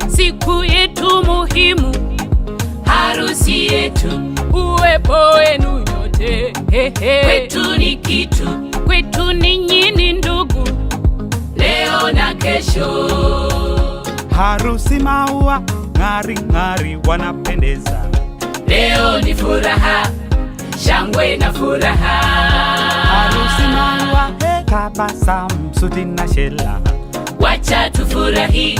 siku yetu muhimu, harusi yetu, uwepo wenu nyote. Kwetu ni kitu, kwetu ninyi ni ndugu, leo na kesho. Harusi maua ng'ari ng'ari wanapendeza, leo ni furaha, shangwe na furaha. Harusi maua tabasamu, suti na shela, wacha tufurahi,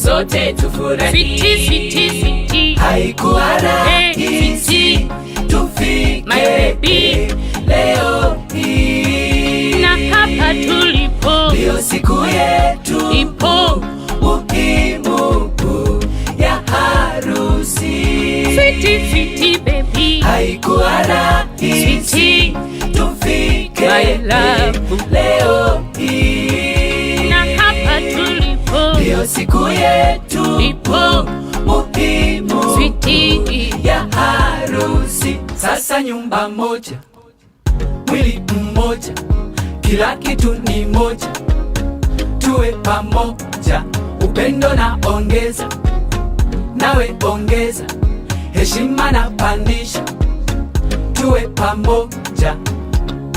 sote tufurahi. Sweetie, haikuwa rahisi tufike leo hii, na hapa tulipo ndio siku yetu ipo muhimu ya harusi. Sweetie baby, haikuwa rahisi tufike leo hii, na hapa tulipo ndio siku yetu ipo muhimu sweetie ya harusi. Sasa nyumba moja, mwili mmoja, kila kitu ni moja, tuwe pamoja, upendo na ongeza, nawe ongeza, heshima na pandisha, tuwe pamoja.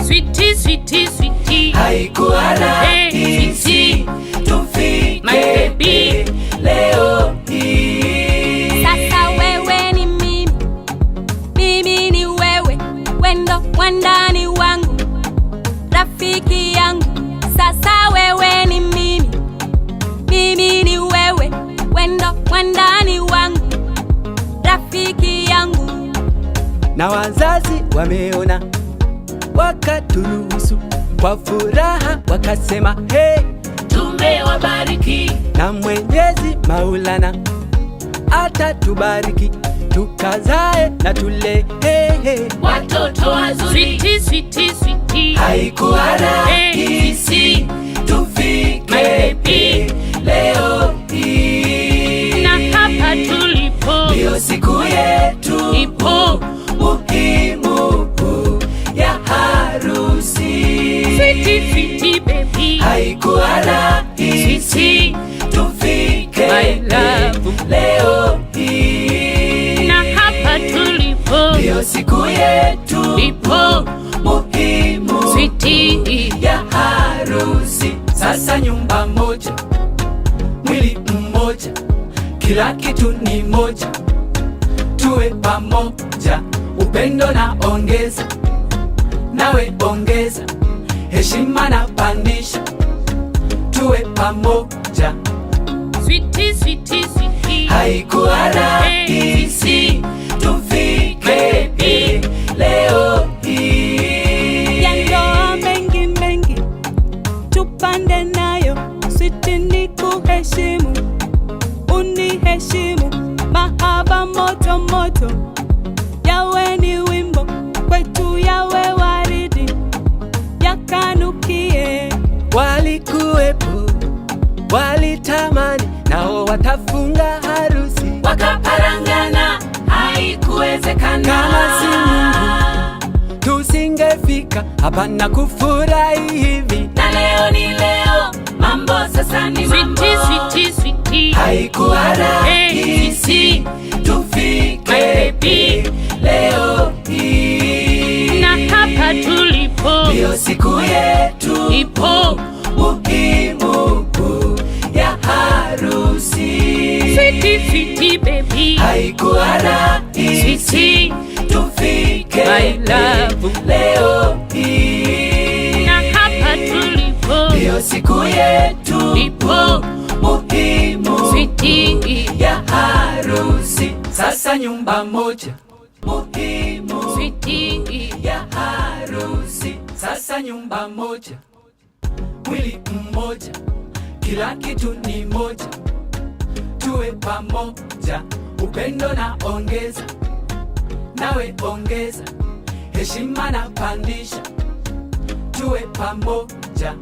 Sweetie, haikuwa rahisi tufike leo hii. Sasa wewe ni mimi, mimi ni wewe, wendo wandani wangu, rafiki yangu. Sasa wewe ni mimi, mimi ni wewe, wendo wandani wangu, rafiki yangu. Na wazazi wameona, wakaturuhusu kwa furaha, wakasema hey, tumewabariki, na Mwenyezi Maulana atatubariki, tukazae na tule watoto wazuri. Sweetie, haikuwa rahisi tufike leo hii, na hapa tulipo ndio siku yetu ipo muhimu ya harusi. Sweetie baby, haikuwa rahisi tufike leo hii, na hapa tulipo ndio siku yetu ipo muhimu sweetie ya harusi. Sasa nyumba moja, mwili mmoja, kila kitu ni moja, tuwe pamoja, upendo na ongeza, nawe ongeza, heshima na pandisha, tuwe pamoja. Sweetie, haikuwa rahisi tufike leo hii, ya ndoa mengi mengi tupande nayo, sweetie ni kuheshimu, uniheshimu, mahaba moto moto, yawe ni wimbo kwetu, yawe waridi, yakanukie. walikuwepo, walitamani, nao watafunga harusi, wakaparangana, haikuwezekana. kama si Mungu tusingefika hapa na kufurahi hivi, Na leo ni leo, mambo sasa ni mambo. Sweetie, haikuwa rahisi tufike leo hii, na hapa tulipo ndio siku yetu ipo muhimu ya harusi. Sweetie baby, haikuwa rahisi tufike leo hii, na hapa tulipo ndio siku yetu ipo muhimu sweetie ya harusi. Sasa nyumba moja, muhimu sweetie ya harusi. Sasa nyumba moja, mwili mmoja, kila kitu ni moja, tuwe pamoja, upendo na ongeza, nawe ongeza, heshima na pandisha, tuwe pamoja.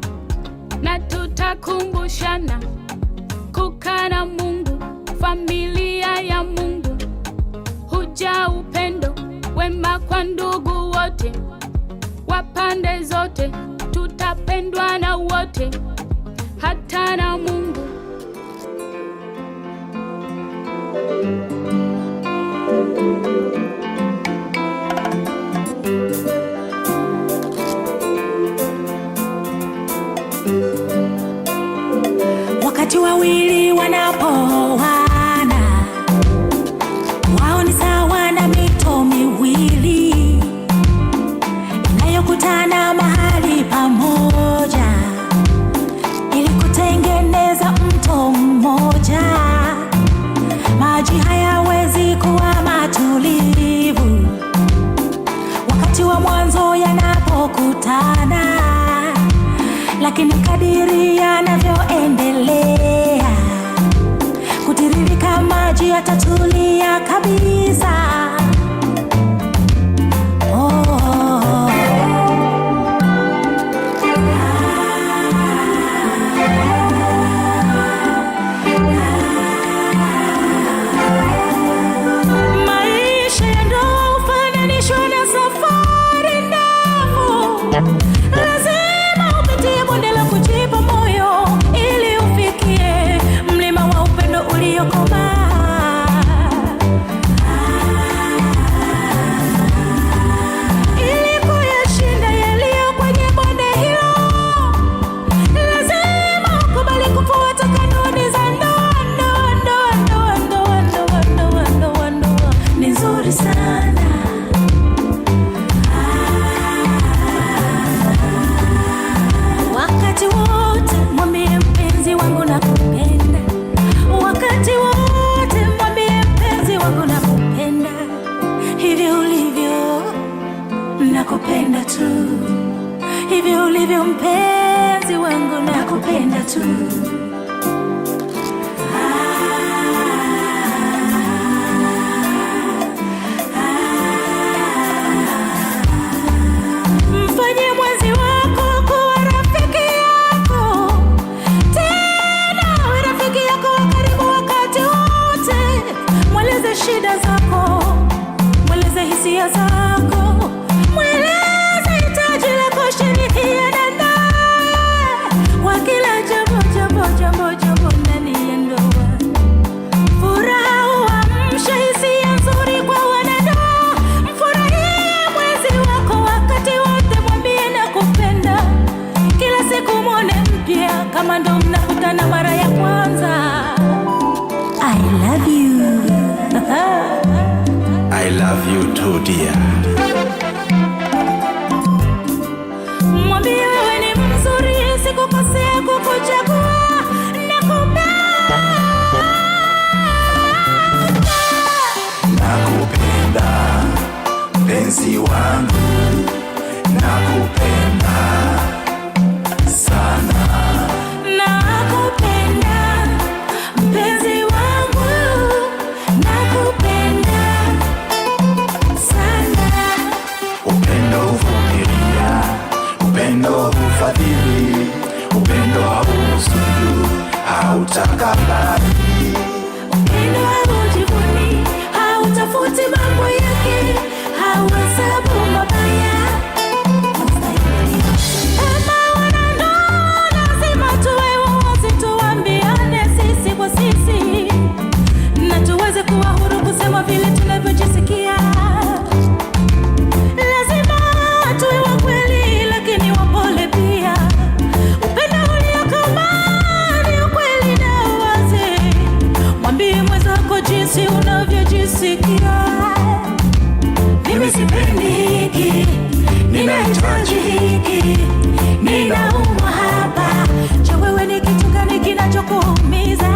na tutakumbushana kukaa na Mungu, familia ya Mungu, huja upendo wema kwa ndugu wote, wa pande zote, tutapendwa na wote, hata na Mungu. wawili wanapoana, wao ni sawa na mito miwili inayokutana mahali pamoja ili kutengeneza mto mmoja. Maji hayawezi kuwa matulivu wakati wa mwanzo yanapokutana, lakini kadiri yanavyoendelea kutiririka maji yatatulia kabisa. Maisha ya ndoa hufananishwa na safari ndefu. Lazima upitie bonde la kujipa moyo ili ufikie mlima wa upendo uliokomaa. Ili kuyashinda yaliyo kwenye bonde hilo, lazima ukubali kufuata kanuni za ndoa. Ndoa ni nzuri sana. Wakati wote mwambie mpenzi wangu nakupenda. Wakati wote mwambie mpenzi wangu nakupenda. Hivi ulivyo nakupenda tu. Hivi ulivyo mpenzi wangu nakupenda tu. Mfanye mwenzi wako kuwa rafiki yako, tena awe rafiki yako wa karibu wakati wote. Mweleze shida zako, mweleze hisia zako, mweleze hitaji lako, shirikiana naye kwa kila jambo ndani ya ndoa. Furaha huamsha hisia nzuri kwa wanandoa. Mfurahie mwenzi wako wakati wote, mwambie nakupenda. Kila siku mwone mpya kama ndo mnakutana mara ya kwanza. I love you. I love you too, dear. Mwambie wewe ni mzuri, sikukosea kukuchagua. Nakupenda. Nakupenda mpenzi wangu, nakupenda sana. Nakupenda mpenzi wangu, nakupenda sana. Upendo huvumilia, upendo hufadhili, upendo hauhusudu, hautakabari. Upendo haujivuni, hautafuti mambo yake, hauhesabu mabaya. Kama wanandoa lazima tuwe wazi, tuambiane sisi kwa sisi, na tuweze kuwa huru kusema vile tunavyojisikia. Lazima tuwe wa kweli lakini wapole pia. Upendo uliokomaa ni ukweli na uwazi. Mwambie mwenzako jinsi unavyojisikia. Mimi sipendi hiki, ninahitaji hiki, ninaumwa hapa. Je, wewe ni kitu gani kinachokuumiza?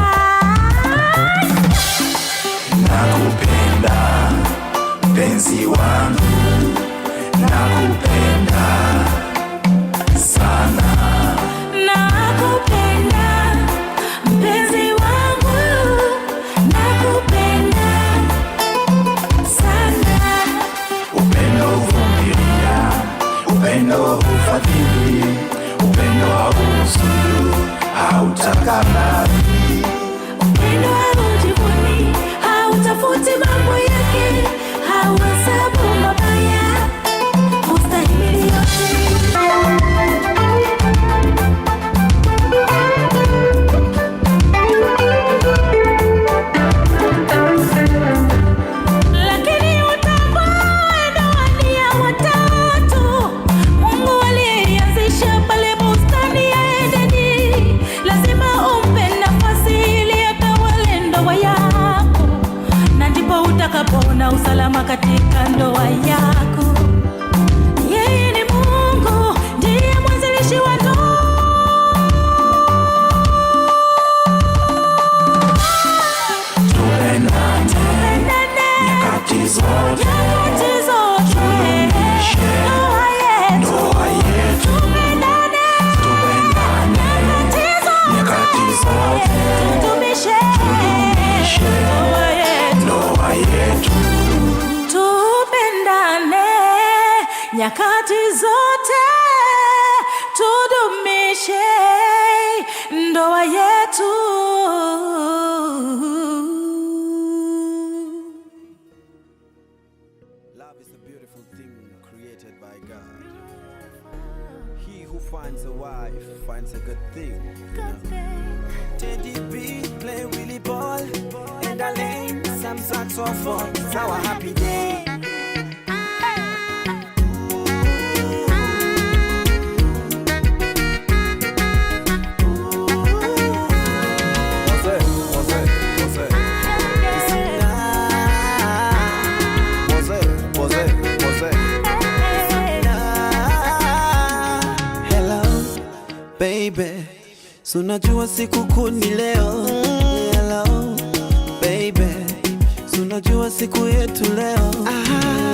Nakupenda mpenzi wangu, nakupenda sana. Nakupenda mpenzi wangu, nakupenda sana. Upendo huvumilia, upendo hufadhili, upendo hauhusudu, hautakabari. Upendo haujivuni, hautafuti mambo yake, hauhesabu mabaya. Ustahimili yote. Lakini utambue ndoa ni ya watatu. Mungu alianzisha pale bustani ya Edeni. Lazima umpe nafasi katika ndoa yako. Yeye ni Mungu, ndiye mwanzilishi wa ndoa. Tupendane nyakati zote, tudumishe ndoa yetu. Tupendane nyakati zote, tudumishe ndoa yetu. Tupendane nyakati zote, tudumishe ndoa yetu. Love is a beautiful thing created by God. He who finds a wife finds a good thing. Teddy B play Willie ball and a lane some saxophone. It's our happy day. Baby, so unajua siku kuu ni leo. Hello, baby, so unajua siku yetu leo.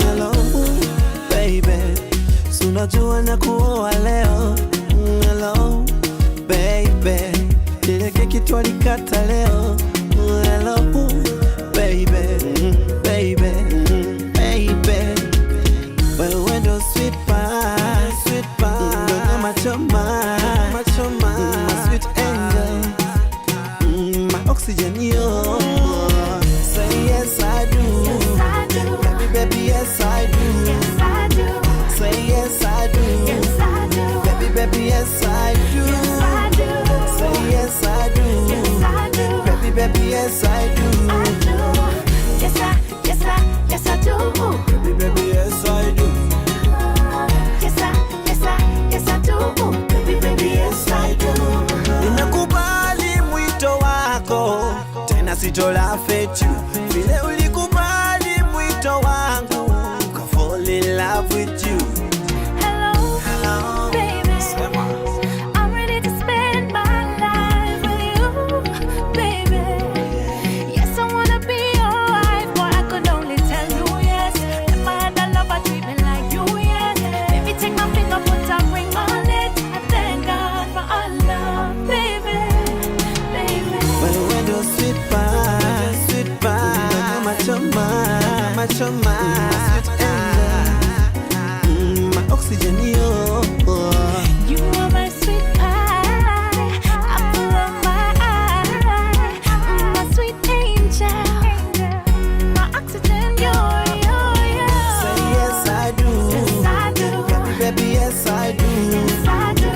Hello, baby, so unajua na kuoa leo. Hello, baby, ile keki twalikata leo. Hello, baby, baby, baby, wewe ndo sweet pie, sweet pie, ndo machoma. My sweet angel, my oxygen, yo. Say yes I do, Yes, I do. baby, baby, yes I do. Yes, I do. Say yes I do, Yes, I do. baby, baby, yes I do. Yes, I do. Say yes I do, Yes, I do. baby, baby, yes I do. I do. Yes, I do. Baby, baby, yes I do. Yes, I do. Baby, yes, I do. Nimekubali mwito wako, tena sitola fetu. Vile ulikubali mwito wangu, ka fall in love with you. Hello, baby. I'm ready to spend my life with you, baby. Yes, I wanna be your wife, boy, I could only tell you yes. If I had a lover treat me like you, yes. Baby, take my finger, put a ring on it. I thank God for our love, baby, baby. Wewe ndo sweet pie, sweet pie, machoma, machoma, sweet angel, my oxygen, yo. You are my sweet pie, apple of my eye, my sweet angel, my oxygen, you're. Say yes I do, Yes, I do. baby, baby, yes I do. Yes, I do.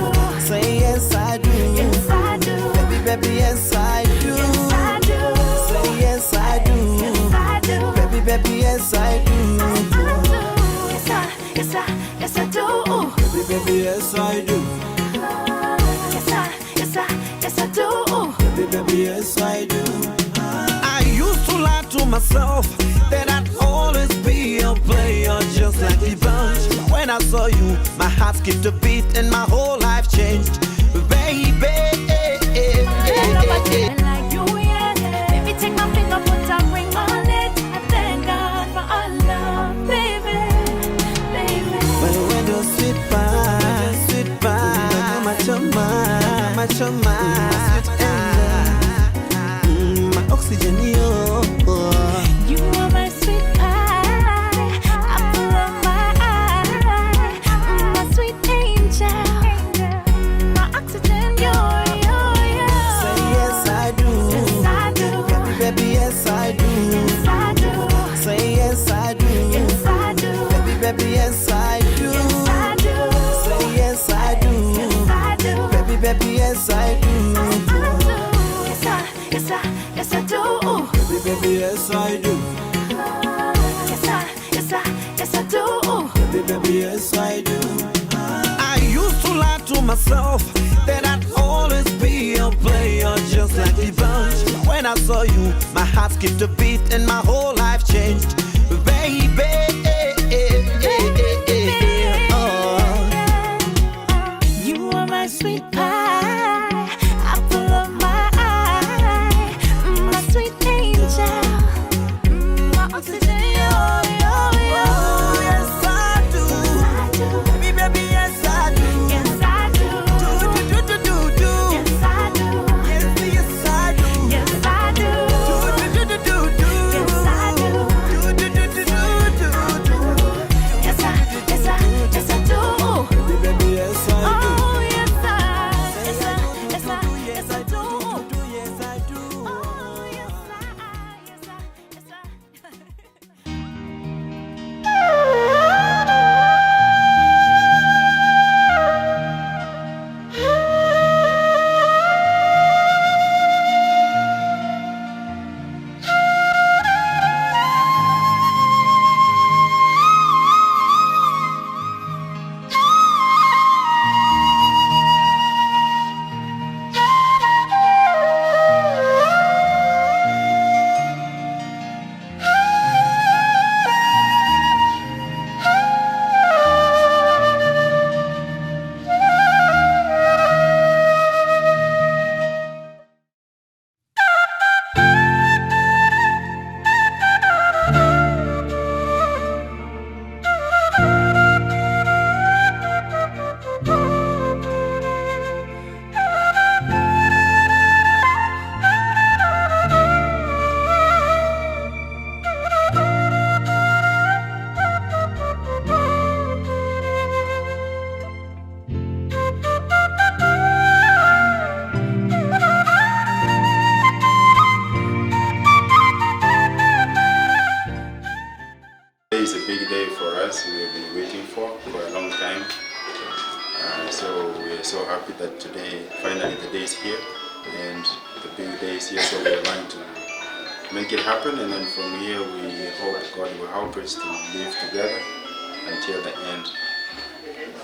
Say yes I do, Yes, I do. baby, baby, yes I do. Yes, I do. Say yes I do, Yes, I do. baby, baby, yes I do. Yes, I do. Baby, baby, yes I do. Yes, I do. Baby, baby, yes I do. I used to lie to myself that I'd always be a player just like the bunch. When I saw you, my heart skipped a beat and my whole life changed. Baby, Like you, yes. Baby, take my finger, put a ring on it. I thank God for our love, baby, baby. when you're sweet pie, sweet pie, machoma, machoma, sweet angel, my oxygen, yo. You are my sweet pie, apple of my eye, my sweet angel, my oxygen, you're. Say yes I do, Yes, I do. baby, baby, yes I do. Yes, I do. Say yes I do, Yes, I do. baby, baby, yes I do. Yes, I do. Say yes I do, Yes, I do. baby, baby, yes I do. Yes, I do. Baby, baby, yes I do. Yes, I do. Baby, baby, yes I do. I used to lie to myself that I'd always be a player just like the bunch. When I saw you, my heart skipped a beat and my whole life changed. Baby, sweet pie, apple of my eye, my sweet angel, my oxygen, yo, yo, yo. Yes, I do. Baby, baby, yes, I do. Yes, I do. Do. Yes, I do. Yes, yes, I do. Yes, I do. Do. Yes, I do. Yes, I do. Baby, yes, I do. Oh, yes, I do. Yes, I do. Oh, yes, Today is a big day for us. We have been waiting for a long time. So we are so happy that today, finally the day is here and the big day is here. So we are going to make it happen, and then from here we hope God will help us to live together until the end.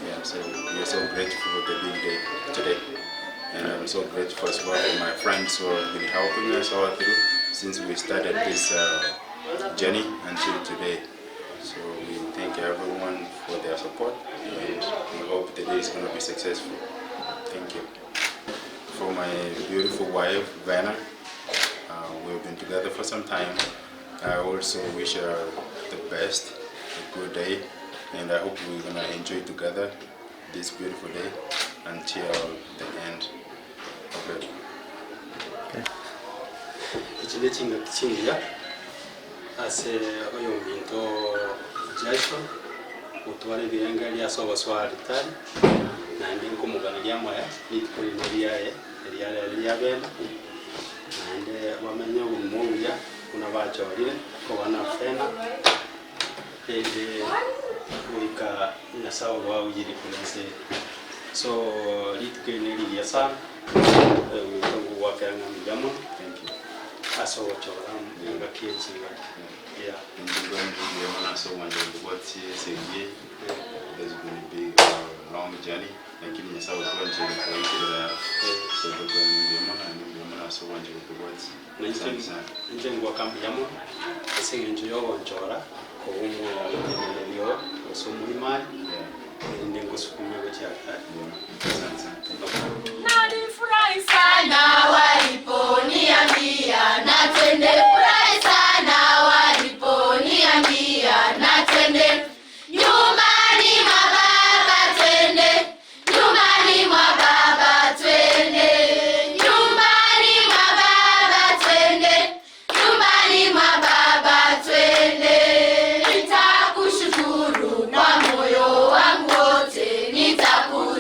Yeah, so we are so grateful for the big day today. And I'm so grateful as well for my friends who have been helping us all through since we started this journey until today. So we thank everyone for their support, and we hope the day is going to be successful. Thank you. For my beautiful wife, Venah, we've been together for some time. I also wish her the best, a good day, and I hope we're going to enjoy together this beautiful day until the end of it. Ase oyo minto jaisho utwale birenga lya sobo swali tani na ndinko muganilia moya litkulinolia ya benda nande wamenyo umuya kuna bachorire ko bana fena uika na sawa wa ujiri kunase so litkulinolia sana utongo wakanga mjamo. Thank you. Aso choram nga kichi wa yeah So much of what there's going to be a long journey. Lakini nyasa ukiwa njeni kwa hiki la so kwa nimeona so much of what njengo kambi yamo esinge njoyo nchora ko umu ya leo so mulimani ndengo sukumwe chaka Nani furahi sana waliponiambia na twende, furahi sana waliponiambia na twende nyumbani mwa baba, twende nyumbani mwa baba, twende nyumbani mwa baba, twende nyumbani mwa baba, twende. Nitakushukuru kwa moyo wangu wote, nitakushukuru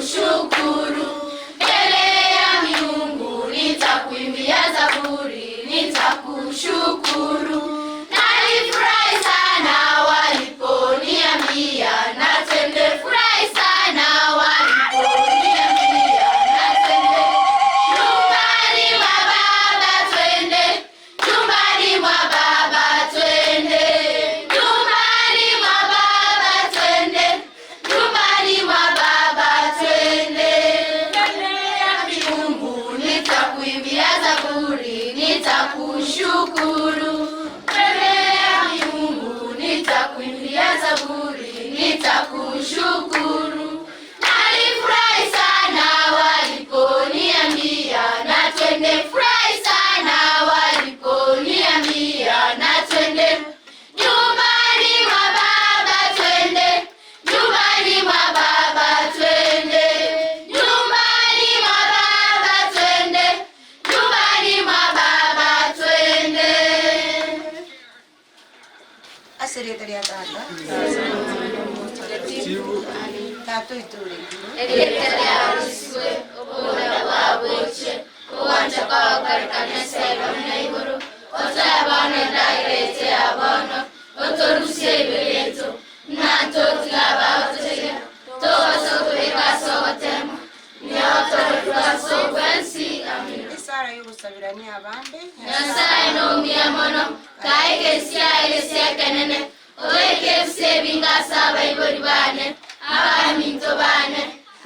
tuitule. Egetele aruswe, obona wabuche, kuwanja kwa ukarikane seba mnaiguru, ota abana ndairete abana, otorusie ibireto, nanto tigaba otega, towaso kubeka sogotema, nyoto rukaso wensi amina. Isara yugusabirani abambe. Nyasaye no miyamono, kaike sia elese kanene, oeke sebinga saba ibori bane, abaminto bane,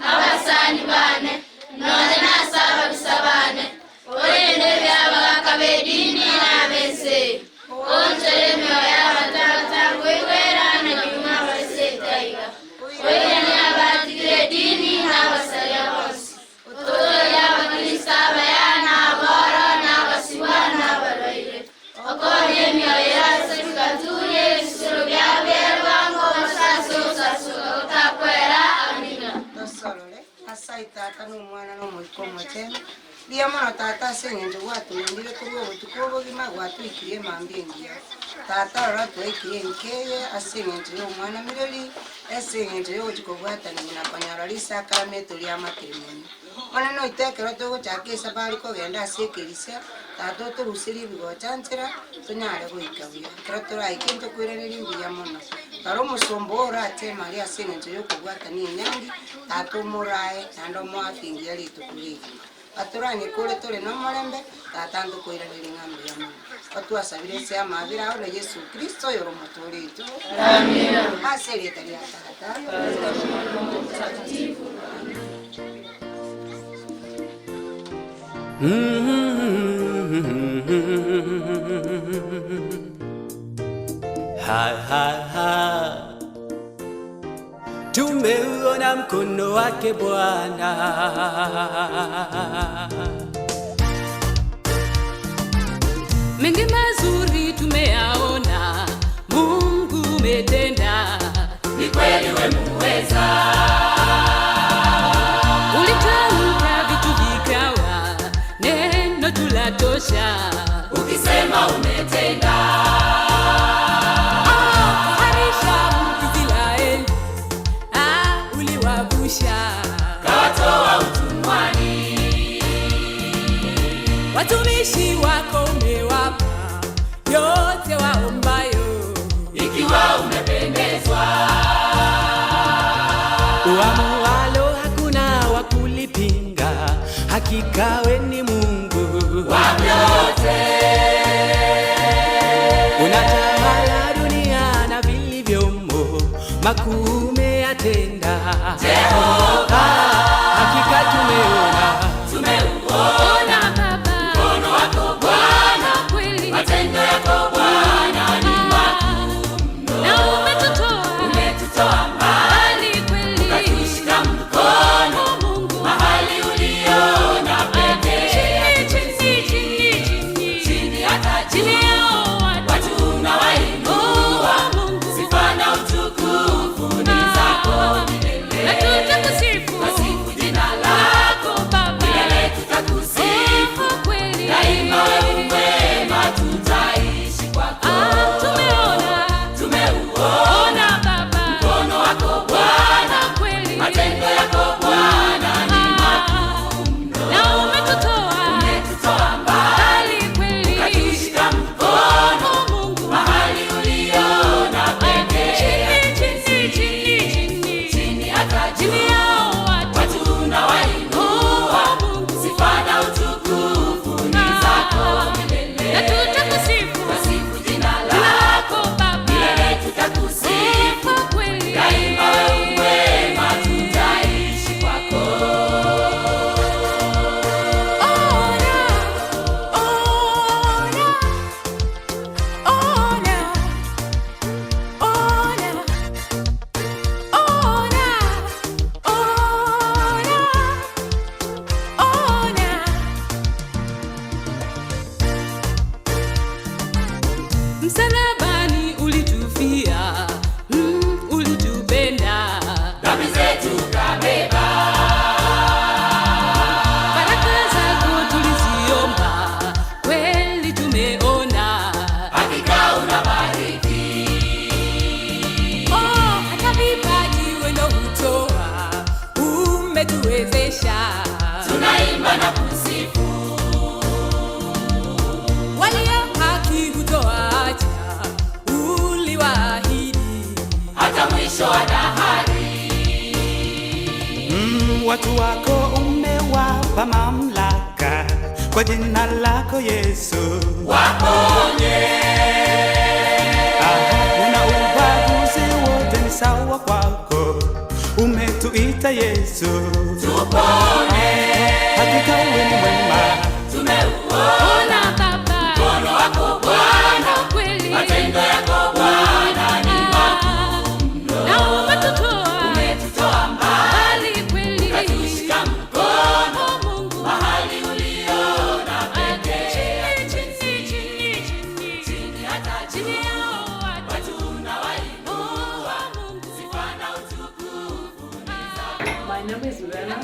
abasani bane, nona saba bisabane, orende byaba kabedini abese, onjere myoya batata kwera na nyuma base taiga, orende abati gredini abasaya bose, otoya bakrisaba yana bora na basiwana baraire, okore myoya sekatule surya berwango saso saso takwera amina. Dosolole asai tata n'umwana n'umukomo tena. Dia mwana tata senyenje watu ndile kubo butukobo gima watu ikiye mambingi. Tata ratu ikiye nkeye asenyenje umwana mireli esenyenje yo tukobwata ni na kanyaralisa karameto lya matemoni. Mwana no itekero togo chakesa bali ko genda asekelisa tato to rusiri bigo chanchira tunyare goikabya. Kratora ikinto kwirere limbi ya mona. Karo musombora ate Maria senyenje yo kubwata ni nyangi tato morae ando mwafingi ali tukuliki. Aturanye kule tole no molembe tatando koirane ngambi ya mona. Watu asabire se amabira aho Yesu Kristo yoro mutolito. Amen. Aseli talia tata. Ha ha ha. Tumeuona mkono wake Bwana. Mengi mazuri tumeyaona, Mungu umetenda. Ni kweli wewe muweza. Ulitamka vitu vikawa, neno tulatosha. Ukisema umetenda. Kawatoa utumwani. Watumishi wako umewapa yote waombayo, ikiwa umependezwa. Uamualo hakuna wa kulipinga, hakika wewe ni Mungu wa vyote. Unatawala dunia na vilivyomo, makuu umeyatenda Jehova. Hakika tumeuona Baba, mkono wako Bwana, kweli matendo yako Bwana ni makuu, na umetutoa mbali kweli, ukatushika mkono Mungu mahali uliona pekee. Chini hata juu watu unawainua, sifa na utukufu umetuwezesha, tunaimba na kusifu. walio haki hutoacha, uliwaahidi hata mwisho wa dahari. Watu wako umewapa mamlaka kwa jina lako Yesu, waponye. Una ubaguzi wote ni sawa kwako, umetuita Yesu, tupone. Hakika wewe ni mwema, tumeuona Baba, mkono wako Bwana, kweli matendo yako Bwana ni makuu. na umetutoa mbali kweli, ukatushika mkono Mungu mahali uliona pekee. chini hata chini yao watu unawainua, sifa na utukufu ni zako. My name is Venah.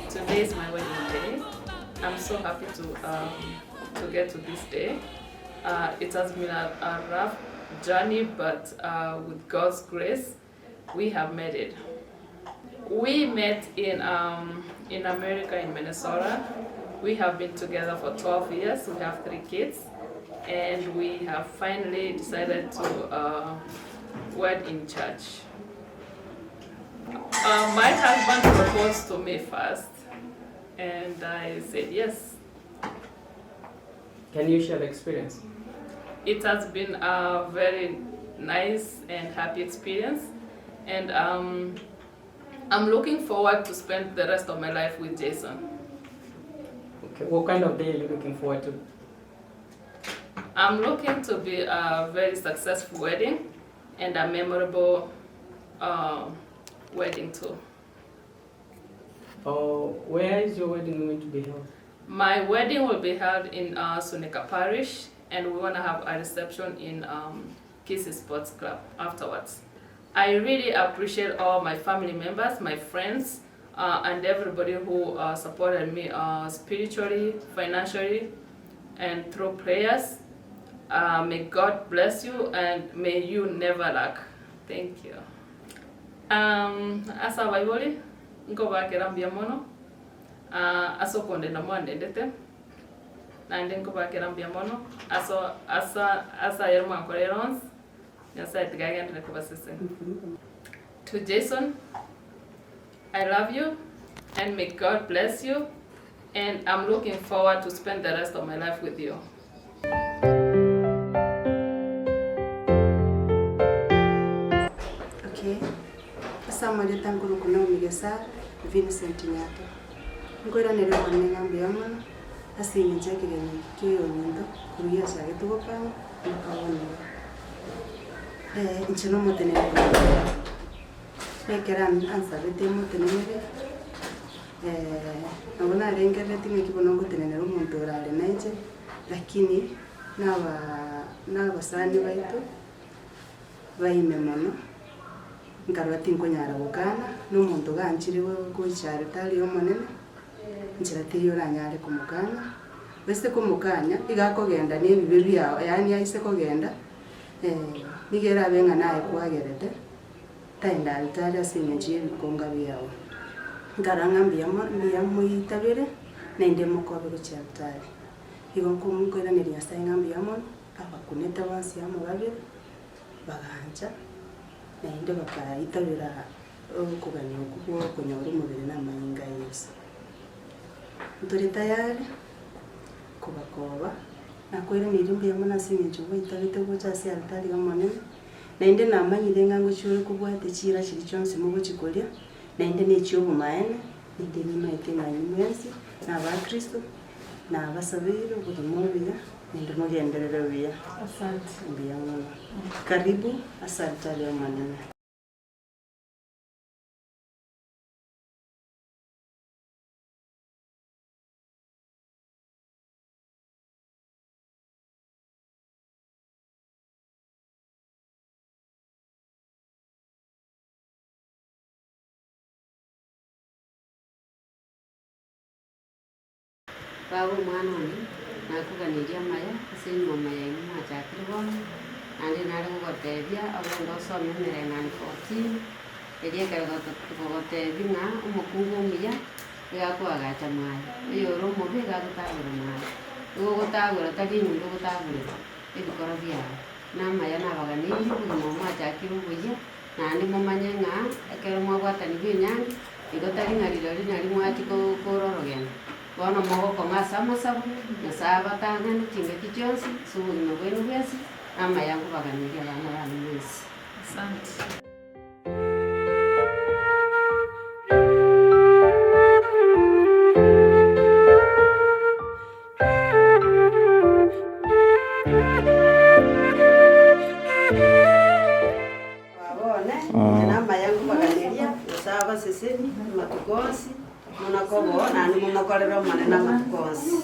Today is my wedding day. I'm so happy to get to this day. It has been a rough journey, but with God's grace, we have made it. We met in America, in Minnesota. We have been together for 12 years. We have 3 kids, and we have finally decided to wed in church. My husband proposed to me first, and I said yes. Can you share the experience? It has been a very nice and happy experience, and I'm looking forward to spend the rest of my life with Jason. Okay. What kind of day are you looking forward to? I'm looking to be a very successful wedding and a memorable wedding too. Where is your wedding going to be held? My wedding will be held in Sunika Parish, and we want to have a reception in Kisii Sports Club afterwards. I really appreciate all my family members, my friends, and everybody who supported me spiritually, financially, and through prayers. May God bless you, and may you never lack. Thank you. Asa Bible, nko bakirambia mono. Asokonde na mwandendete. Nande nko bakirambia mono. Asa yermo akorerons. Nyasa etigagen rekubasese. To Jason, I love you, and may God bless you, and I'm looking forward to spend the rest of my life with you. Okay. Asa mwade tanguru kuna umigesa Vincent Nyato. Ngora nere wanne ngambe yamana. Asi njake gani kiyo nindo kuya sage tugopanga mukawone. Nchino motenere. Nekeran ansabete motenere. Nabona rengere tinge kibono ngotenere umuntu orale naije, lakini n'abasani baitu baime mono nkarwati nkonyara gukana n'umuntu ganchiriwe kuichara tali omonene nchira tiri oranyare kumukana wese kumukanya igakogenda n'ebibe byao, yani aise kogenda nigera benga naye kwagerete tainda altari asinyeje bikonga byao ngaranga mbiyamuyitabire nende mukobero cyatari igo kumukora neri yasenga mbiyamon abakuneta bansi yamubabire baganja nende bakayitabira okuganya okubo kunyora umubiri n'amayinga yose nturi tayari kubakoba nakwera nirimbiyamo nasinyeje uyitabite gucasi altari gamonene nende namanyire ngango cyore kubwate kira kiri cyonse mu bukikolya nende n'ekyo bumayene nende nimaite nanyimwensi n'abakristo n'abasabire buri mubira nende mugenderere biya. Asante. Mbiyamuna. Karibu asante ya manene. Babu mwana oni nakuganiria maya asinyo maya ima chakirwa andi nari gotebia abondo some mere 914 eria kagote Venah umukungu muya gakwaga chamai iyo romo bega gutagura mai ugo gutagura tagi nyundo gutagura ebikora bya nama ya nabaganiri kuno majakiro buya nani mumanye nga ekero mwabwatani bw'enyangi igotari ng'arirori nari mwachiko kororogena bono mogoko ng'asa amasabu nasaba tang'ani chingaki chionsi subugima bwenu bwensi nama yangu baganiri abana banu bwensi. Asante. Nama yangu baganiria nasaba seseni matukosi munakobo nani munakorera manena matukosi.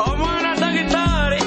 Omwana Daktari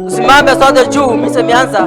Simame sote juu, mimi nimeanza.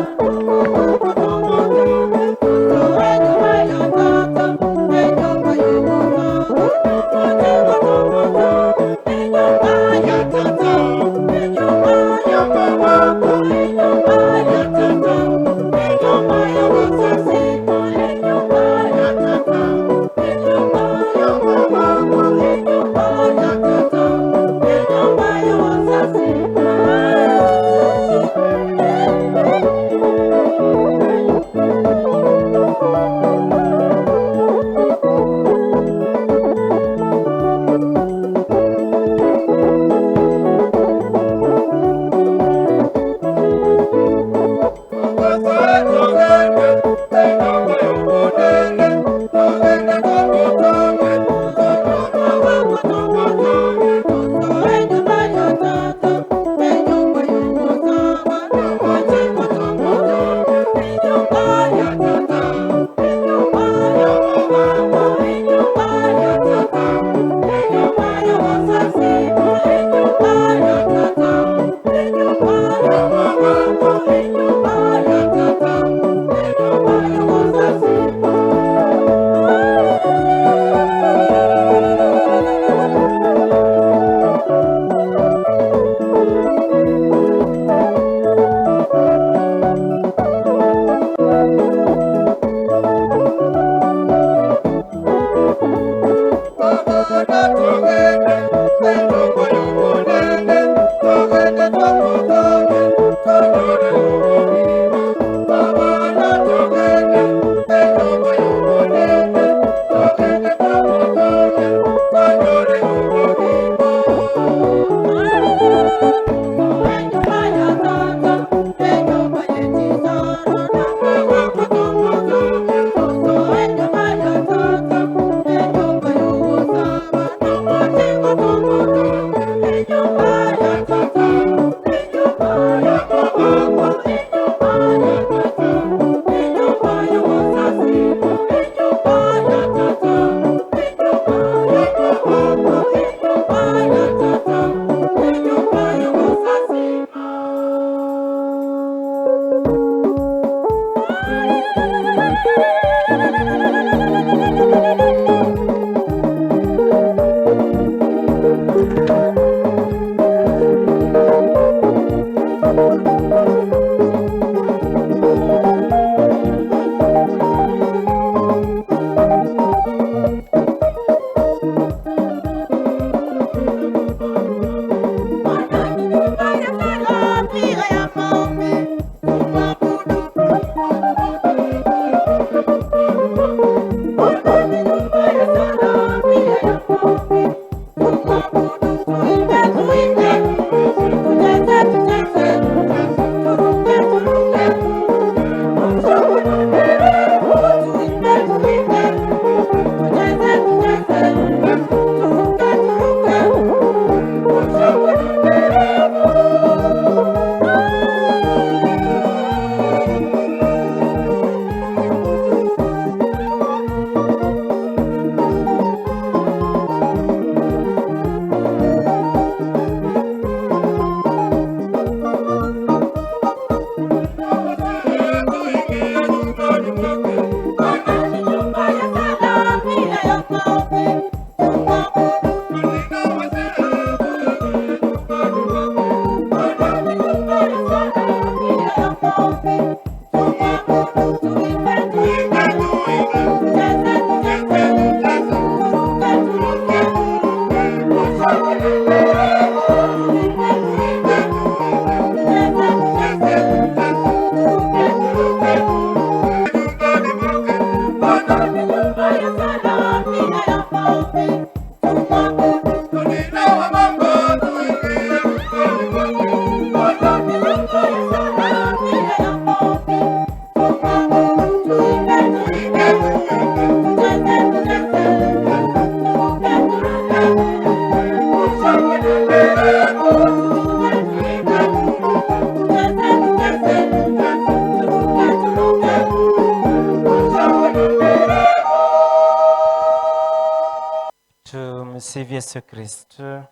Tumsifu Yesu Kristo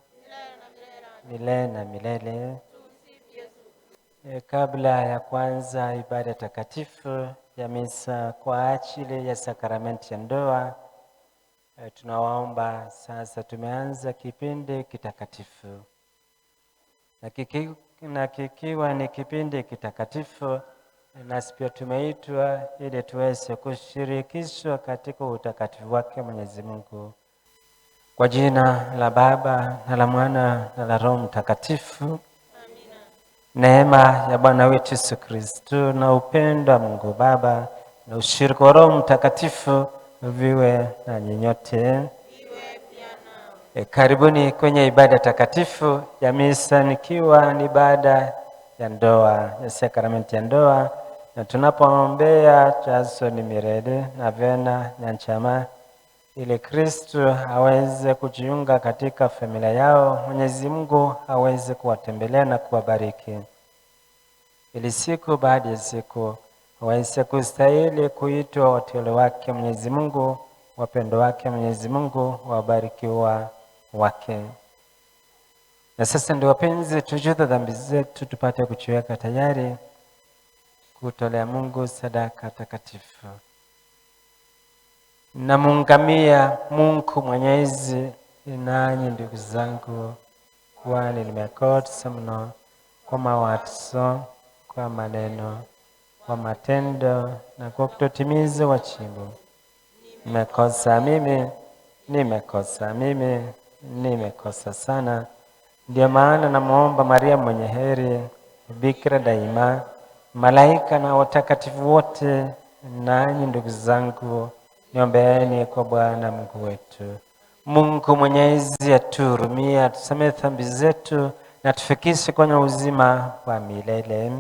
milele na milele. Kabla ya kwanza ibada takatifu ya misa kwa ajili ya sakramenti ya ndoa, tunawaomba sasa, tumeanza kipindi kitakatifu na kikiwa ni kipindi kitakatifu, nasi pia tumeitwa ili tuweze kushirikishwa katika utakatifu wake Mwenyezi Mungu. Kwa jina la Baba na la Mwana na la Roho Mtakatifu. Amina. Neema ya Bwana wetu Yesu Kristo na upendo wa Mungu Baba na ushirika wa Roho Mtakatifu viwe na nyinyote. Karibuni kwenye ibada takatifu ya misa, nikiwa ni ibada ya ndoa, ya sakramenti ya ndoa, na tunapoombea Jason Mirede na Venah Nyanchama ili Kristo aweze kujiunga katika familia yao. Mwenyezi Mungu aweze kuwatembelea na kuwabariki, ili siku baada ya siku aweze kustahili kuitwa wateule wake Mwenyezi Mungu, wapendo wake Mwenyezi Mungu, wabarikiwa wake. Na sasa ndio wapenzi, tujue dhambi zetu tupate kujiweka tayari kutolea Mungu sadaka takatifu. Namuungamia Mungu Mwenyezi, nanyi ndugu zangu, kwani nimekosa mno kwa mawazo, kwa maneno, kwa matendo na kwa kutotimiza wajibu. Nimekosa sana. Ndio maana namuomba Maria mwenye heri, Bikira daima, malaika na watakatifu wote, nanyi ndugu zangu, niombeeni kwa Bwana Mungu wetu. Mungu Mwenyezi atuhurumie, atusamehe dhambi zetu na tufikishe kwenye uzima wa milele.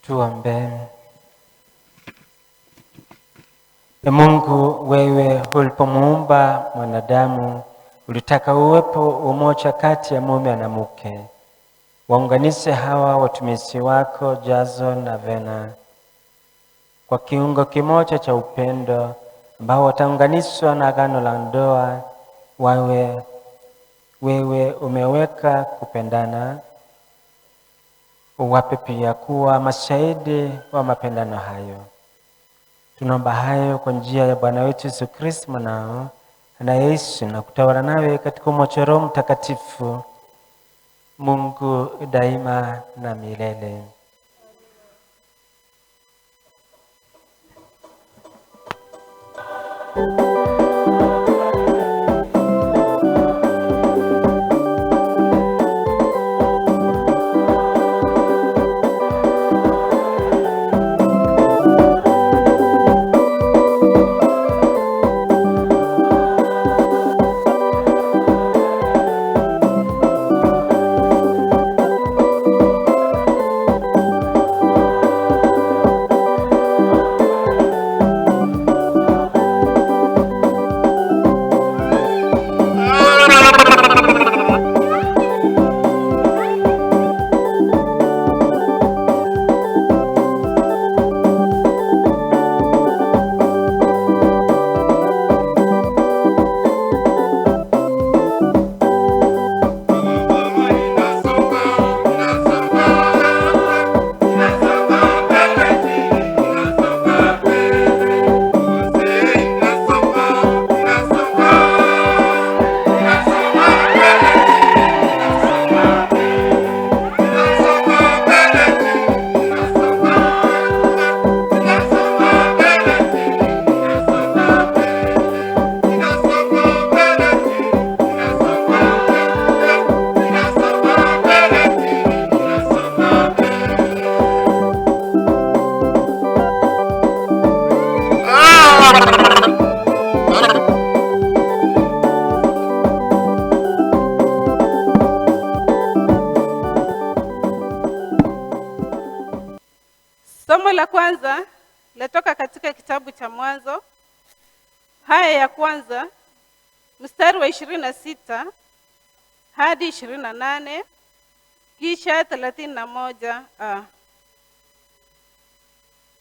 Tuombe. Mungu, wewe ulipomuumba mwanadamu ulitaka uwepo umoja kati ya mume na mke. Waunganishe hawa watumishi wako Jason na Venah kwa kiungo kimoja cha upendo, ambao wataunganishwa na agano la ndoa. Wewe umeweka kupendana, uwape pia kuwa mashahidi wa mapendano hayo. Tunaomba hayo kwa njia ya Bwana wetu Yesu Kristo mwanao, anayeishi na kutawala nawe katika umoja wa Roho Mtakatifu, Mungu daima na milele. Somo la kwanza latoka katika kitabu cha Mwanzo, haya ya kwanza mstari wa 26 hadi 28 kisha 31.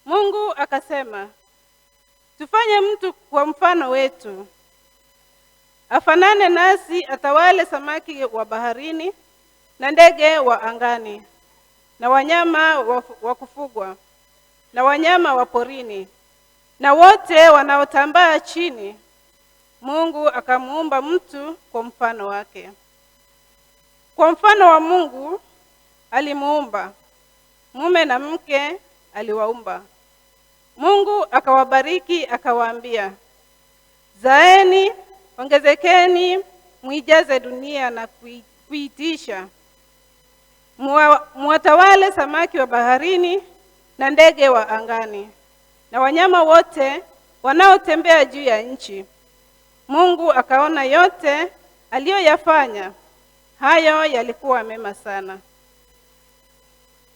Mungu akasema, tufanye mtu kwa mfano wetu, afanane nasi, atawale samaki wa baharini na ndege wa angani na wanyama wa kufugwa na wanyama wa porini na wote wanaotambaa chini. Mungu akamuumba mtu kwa mfano wake. Kwa mfano wa Mungu alimuumba, mume na mke aliwaumba. Mungu akawabariki akawaambia, zaeni, ongezekeni, muijaze dunia na kuitisha. Muwatawale samaki wa baharini na ndege wa angani na wanyama wote wanaotembea juu ya nchi. Mungu akaona yote aliyoyafanya, hayo yalikuwa mema sana.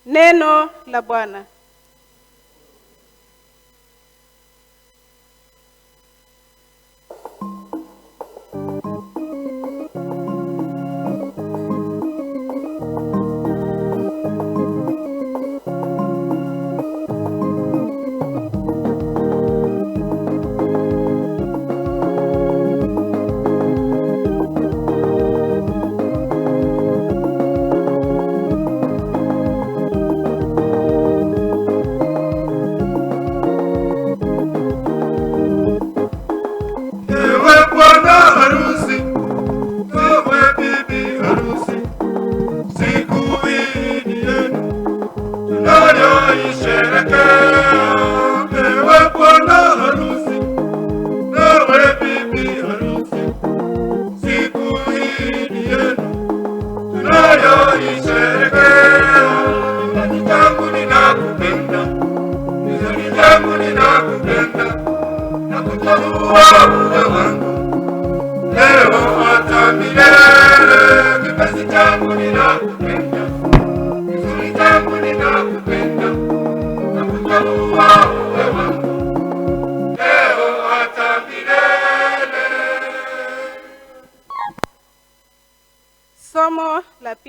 Neno la Bwana.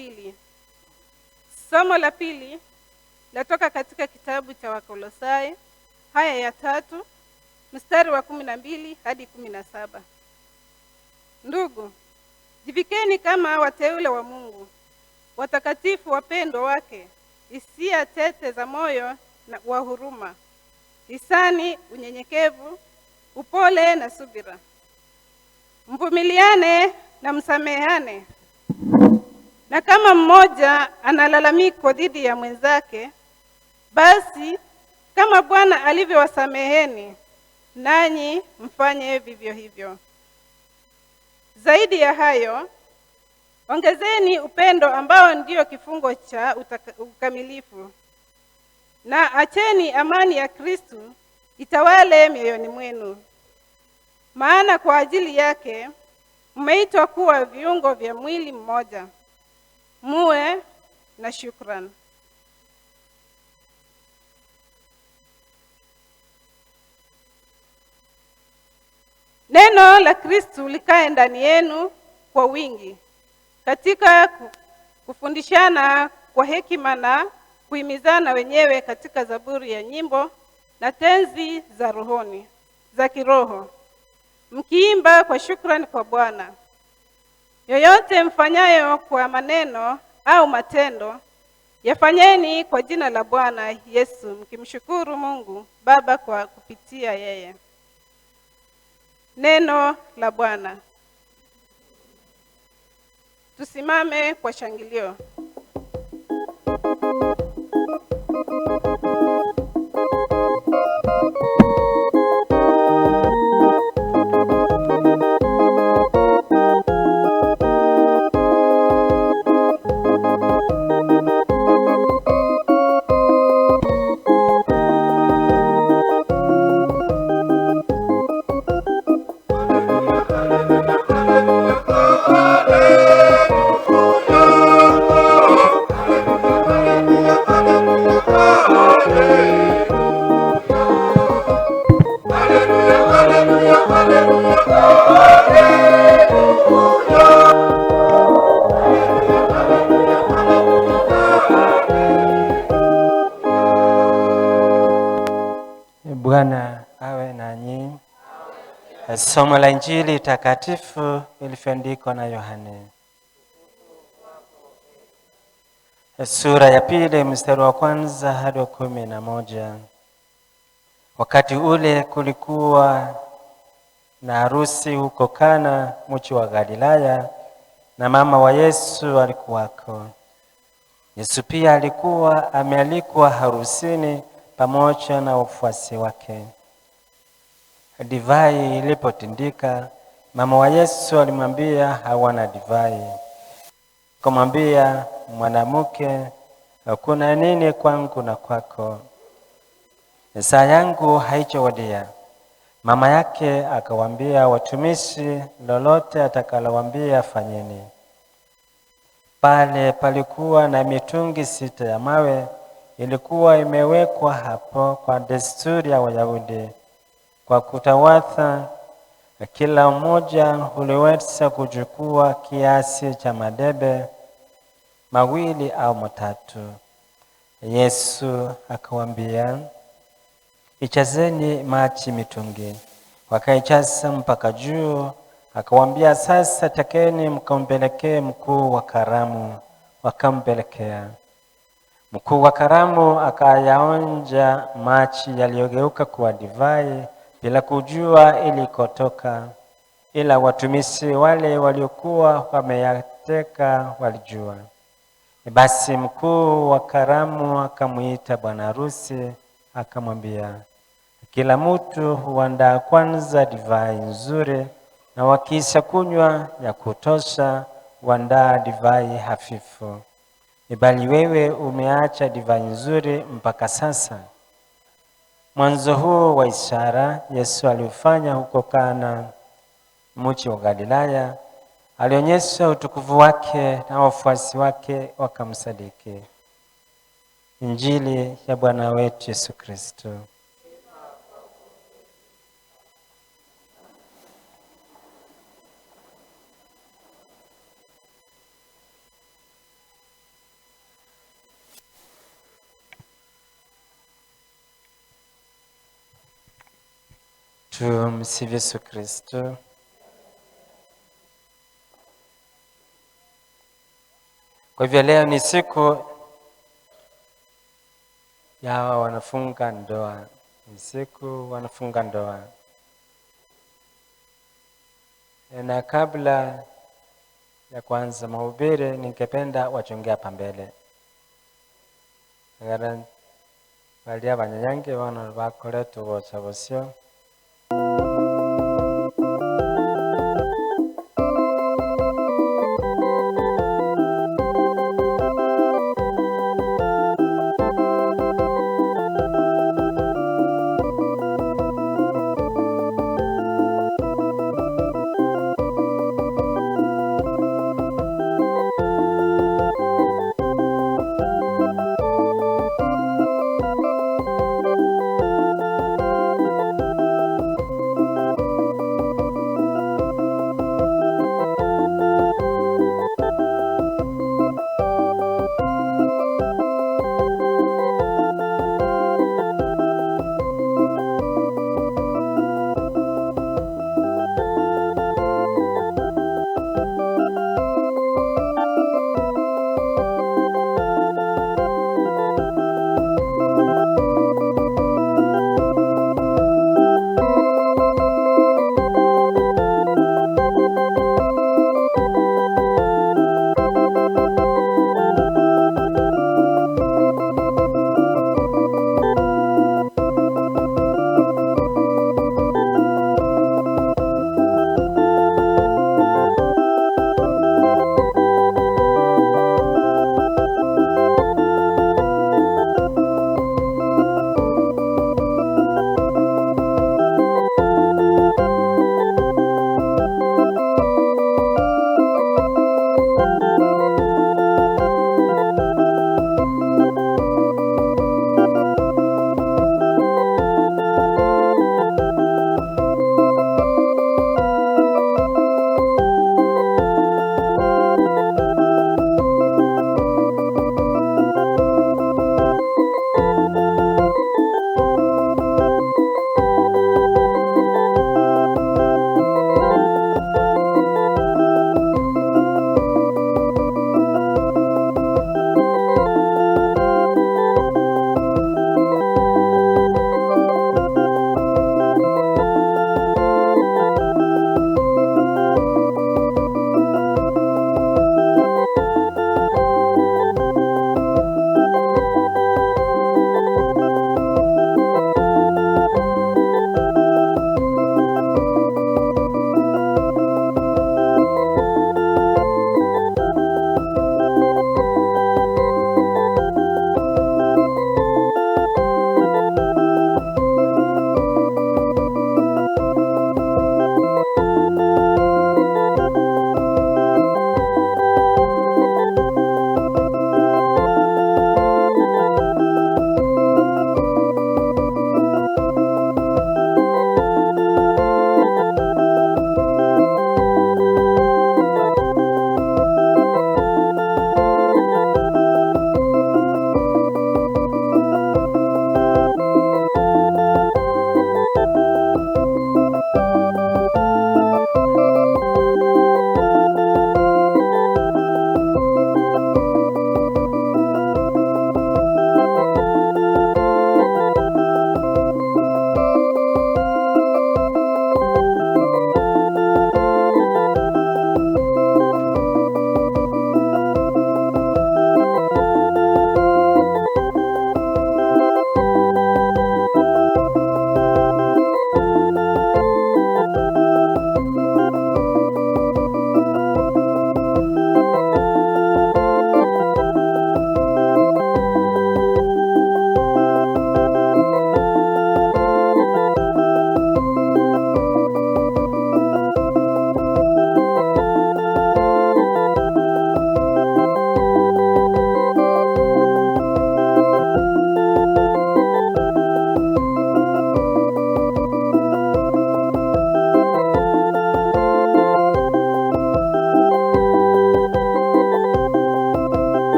pili. Somo la pili latoka katika kitabu cha Wakolosai haya ya 3 mstari wa 12 hadi 17. Ndugu, jivikeni kama wateule wa Mungu, watakatifu wapendwa wake, hisia tete za moyo na wa huruma, hisani, unyenyekevu, upole na subira. Mvumiliane na msamehane. Na kama mmoja analalamika dhidi ya mwenzake, basi kama Bwana alivyowasameheni, nanyi mfanye vivyo hivyo. Zaidi ya hayo, ongezeni upendo ambao ndio kifungo cha ukamilifu. Na acheni amani ya Kristo itawale mioyoni mwenu. Maana kwa ajili yake mmeitwa kuwa viungo vya mwili mmoja. Muwe na shukrani. Neno la Kristo likae ndani yenu kwa wingi, katika kufundishana kwa hekima na kuhimizana wenyewe katika zaburi ya nyimbo na tenzi za rohoni, za kiroho, mkiimba kwa shukrani kwa Bwana. Yoyote mfanyayo kwa maneno au matendo, yafanyeni kwa jina la Bwana Yesu, mkimshukuru Mungu Baba kwa kupitia yeye. Neno la Bwana. Tusimame kwa shangilio. Bwana awe nanyi. Somo la Injili takatifu ilivyoandikwa na Yohane. Sura ya 2 mstari wa 1 hadi 11. Wakati ule kulikuwa na harusi huko Kana, mji wa Galilaya, na mama wa Yesu alikuwako. Yesu pia alikuwa amealikwa harusini pamoja na wafuasi wake. Divai ilipotindika, mama wa Yesu alimwambia hawana divai. Akamwambia, mwanamke, kuna nini kwangu na kwako? Saa yangu haijawadia. Mama yake akawaambia watumishi, lolote atakalowaambia fanyeni. Pale palikuwa na mitungi 6 ya mawe, ilikuwa imewekwa hapo kwa desturi ya Wayahudi. Kwa kutawatha, kila mmoja uliweza kuchukua kiasi cha madebe 2 au 3. Yesu akawaambia, ichazeni maji mitungi. Wakaijaza mpaka juu. Akawaambia, sasa takeni mkampelekee mkuu wa karamu. Wakampelekea. Mkuu wa karamu akayaonja maji yaliyogeuka kuwa divai bila kujua ilikotoka, ila watumishi wale waliokuwa wameyateka walijua. Basi mkuu wa karamu akamuita bwana harusi, akamwambia, kila mtu huandaa kwanza divai nzuri, na wakisha kunywa ya kutosha huandaa divai hafifu. Bali wewe umeacha divai nzuri mpaka sasa. Mwanzo huu wa ishara Yesu alifanya huko Kana, mji wa Galilaya, alionyesha utukufu wake na wafuasi wake wakamsadiki. Injili ya Bwana wetu Yesu Kristo. Tumsifu Yesu Kristo. Kwa hivyo leo ni siku ya wanafunga ndoa, ni siku wanafunga ndoa. Na kabla ya kuanza mahubiri, ningependa wachongea hapa mbele. Balia banyanyange wana bakore tugocha bosio.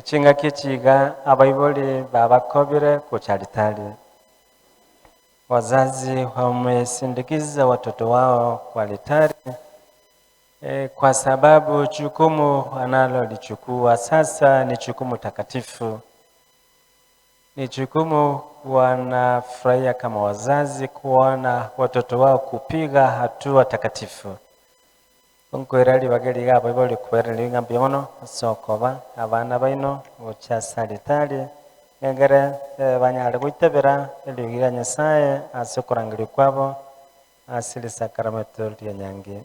Chinga kichiga abaiboli babakobire kucharitali. Wazazi wamesindikiza watoto wao kwa litari kwa sababu jukumu wanalolichukua sasa ni jukumu takatifu. Ni jukumu wanafurahia kama wazazi kuona watoto wao kupiga hatua takatifu. Unkwirali bageli gabo iboli kwerali ngambye mono sokoba abana baino uchasaritali ngere banyale kwitabira eligira Nyasaye asokorangiri kwabo asili sakramento ya nyangi.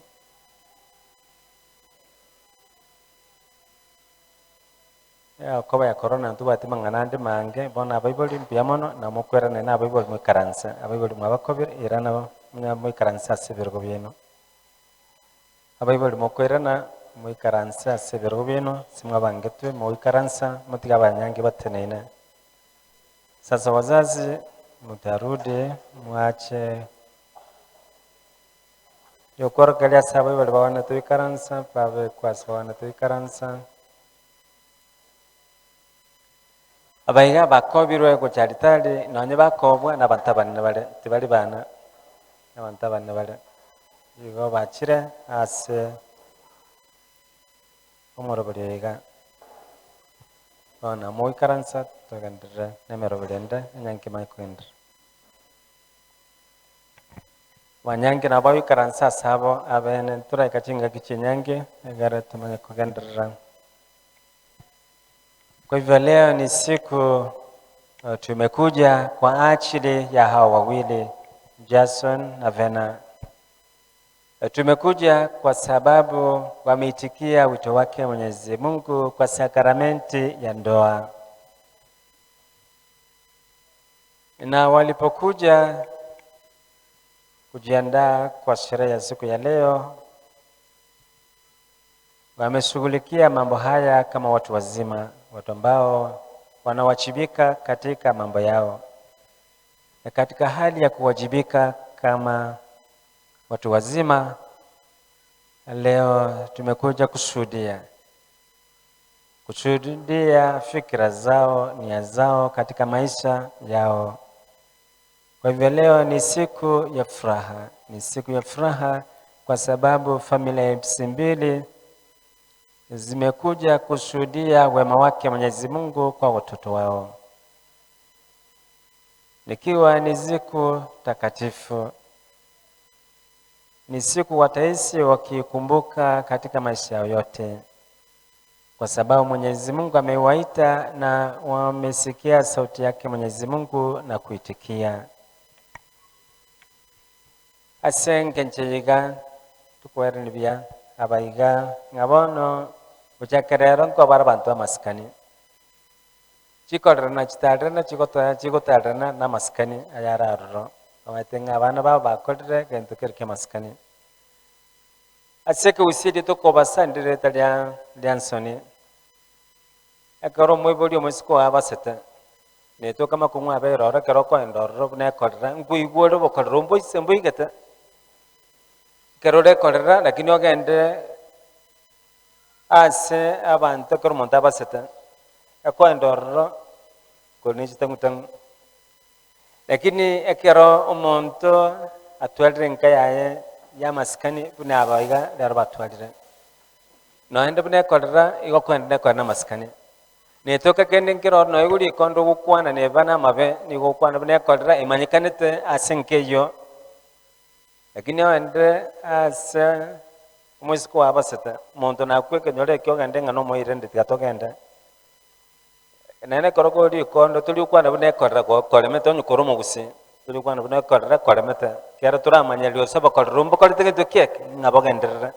Koba ya corona ntubati manganande mange bona abaiboli mpiamono na mukwerane na abaiboli mwikaransa abaiboli mwabakobira irana mwikaransa sibirgo byeno abaiboli mukwerana mwikaransa sibirgo byeno simwa bangetwe mwikaransa mutiga banyange batenene. Sasa wazazi mutarudi mwache yokorgalia sababu wale bawana tuikaransa pawe kwa sawana tuikaransa abaiga bakobirwe ku charitali nonye bakobwa nabantabane bale tibali bana nabantabane bale yigo bachire ase omoroboliga ona moikaransa togandira nemerobelenda nyanke makwenda wanyange nabaikaransa sabo abene tura ikachinga kichinyange egara tumanye kugandira. Kwa hivyo leo ni siku tumekuja kwa ajili ya hao wawili Jason na Venah. Tumekuja kwa sababu wameitikia wito wake Mwenyezi Mungu kwa sakramenti ya ndoa. Na walipokuja kujiandaa kwa sherehe ya siku ya leo, wameshughulikia mambo haya kama watu wazima, watu ambao wanawajibika katika mambo yao. Na katika hali ya kuwajibika kama watu wazima, leo tumekuja kushuhudia fikra zao, nia zao katika maisha yao. Kwa hivyo leo ni siku ya furaha, ni siku ya furaha kwa sababu familia hizi mbili zimekuja kushuhudia wema wake Mwenyezi Mungu kwa watoto wao. Nikiwa ni siku takatifu, ni siku wataishi wakikumbuka katika maisha yao yote, kwa sababu Mwenyezi Mungu amewaita na wamesikia sauti yake Mwenyezi Mungu na kuitikia. Asenge nchiga tukwerenibia abaiga ngabono uchakerero nko barabantu amaskani chikorana chitarana chikotarana na maskani ayararro amatenga abana babo bakorere gento kerke maskani aseke usidi tukobasandire talya lyansoni akaro moiboli omusiko abasete neto kama kumwa berora kero ko endorro ne korra nguigworo bokorro mboisembo igete kerore korera lakini ogende ase abantu kero monta basete ako endorro koni chitangutang lakini ekero omonto atwalire nkayaye ya maskani bune abaiga lero batwalire noende bune korera igokwende kwana maskani netoka kende nkero no iguri kondo gukwana nebana mabe ni gukwana bune korera imanyikanete asenkeyo lakini wende ase umusiko wabaseta muntu nakweke nyore kyo gande ngano moirende tigatogenda nene korogori kondo tuli kwana bune korera ko kolemete nyukoro mugusi tuli kwana bune korera kolemete kera turamanya lyo saba korumbo koletege tukek ngabogenderera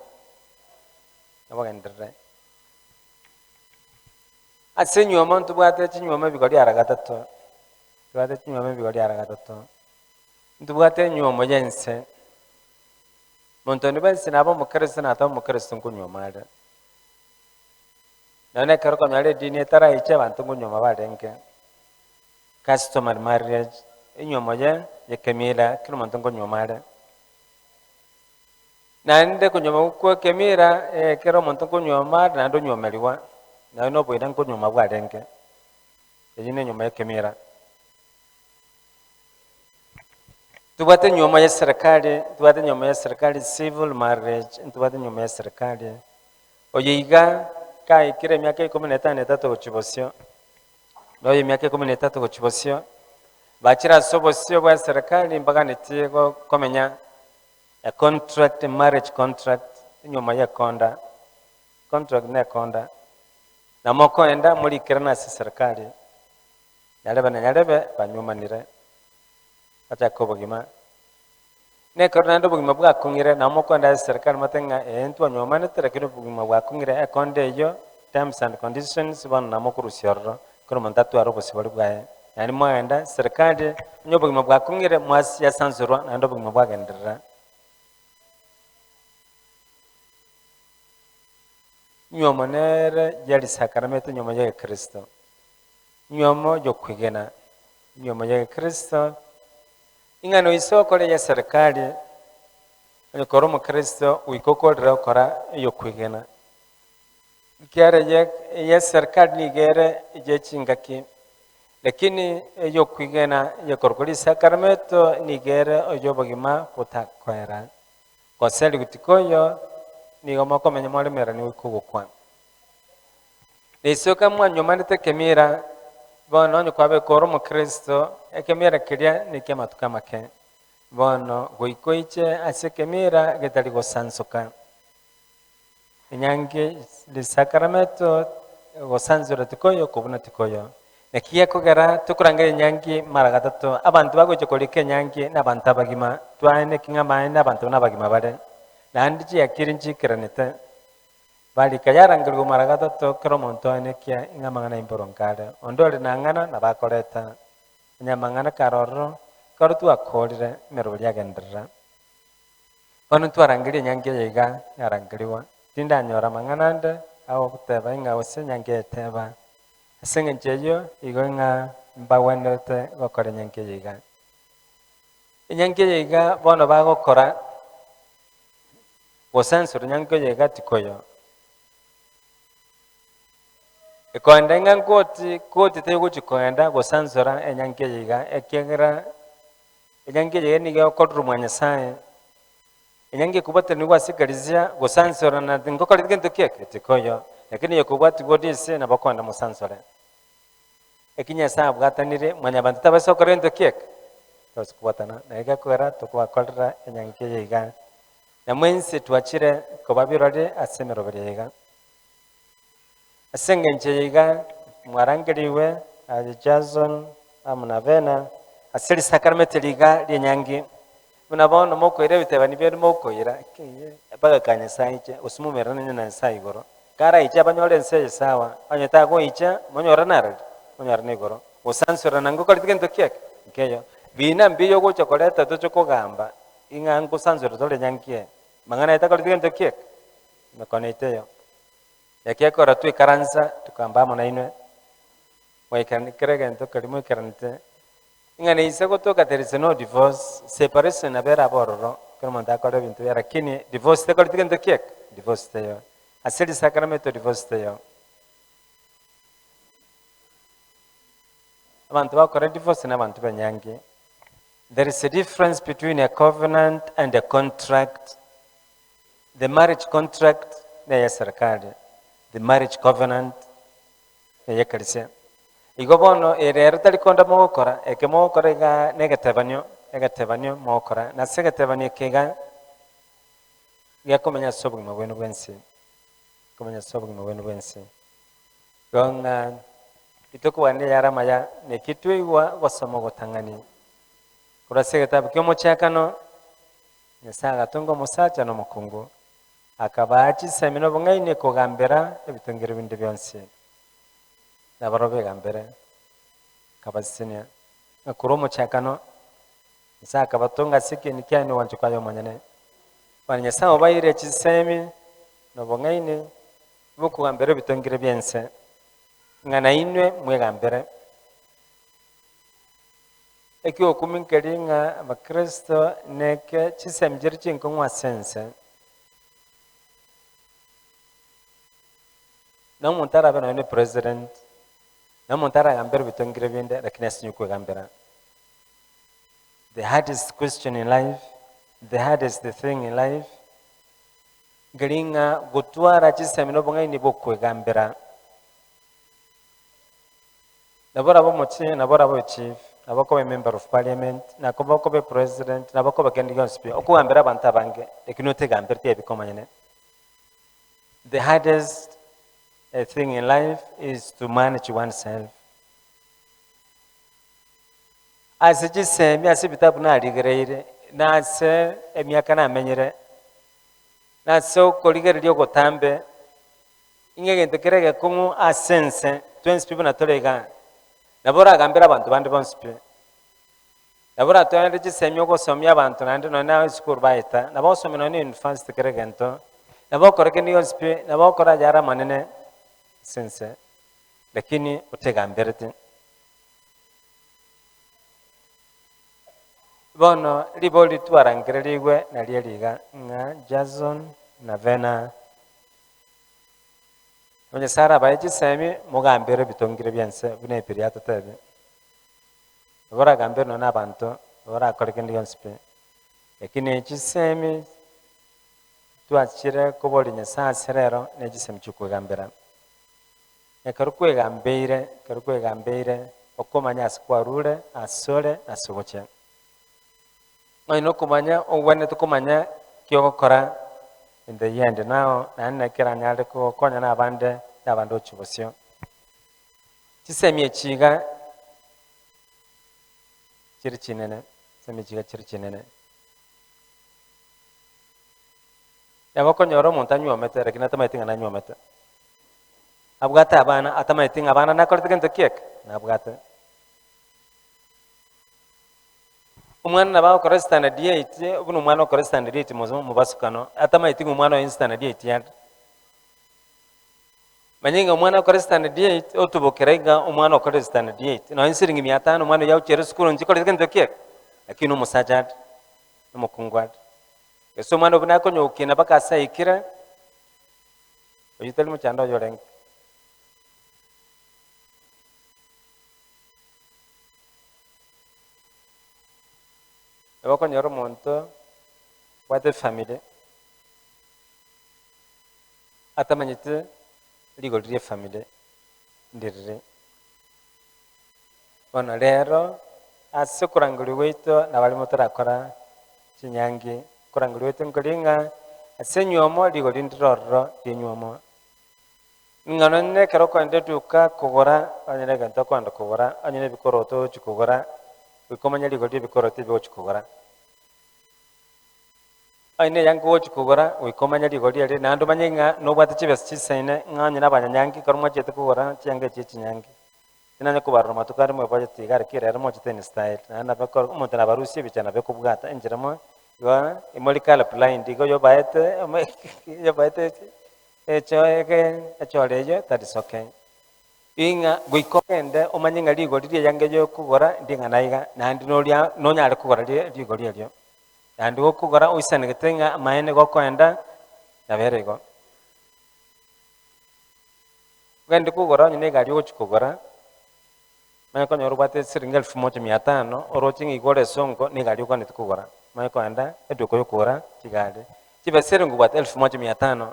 ase nyoma ntubwate chinyoma bigori aragatatu tubwate chinyoma bigori aragatatu ntubwate nyoma yense muntu ni bensi nabo mukristo na ata mukristo nkunyoma ale nane karo kamale dini etara iche abantu nkunyoma balenge customary marriage inyoma ye kemira kilo muntu nkunyoma ale nande kunyoma kwa kemira kero muntu nkunyoma na ndo nyomeliwa na no boida ngo nyuma bwarenge yine nyuma ya Kemira tubate nyuma ya serikali civil marriage tubate nyuma ya serikali oyiga kai kire myaka 13 gochibosio no myaka 13 gochibosio bachira sobosio bwa serikali mpaka netie komenya a contract, a marriage contract nyuma ya contract na konda na moko enda muri kirana si serikali nyalebe banyumanire acha kobogima ne korna ndo bogima bwa kungire na moko enda serikali matenga entu anyumane tere kino bogima bwa kungire e konde yo terms and conditions ban na moko rusiorro kono mandatu aro bosibali bwa yani mwenda serikali nyo bogima bwa kungire mwasi ya sanzurwa na ndo bogima bwa gendera nyomo nere yali sakramento nyomo ya Kristo nyomo yokwigena nyomo ya Kristo ingano isokole ya serikali nikoro mu Kristo uikokolera okora yokwigena kiare ya serikali nigere je chingaki lakini yokwigena yokorkoli sakramento nigere oyobogima kutakwera koseli gutikoyo ni omoko menye mwale mera ni ukugukwa nisoka mwanyomanite Kemira bono nyukwabe koro mu Kristo Kemira kiria ni kematuka make bono goikoiche ase Kemira getali gosansuka inyange li sakramento gosanzura tikoyo kubuna tikoyo nakiye kogera tukurangire nyangi mara gatatu abantu bagoje kolike nyangi n'abantu abagima twane kingama n'abantu n'abagima bare nandiji yakirinji kiranete bali kayarangirwa mara gatatu kero muntu anekia ingamangana imboronkale ondole nangana na bakoleta nyamangana karoro karutu akolire merobya yagendera bano twarangire nyange yiga yarangiriwa tinda nyora manganande aho kuteba inga wose nyange teba asenge njeyo igonga mbawenete gokore nyange yiga nyange yiga bono bagokora wosansuru nyange yiga tikoyo ikonda inga koti tego chikoenda gosansura enyange yiga ekegera enyange yiga niga okorru mwanyasaye enyange kubata ni wasigalizia gosansura na ngokora gento keke tikoyo lakini yokubati godise na bakonda musansura ekinya sabu gatanire mwanya bantu tabasokora gento keke tosikubatana na iga kwera tukwakorera enyange yiga na mwense tuachire kobabirore asemero biriga asenge ncheyiga mwarangiriwe Jason amuna Venah asili sakramenti liga lyenyangi munabona moko ire bitebani byo moko ira baga kanya saiche usumumerana na saigoro kara icha banyole nse sawa anyata go icha monyora narali monyora negoro usansura nango kali gento keke nkeyo bina mbiyo go chokoleta to chokogamba ingango sansura tole nyangie mangana ita kali gento keke nakoneteyo yakiakora tu ikaranza tukambamo na inwe waikani kiregento kalimo ikarante ingane isa kutoka there is no divorce separation na bera bororo kama ndakora bintu ya lakini divorce tekali tigendo kiek divorce tayo asili sakramento divorce tayo abantu bakora divorce na abantu banyangi there is a difference between a covenant and a contract. The marriage contract na ya serikali, the marriage covenant na ya kanisa. Igobono erero talikonda mokora ekemokora ga negatebanyo mokora na segatebanyo kega yakomenya sobu mabweno bwensi komenya sobu mabweno bwensi gonga itokuwane yaramaya nekitwiwa gosomo gotangani kurasega tabu kyomochakano nyasaga tungo musacha no mukungu akabachi semino bongaine kogambera ebitongere binde byonse nabarobe gambere kabasinya akuromo chakano nsaka batonga sike nikyane wanchukayo manyane banya sawo bayire chisemi no bongaine buku gambere bitongere byense ngana inwe mwe gambere ekyo kuminkelinga abakristo neke chisemjiri chinkongwa sense na muntara bana ne president na muntara gambera bitongire binde lakini asinyukwe gambera. The hardest question in life, the hardest thing in life, gelinga gutwara chisemino bongai ni bokwe gambera. Nabora bo mochi, nabora bo chief, nabako be member of parliament, nakobako be president, nabako be kendigon speaker. Okugambera abantu abange ekinote gambera tie bikomanyene. The hardest thing in life is to manage oneself. Asijisemi asibitabu na aligereire na se emyaka na menyere na so koligere lyo gotambe ingegento kerege kungu asense 20 people na tolega nabora gambira abantu bandi bonspe nabora toende jisemi ogosomya abantu nande no na school baita nabosomya no university keregento nabokoreke ni onspe nabokora jara manene sense lakini utegamberete. Bono liboli tuarangire ligwe na lieliga nga Jason na Venah. Onye sara baiji semi mugambere bitongire byense bune periato tebe. Bora gambere no nabantu bora akoreke ndi onspe. Ekine chisemi tuachire koboli nyesa serero ne chisemi chukugambera. Ekarukwe gambeire okomanya askwarure asole asogoche. No kumanya owene tukumanya kyokora in the end now na kiranya ko konya na bande n'abando chibosyo chisemye chiga chiri chinene yabakonyoro montanyo omete rekina tamaitinga na nyomete abwata abana atamaitinga abana nakortegento kiek na abwata umwana naba ukora standard 8 ubuno umwana ukora standard 8 mu basukano atamayitinga umwana wa standard 8 yandi manyinga umwana ukora standard 8 otubokerega umwana ukora standard 8 no insiringi 500 umwana yawo chere skulu njikora kento kiek lakini umusajad umukungwad eso umwana ubuna konyo ukina baka sayikira oyitali mu cyando yoreng Abako nyoro monto wate family atamanyite ligolire family ndirire bona lero asikuranguli weito na bali mutarakora chinyangi kuranguli weito ngolinga asenyomo ligolindrorro dinyomo ngano ne kero kwende tuka kugora anyene ganta kwanda kugora anyene bikoroto chikugora bikomanya ligolire bikoroto byo chikugora aine yangu wochi kugora wikomanya ligolire nando manyenga no bwate chibes chisaine nganya nabanyanyangi karumwa chete kugora chiange chichinyangi inanya kubarro matukari mwe baje tigare kirero mo chete style na bakor umuntu nabarusi bichana bekubwata injiramo yo imolikala blind go yo baete echo leyo that is okay inga wikomende omanyenga ligolire yange yo kugora ndinga naiga nandi no lya no nyale kugora ligolire lyo and okugora uisane getenga maene gokwenda yaberego gende kugora nyine gari ochikugora maye konyo rubate siringa 1500 orochingi igore songo ni gari ko nitukugora maye kwenda eduko yokora kigade kibe siringa bwate 1500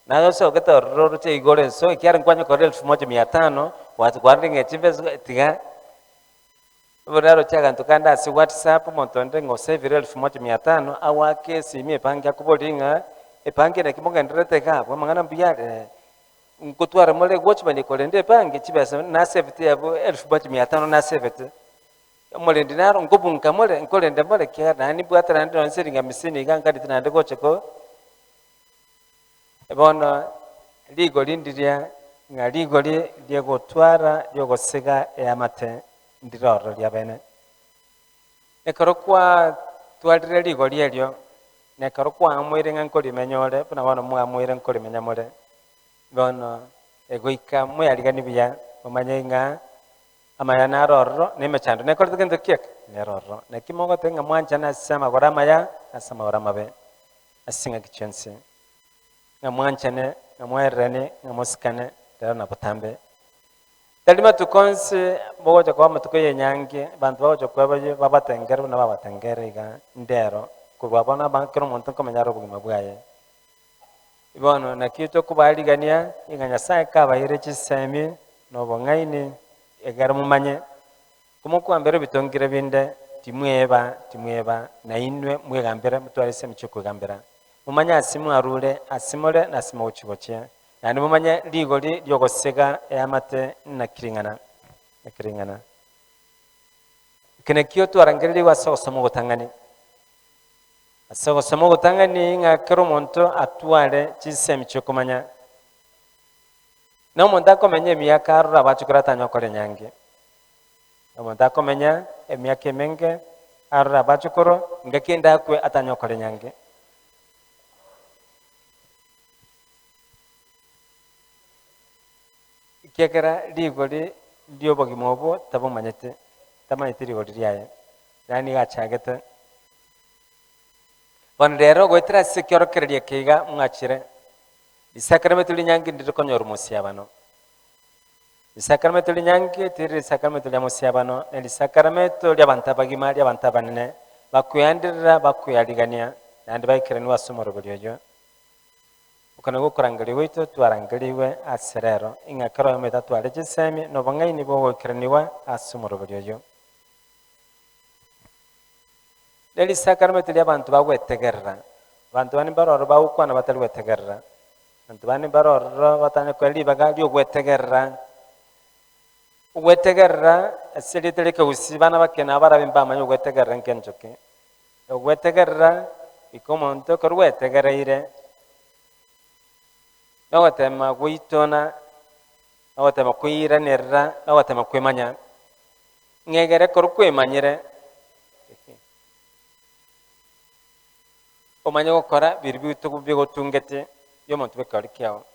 na yoso geta roro che igore so kiara nkwanyo ko 1500 watu kwandinge chibe tiga Buraro chaga ntukanda si WhatsApp montonde ngo save 1500 awake simi epangia kubolinga epangia na kimonga ndirete kabo mangana mbiyale nkutwara mole watchman kolende pangi chibasa na save yabo 1500 na save mole ndinaro ngobunka mole nkolende mole kia nani bwatara ndo nsiringa misini gangadi tinande gocheko ebono ligo lindiria ngaligo li gotwara yo gosiga yamate ndiroro lya bene ekarokwa twadire ligo lyelyo nekarokwa amwire ngankoli menyole buna bana mwa amwire nkoli menyamole bono egoika muyaliga nibya omanyenga amayana roro nemechando nekorte kende kiek neroro nekimogo tenga mwanja na sema gorama ya asama gorama be asinga kichense nga mwanchane nga mwerene nga moskane rero na butambe talima tukonse bogoja kwa matuko yenyange bantu bogoja kwa babatengera na babatengera iga ndero kubabona bankero muntu komenya bugima bwaye ibono na kito kubaligania inga Nyasaye kabayire kisemi no bongaini egara mumanye kumuko ambere bitongire binde timweba na inwe mwegambere mutware se michiko gambera mumanya asimu arure asimore na asimo uchigoche yani mumanya ligoli lyogosega yamate na kiringana kene kiyo twarangiriri wasosoma gutangani asogosoma gutangani nga kero monto atware chisemi chokomanya no monta komenya emyaka arura bachukura tanyokore nyange no monta komenya emyaka emenge arura bachukuro ngakenda kwe atanyokore nyange kekera ligoli lyobogima obo tabomanyete tamanyete ligoli lyaye yani gachagete bon rero gwetera sekyorokererie keiga mwachire isakramentu linyangi ndikonyor musiabano isakramentu linyangi tiri isakramentu lya musiabano ne isakramentu lya bantabagima lya bantabanene bakuyandirira bakuyaligania nandi baikirani wasomoro bulyoyo ukana gukorangari wito twarangariwe aserero inga karo meta tware gisemi no bangaini bo gukiraniwa asomoro bulyoyo Neli sakaramentu lya bantu bagwetegerera bantu bani baroro bawukwana batali gwetegerera bantu bani baroro batane kweli bagali ogwetegerera asiliteleke usibana bakena barabimba amanyo gwetegerera nkenjoke ogwetegerera ikomonto korwetegereire nawatema gwitona nawatema kuiranera nawatema kwemanya ngegere korukwemanyire omanya gukora biribitu bigotungete yo muntu bekarikiao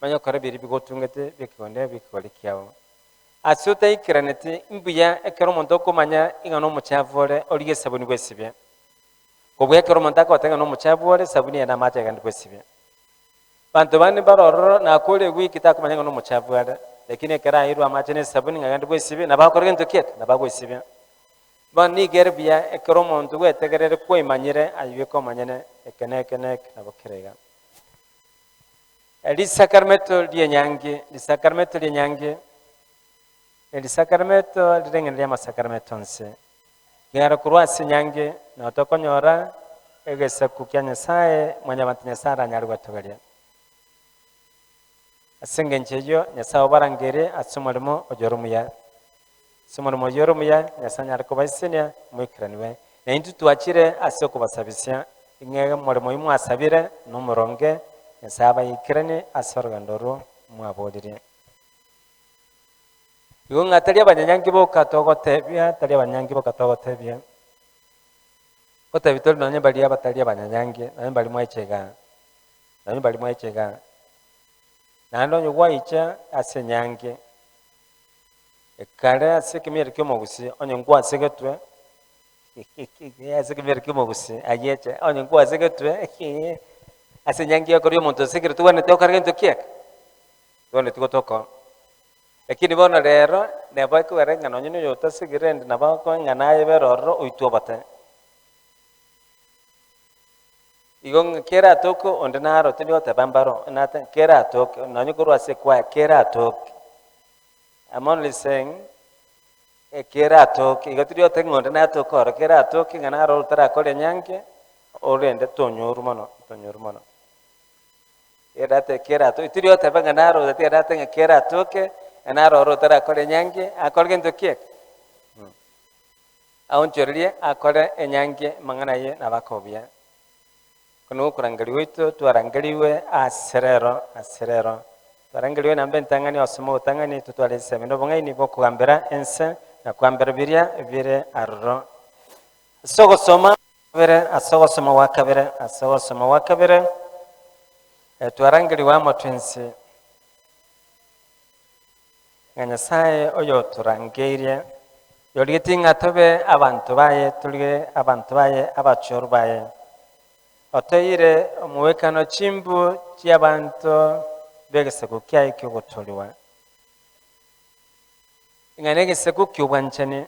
manya gukora biribigotungete bikonde bikorikiao asuta ikiranete imbuya ekero muntu okumanya ingano muchavore olige sabuni gwesibye kobwe ekero muntu akotenga no muchavore sabuni ya namaje gandi gwesibye bantu bani baroro na kole wiki takumanya no muchavore lakini ekera iru amaje ne sabuni ngandi gwesibye na bakora gento kiet na bagwesibye bani gerbia ekero muntu gwetegerere kwimanyire ayibiko manyene ekeneke na bokirega eli sakarmeto lyenyangi eli sakarmeto lirengene lya masakarmeto nse ngara kurwasi nyange na tokonyora egesa kukya Nyasaye mwanya bantu Nyasaye anyari gwatogalia asenge ncheyo Nyasaye barangere asumulimo ojorumuya Simon Yorumuya Nyasaye arikubaisenia mwikiraniwe na intu tuachire asio kubasabisya ingege mulimo imwasabire numuronge Nyasaye bayikirane asorgandoro mwabodire Igonga tali abanyanyangi bokatogotebya tali abanyangi bokatogotebya Otabitolo nanye bali abatali abanyanyangi nanye bali mwaichega nando nyugwaicha asenyange Kare asekimere kimo Gusii onye ngwa asegetwe asekimere kimo Gusii ayeche onye ngwa asegetwe asenyangi yakori omuntu asekere tuwane tokargento kiek tuwane tukotoko lakini bona rero neba kurenga nonyo yota segirende nabako nganaye beroro uitobate igong kera toko ondenaro tinyo tabambaro nata kera toko nonyo kurwa sekwa kera toko I'm only saying kera toki igatirio tengonde na tokoro kera toki ngana ro tara kole nyange orende tonyorumono erate kera to itirio tebanga na ro te erate kera toke ngana ro tara kole nyange akolge ndokie aonchorie akole enyange mangana ye na bakobia kono kurangaliwe to twarangaliwe aserero Barangaliwe na mbentangani osimo utangani tutwale semino bongaini boko kugambira ense na kwambira biria bire arro sogosoma wakabere twarangaliwe amotwensi Nyasaye oyo turangeire yolitinga tobe abantu baye tulige abantu baye abachoro baye oteire omuwekano chimbu cy'abantu begeseko kya ikigotoliwa ingane geseko kyobwanchane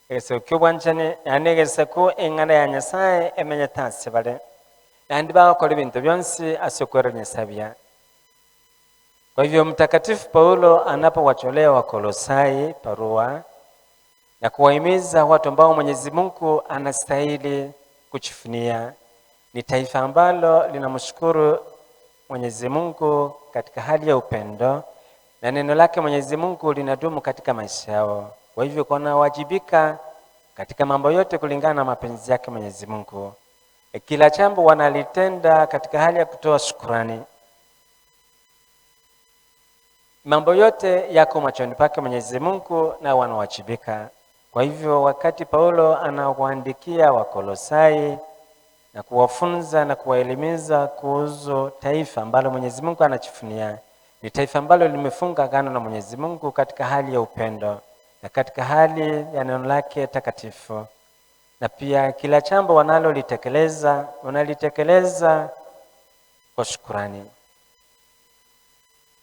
egeseko kyobwanchane yani geseko ingane ya Nyasaye emenye tasibale nandi bakora ibintu byonsi asokwera Nyasabia. Kwa hivyo Mtakatifu Paulo anapowacholea Wakolosai barua na kuwahimiza watu ambao Mwenyezi Mungu anastahili kujifunia, ni taifa ambalo linamshukuru Mwenyezi Mungu katika hali ya upendo na neno lake Mwenyezi Mungu linadumu katika maisha yao. Kwa hivyo wanawajibika katika mambo yote kulingana na mapenzi yake Mwenyezi Mungu. Kila jambo wanalitenda katika hali ya kutoa shukrani. Mambo yote yako machoni pake Mwenyezi Mungu na wanawajibika. Kwa hivyo wakati Paulo anawaandikia Wakolosai na kuwafunza na kuwaelimiza kuhusu taifa ambalo Mwenyezi Mungu anajifunia, ni taifa ambalo limefunga agano na Mwenyezi Mungu katika hali ya upendo na katika hali ya neno lake takatifu, na pia kila jambo wanalitekeleza kwa shukrani.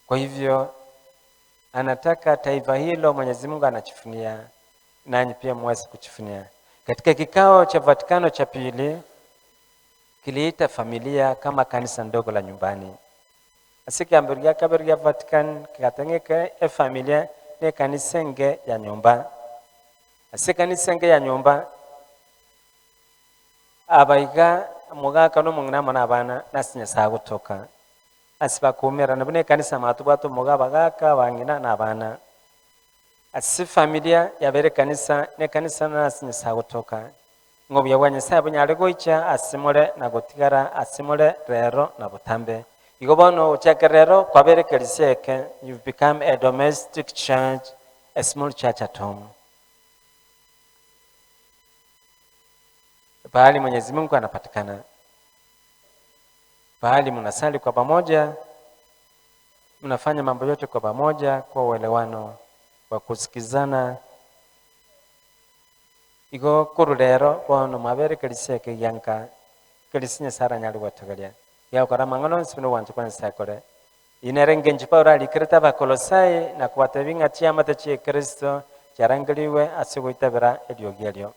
Kwa hivyo anataka taifa hilo Mwenyezi Mungu anajifunia, nanyi pia mweze kujifunia. Katika kikao cha Vatikano cha pili kiliita familia kama kanisa ndogo la nyumbani. Asikiambiria kabiri ya Vatican kikatengeka familia ni kanisa nge ya nyumba. Kanisa nge ya nyumba abaiga mugaka no mungina mana abana nasinya sagutoka. Asibakumira nabune kanisa matubatu mugaba gaka bangina nabana. Familia yabere kanisa ne kanisa nasinya sagutoka. Ngobi yabanye sabo nyarego icha asimole na gotigara asimole rero na butambe. Igobono uchakerero kwabere keliseke, you've become a domestic church, a small church at home. Pahali Mwenyezi Mungu anapatikana. Pahali mnasali kwa pamoja, mnafanya mambo yote kwa pamoja kwa uelewano, kwa kusikizana. Igo kurulero bono mabere keliseke yanka kelisinya sara nyali watagalia. Ya ukara mangano nsibino wanchu kwa nsakore. Inerenge njipa urali kirita Vakolosai na kuwatabinga chiyama tachi Kristo charangaliwe asiguitabira eliogelio.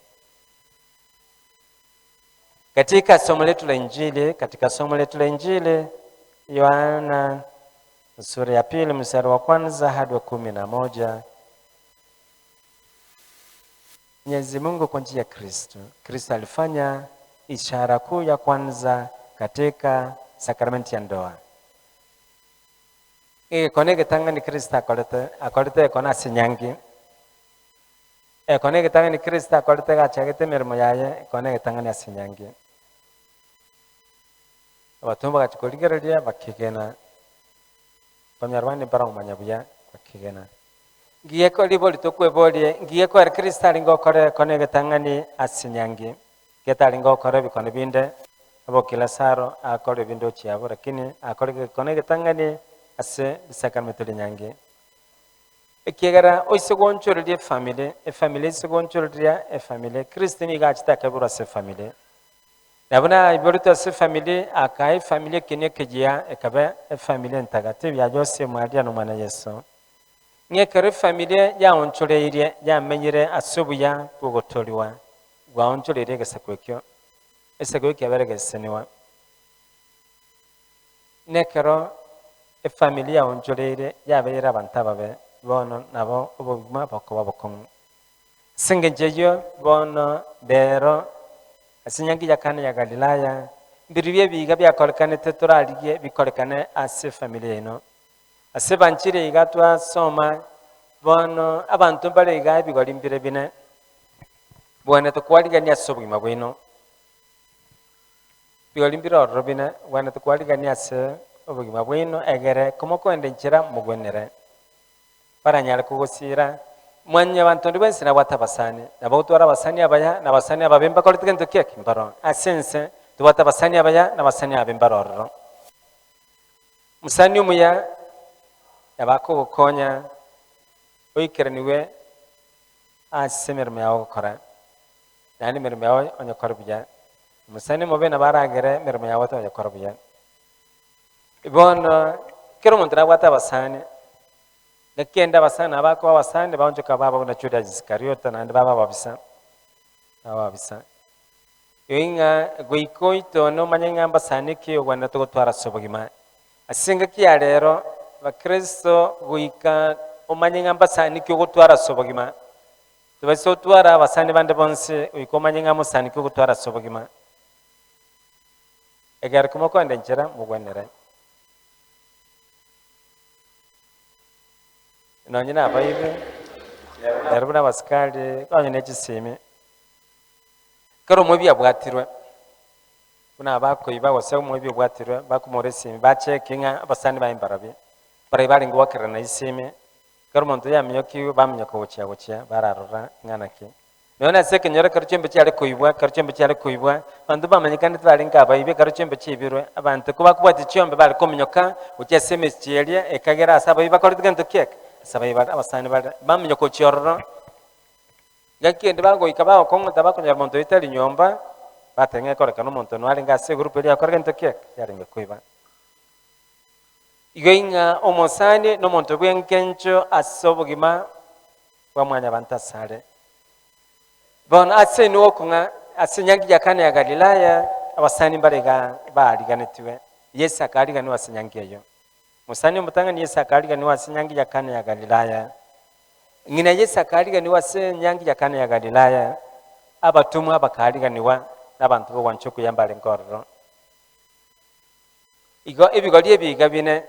Katika somo letu la Injili, Yohana sura ya 2 mstari wa 1 hadi wa 11. Mwenyezi Mungu kwa njia ya Kristo alifanya ishara kuu ya kwanza katika sakramenti ya ndoa. Konege tanga ni Kristo akolete kona sinyangi. Konege tanga ni Kristo akolete gachagete mirimo yaye konege tanga ni asinyangi. Abatumba gachikoligereria bakigena. Bamyarwani bara umanyabuya bakigena. Ngiye ko libo litokwebolie ngiye ko Kristo alingo kore konege tanga ni asinyangi. Keta lingo kore bikono binde abo kila saro akore bindo chiabo lakini akore konege tangani ase sakramento linyange ekigara oisegonchorere family segonchorere family Kristini gachita kabura se family nabona iborito se family akai family kinye kejia ekabe family ntagatifu ya Jose Maria no mwana Yesu nye kare family ya onchorere ya menyire asubuya bugotoliwa gwa onchorere gesakwekyo esego kyaberegeseniwa nekero familia onjolere yabera bantababe bono nabo ubuguma bakoba bokomu singejeyo bono dero asinyangi yakane ya Galilaya mbiribye biga byakolekane tetoraliye bikolekane ase familia ino ase banchire igatwa soma bono abantu bare iga bigolimbire bine bwana tokwaligania sobugima bwino biolimbira robina wana tukwaligania se obugima bwino egere komoko endenchira mugwenere paranyala kugusira mwanya bantu ndi bensi na watabasani na bautora basani abaya na basani ababemba kolitike ntokia kimbaro asense tuwata basani abaya na basani abembaroro musani umuya yabako gukonya oikeraniwe asemerme yawo gukora nani merme yawo onyakora bya musani mobe na baragere mirimo yawe to yakorobuya ibono kero muntu nabwata abasane ngakenda abasane abako abasane baonjoka baba na Judas Iscariota nandi baba babisa yoinga goikoito no manyangamba saniki ogwana tugotwara sobogima asinga kiya rero bakristo goika omanyangamba saniki ogotwara sobogima tubaso twara abasane bande bonse uiko manyangamba saniki ogotwara sobogima egar kumoko ndenjera mugwanera nonyina abaibe yarubuna baskali konyine kisime karo mwebi abwatirwe kuna abakoiba wase mwebi abwatirwe bakumoresi bachekinga abasani baimbarabi bare bari ngwakirana isime karo muntu yamyoki bamnyako wochya bararora nganake nona seke nyora karo chembe cyale koibwa bandu bamanyikane twali ngabaibe karo chembe chibirwe abantu kuba kubati chombe bali komnyoka uche semestialia ekagera asaba iba koro tgento kek asaba iba abasani bamnyako chyororo ngakende bago ikabao kongo tabako nyarmonto itali nyomba batenge kore kanu monto nwali ngase grupu ya kore gento kek yari ngekuiba igoinga omosani no monto bwenkencho asobogima wa mwanya bantasare bon ase no kunga asinyangi yakane ya Galilaya abasani barega baliganetiwe Yesu akaliganwa asinyangi eyo musani mutanga ni Yesu akaliganwa asinyangi yakane ya Galilaya ngina Yesu akaliganwa asinyangi yakane ya Galilaya abatumwa bakaliganwa nabantu bo wanchuku yambale ngororo igo ebigoliye bigabine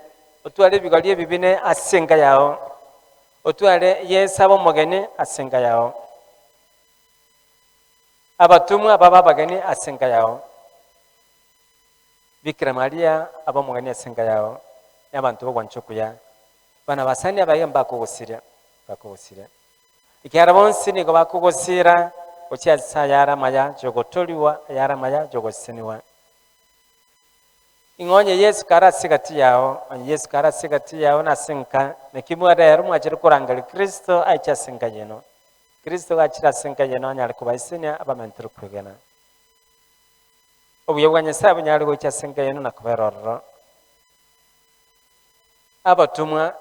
otwale ebigoliye bibine asenga yao otwale Yesu abomogene asenga yao abatumwa baba bagani asenga yao Bikira Maria abomogani asenga yao y'abantu bo wanchuku ya bana basani abayamba bakugusira ikyara bonsi nigo bakugusira okyasa yara maya jogotoliwa yara maya jogosiniwa ingonye Yesu karasigati yao nasenka nekimwara yaro mwajira kurangala Kristo aichasenga yeno Kristo gachira senka yeno anyala kubaisinya abamentre kugena obuyobwanye sabu nyali go chasenga yeno nakuberorro abatumwa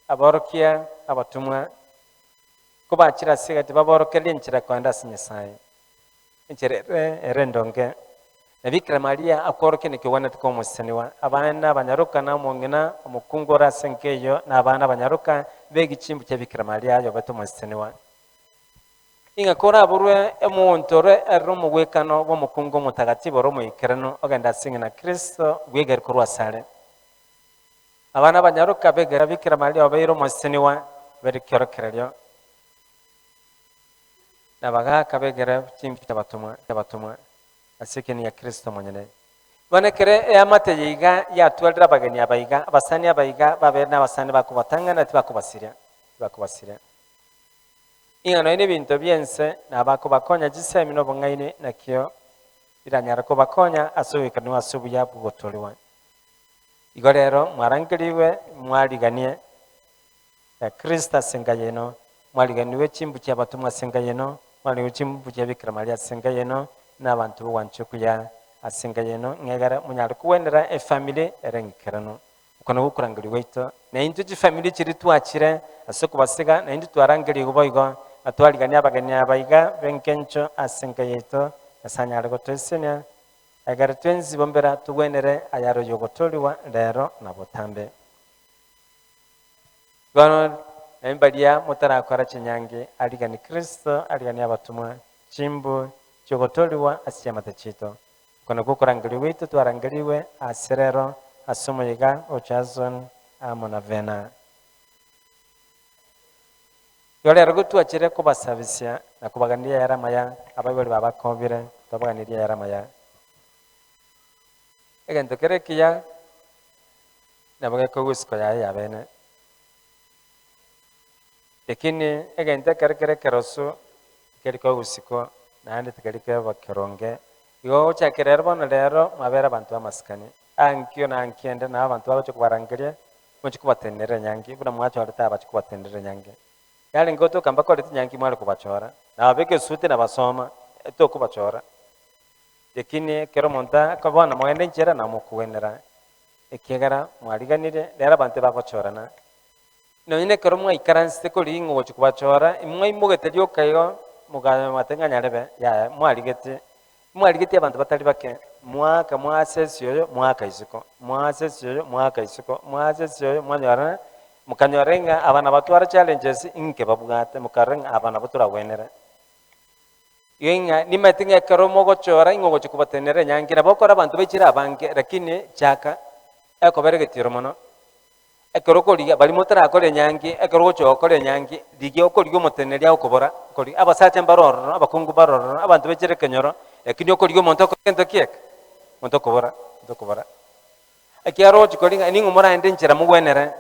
aborokia abatumwa kubachira sigati baborokele nchira kwanda sinyesaye ncherere erendonge na Bikira Maria akoroke nikiwana tukomusaniwa abana banyaruka na mongena omukungora senkeyo na abana banyaruka begicimbu cya Bikira Maria yo batumusaniwa inga kora burwe emuntore erumu wekano bo mukungo mutagatifu romo ikerano ogenda singina Kristo gwegera kurwa sare abana banyaruka begera Bikira Maria obayiro musaniwa beri kyorokerero nabaga kabegera chimbi tabatumwa asikeni ya Kristo mwenyene banekere amate yiga yatwalira bageni abayiga abasani abayiga baberna abasani bakubatanga na tibakubasira ingano ine bintu byense nabakubakonya gisemi no bongaine nakyo biranyara ko bakonya asubikana wasubuya bugotoliwa igorero mwarangiriwe mwaliganie ya Kristo sengayeno mwaliganiwe chimbu cya batumwa sengayeno mwaliganiwe chimbu cya Bikira Maria sengayeno n'abantu bo wanchuku ya asengayeno ngegara munyara kuwendera family erengikerano ukono gukurangiriwe ito na intu family kiri twakire asokubasiga na intu twarangiriwe boyigo atwaligania abageni abayiga benkencho asengayeto asanyara gotosenya agara twenzi bombera tuwenere ayaro yogotoliwa lero nabotambe gono embalia mutarakora kinyange aligani Kristo aligani abatumwa chimbu chogotoliwa asiyamata chito kono gukurangiriwe ito twarangiriwe aserero asomoyiga ochazon amona Venah yolero gutwakire kubasabisya na kubaganira yaramaya ababiri babakobire tabaganira yaramaya egento kerekiya nabaga kogusko ya bene lakini egento kerekeroso keriko gusiko nandi tekerike bakeronge yo chakirero bono lero mabera abantu amaskani ankyo na ankiende na abantu abacho kubarangiria mucho kubatendera nyangi buna mwacho alita abacho kubatendera nyangi yali ngoto kamba ko leti nyangi mwali kubachora na abeke sute na basoma to kubachora lakini kero monta kabona mwende nchera na mukuwenera ekegara mwariganire rero abantu bagochorana nonyine kero mwaikaranse kori ing'ochi kubachora imwaimugete riokayo mugateng'anyarebe ya mwarigete abantu batari bake mwaka mwasesi oyo mwaka isiko mwasesi oyo mwaka isiko mwasesi oyo mwanyorana mukanyorenga abana batwara challenges inke babugate mukarenga abana batura wenere yenga nimatinga kero mogochora ing'ochi kubatenere nyangira bokora abantu bechira abange lakini chaka ekoberegetiro mono ekero koriga bari motara akore nyangi ekero gocho akore nyangi digyo koriga moteneria okobora kori abasacha mbaroro abakungu baroro abantu bechire kenyoro lakini okoriga omonto okento kiek monto kobora akiaro chikoringa ningo mora ende nchira mugwenere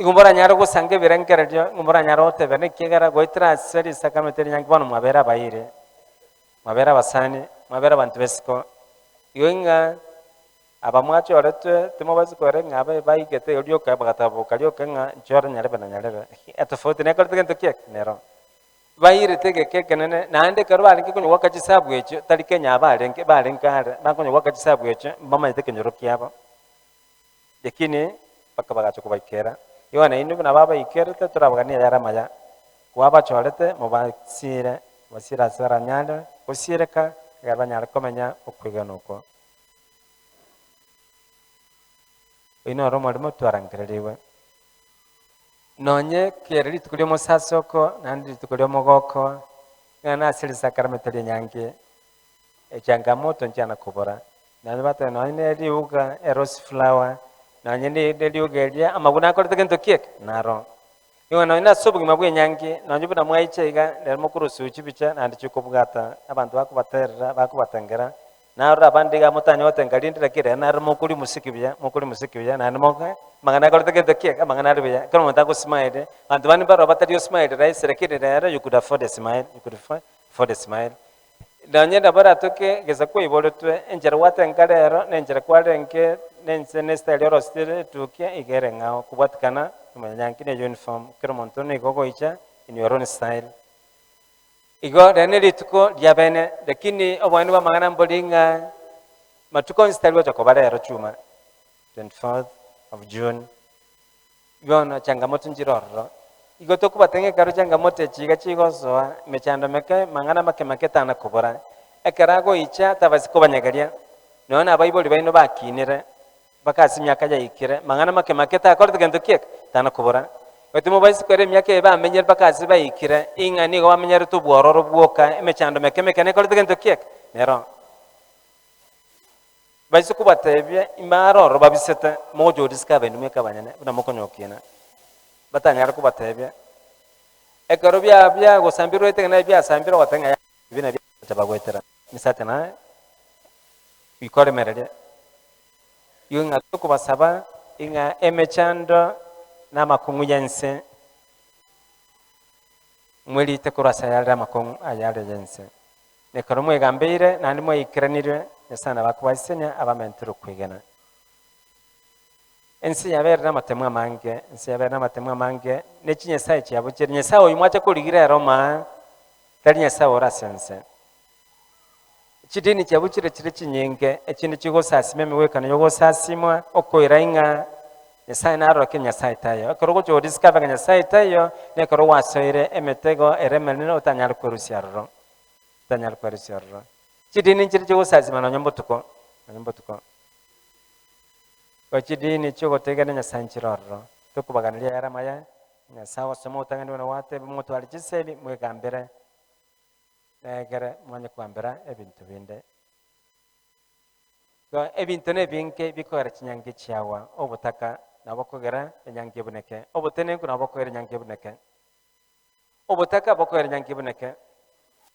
igumbora nyaro gosange birengererio ngumbora nyaro otebene kigara goitira seri sakameteri nyangi bano mwabera bayire mwabera basani mwabera abantu besiko yoinga abamwacho orete timo bazikore ngabe baigete odio ka bagatabu kalio kenga nchora nyarebe na nyarebe atofauti ne korte kento kiek nero bayire tege kekenene nande karo balinge kunyo wakachi sabu echo tali kenya balinge bakunyo wakachi sabu echo mama yiteke nyoroki aba lakini paka bagacho kubaikera yona inu na baba ikerete turabagania yara maya kwaba chorete mobasire basira sara nyanda kusireka gabanya komenya okwigana uko ino romo rimo twarangereriwe nonye kereri tukulio musasoko nandi tukulio mogoko ngana asili sakarameteri nyange changamoto njana kubora nani bata nonye riuga rose flower nonye ni riuga elia amaguna akorete kento kiek naro iwe nonye sobugi mabwe nyange nonye buna mwaichega lerimo kurusuchi bicha nandi chukubugata abantu bakubaterera bakubatengera naro abandiga mutanyo otengalindira kire naro mukuri musikibya nani moka mangana korete kento kiek mangana ribuya kero mutako smile abantu bani baro batari smile rais rekire rero you could afford a smile nonye ndabara toke geza kwibolotwe enjera watengalero nenjera kwarenke nense nestyle rostire tuke igere ngao kubatkana manyanki ne uniform kero montone gogoicha in your own style igo reneli tuko diabene lakini obwani ba mangana mbolinga matuko style wacho kobalero chuma 24th of June yona changamoto njiroro igo tokubatenge karo changamoto chiga soa mechando meke mangana make tana kubora ekarago icha tabasiko banyagaria nona abayiboli baino bakinire bakasi myaka ya ikire mangana make ta korte gento kiek tana kubora wetimo basikore myaka eba amenyer bakasi bayikire inga nigo bamenyer tu bwororo bwoka emechando meke ne korte gento kiek nero basiku batebye imaro babiseta mojo discover ndumeka banyane buna mokonyokina batanyara kubatebye ekaro bya gosambiro etegana bya sambiro watenga bina tabagwetera misate na ikore merere yunga tukubasaba inga emechando na makungu yense mweli tekurasa yalra makungu ayalra yense nekaro mwegambeire nandi mweikranire esana bakubasenya abamentero kwigana ensi yabera n'amatemwa mange nekinye sai cyabukire nyesawo yumwache kuligira Roma tali nyesawo rasense chidini cyabukire kire kinyenge ekindi kigosasime miwekana yogosasimwa okoirainga nyesai naro kenya sai tayo akorogo cyo discover nyesai tayo ne koro wasoire emetego eremenino utanyar kwerusiarro chidini kire kigosasima no nyombotuko Wachidini chuko tegane nya sanchiroro tukubaganiria yara maya nya sawa somo tangani wana wate mutu alichisebi mwekambere negere mwanye kwambera ebintu binde go ebintu ne binke bikora kinyange cyawa obutaka nabokogera enyange buneke obutene kuna bokogera enyange buneke obutaka bokogera enyange buneke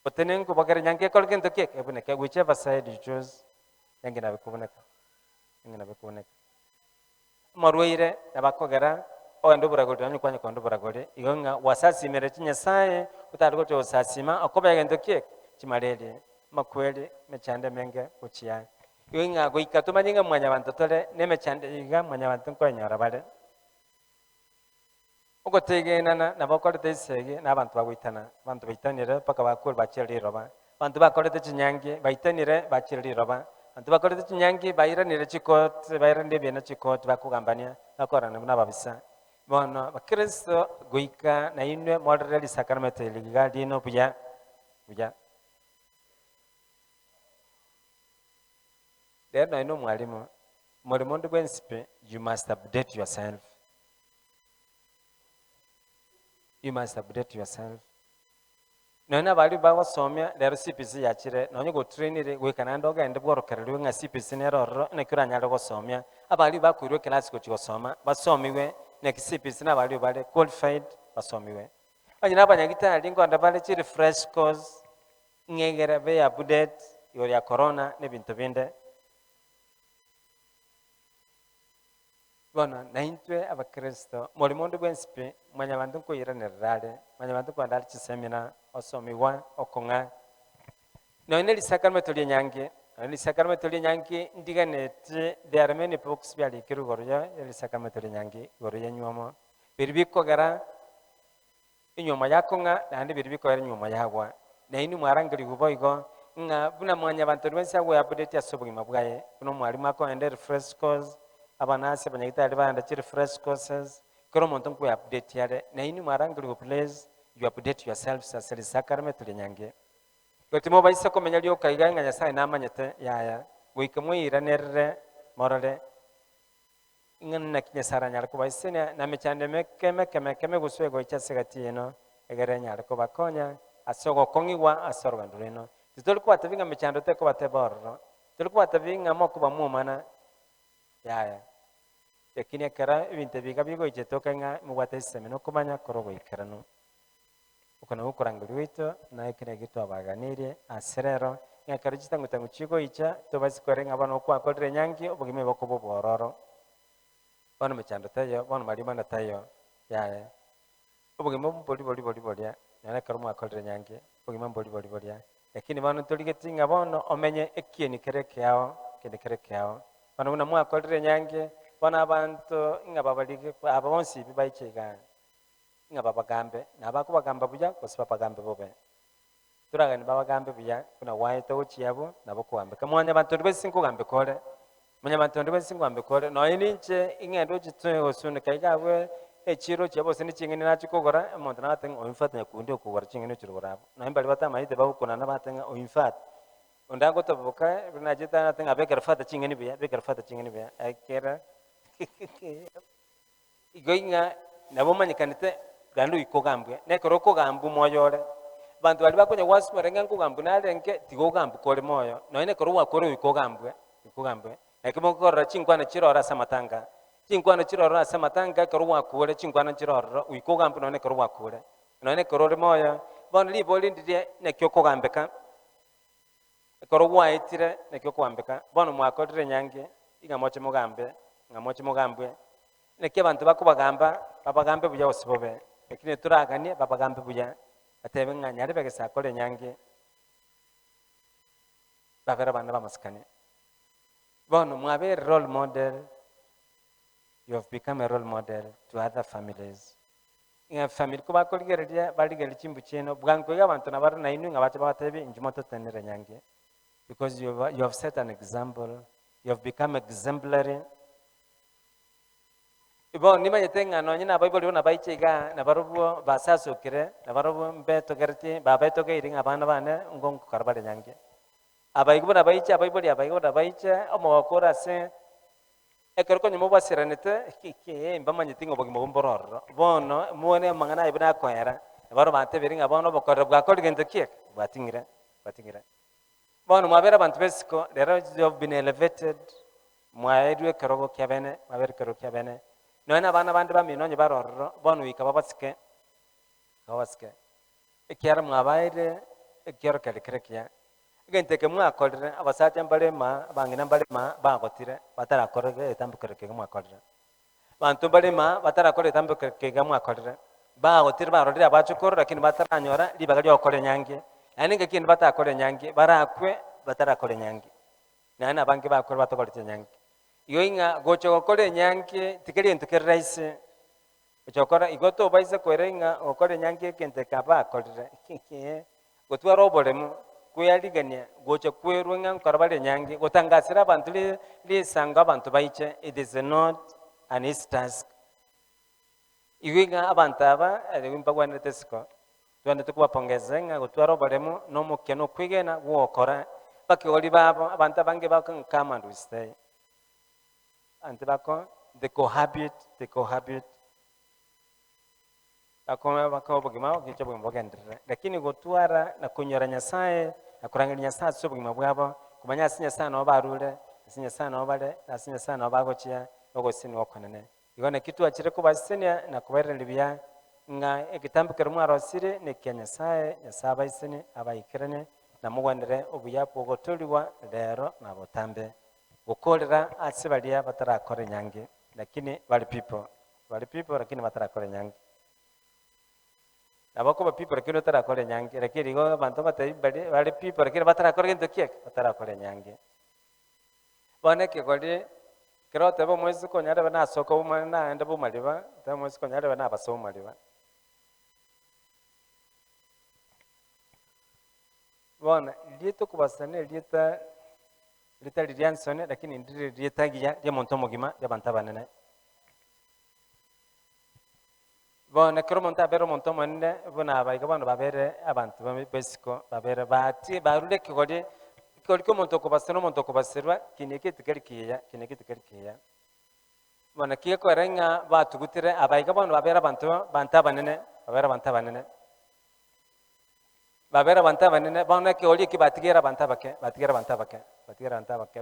obutene ku bokogera enyange kolgento kek ebuneke whichever side you choose engina bikubuneka marweire nabakogera ondo buragori anyu kwanya kondo buragori igonga wasasi mere kinyasaye utariko cyo sasima akobya gendo kiek kimarere makweli mechande menge uchiya igonga go ikatuma nyinga mwanya bantu tole ne mechande iga mwanya bantu ko nyara bale ugo tegenana nabakore tesege nabantu bagwitana bantu bitanire paka bakuru bachiri roba bantu bakore te kinyange baitanire bachiri roba antu bakorete chinyangi bairanire chikot bairande bena chikot bakugambania bakorana n'ababisa bono bakristo goika na inwe moderate sacrament ligali no buya Lero ino mwalimu muri bwensipe, you must update yourself. You must update yourself. Nona bali basomya lero CPC yakire nonye go trainire wekana ndoga ende bworokererwe nga CPC neroro nekiranyalo gosomya abali bakwirwe class ko chigosoma basomiwe ne CPC na bali bale qualified basomiwe anyina abanyagitali ngonda bale chiri fresh course ngegera be update yori ya corona ne bintu binde bona naintwe abakristo muri mundu bwensipe mwanya bantu ko yiranirale mwanya bantu ko ndali chisemina osomiwa okonga none lisakramento lyenyange lisakramento lyenyange ndiganete there are many books byali kirugoroya lisakramento lyenyange goroya nyomo biribikogara inyoma yakonga nandi biribikogara inyoma yagwa na ini mwarangiri kuboigo nga buna mwanya bantu bensi agwe update asobugima bwaye kuno mwalimu ako ende fresh course abanasi abanyagitali banda chiri fresh courses kero muntu ku update yale na ini mwarangiri ku place you update yourself sasa lisakramento lyenyange gotimo baisa komenya lyo kaiganga nyasaye namanyete yaya wikamwira nerre morale ingana kinyasara nyala ko baisene na mechande mekeme guswego ichasegati eno egere nyala ko bakonya asogo kongiwa asorwa ndureno titolikuwa atavinga mechando teko bateborro tolikuwa atavinga moko bamumana yaya lakini akara ibintu bigabigo ijetoka nga mubata semeno kumanya korogo ikarano ukona ukurangirwito na ikene gitu abaganire aserero ngakara chitangutangu chiko icha to basikore ngabano kwa kodre nyangi obugime bokobo bororo bano mechando tayo bano malima na tayo yaya obugime boli ya nana karumu akodre nyangi obugime boli ya lakini bano tuligetinga bono omenye ekieni kereke yao bano una mwa akodre nyangi bana abantu ngababalike abonsi bibaichega ngababagambe nabakubagamba buya kosibabagambe bobe turaga nibabagambe buya kuna waito uchiyabo nabokuambe kamwanya abantu besinko gambe kole munya abantu besinko gambe kole no ininche ingendo chitwe osune kaigabwe echiro cyabo sini chingene nachikogora umuntu natenga oimfata yakundi okugora chingene chirugora no imbali batamaite bakuna nabatenga oimfata undango tobuka binajita natenga bekera fata chingene biya akera igoinga nabomanyikanite gandu ikogambwe nekoroko gambu moyore bantu bali bakonya wasmarenga ngogambu nalenke tigogambu kole moyo no ne korwa kore ikogambwe ekimokora chinkwana chirora samatanga korwa kole chinkwana chirora ikogambwe no ne korwa kole no ne korore moyo bon liboli ndie ne kyokogambeka korwa itire ne kyokogambeka bon mwakodire nyange igamoche mugambwe neke abantu bakubagamba babagambe buya osibobe lakini turaganie babagambe buya atebe nganyari begesa kole nyange babera bana bamaskane bono mwabe role model. You have become a role model to other families. Inga family kuba koligeredia baligeli chimbu cheno bwanko y'abantu nabaru na inu ngabache batebe injimoto tenere nyange because you have set an example. You have become exemplary. Ibo nima yetenga no nyina Bible na baichega na barubu basasukire na barubu mbeto gerti babeto geiringa bana bane ngongo karbale nyange abayigo na baicha Bible abayigo na baicha omokora se ekerko nyimo basiranete kike mbamanyitingo bogimo bombororo bono muone mangana ibina kwera baro bante beringa bono bokora bwakora gente kiek batingira bono mabera bantu besiko they have been elevated mwaedwe kerogo kyabene mabera kerogo kyabene nona bana bandi baminonye barororo bono wikaba basike ekyara mwabaire ekyaro kalekerekia gente mwakorere abasate mbalema bangina mbalema bagotire batarakorege etambukereke mwakorere bantu mbalema batarakorege etambukereke mwakorere bagotire barorire abachukoro lakini bataranyora libaga lyokore nyange yani ngekindi batakore nyange barakwe batarakore nyange nana bangi bakore batokore nyange yoinga gochokore nyange tikeri entukerraise gochokora igoto baise kwerenga okore nyange kente kaba korere gotwa robolemu kuyaligania gocha kwerunga korabale nyange gotangasira abantu li sanga abantu baiche. It is not an easy task. Iwinga abantu aba wimba gwana tesiko twande tukubapongeza nga gutwaro baremo no mukeno kwigena gwokora bakoli babo abantu bange bakanka and we stay antibako they cohabit akoma bakao bugima gicho bugima bgendere lakini gutwara na kunyora nyasaye na kurangira nyasaye so bugima bwabo kumanya sinya sana obarule sinya sana obale na sinya sana obagochia ogosini okonene igone kitu achire kubasenia na kuberelibya nga ekitambikira mwarosire ne kenyasaye nyasaba isini abayikirane na mugwandire obuyapo gotoliwa lero na botambe gukorera asibalia batarakore nyange lakini bali people lakini batarakore nyange abako ba people lakini batarakore nyange lakini go abantu bali people lakini batarakore gento kiek batarakore nyange boneke goli kirote bo mwezi ko nyare bana soko umana enda bo maliba ta mwezi ko nyare bana baso maliba bona lieto kubasane lieta liriansone lakini ndire lietagia ya monto mogima ya bantabanene bona kero monta bero monto manne bona abayiga bano babere abantu besiko babere bati barule kigoli ko monto kubasirwa kineke tikerikiya bona kiye ko renga batugutire abayiga bano babere abantu bantabanene bana ke oli ki batigera bantabake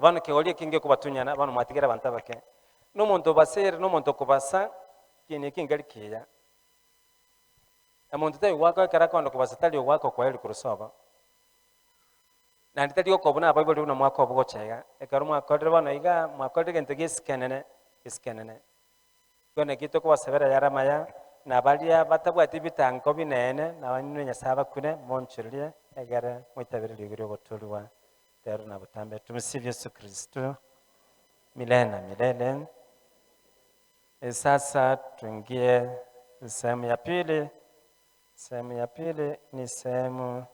bana ke oli kinge kubatunyana bana matigera bantabake no monto basere no monto kubasa kineke ngalikiya amonto tayi wako karakondo kubasatali wako kwa eli kurusoba na nditali yoko buna bible buna mwako bugochega ekaru mwakodre bana iga mwakodre gentege iskenene gone kito kubasebera yaramaya na balia batabwati bitango binene na banywe nyasaba kune monchirie egare mwitabire ligiro gotulwa tero na butambe tumsifu Yesu Kristo milele. Sasa tuingie sehemu ya pili. Sehemu ya pili ni sehemu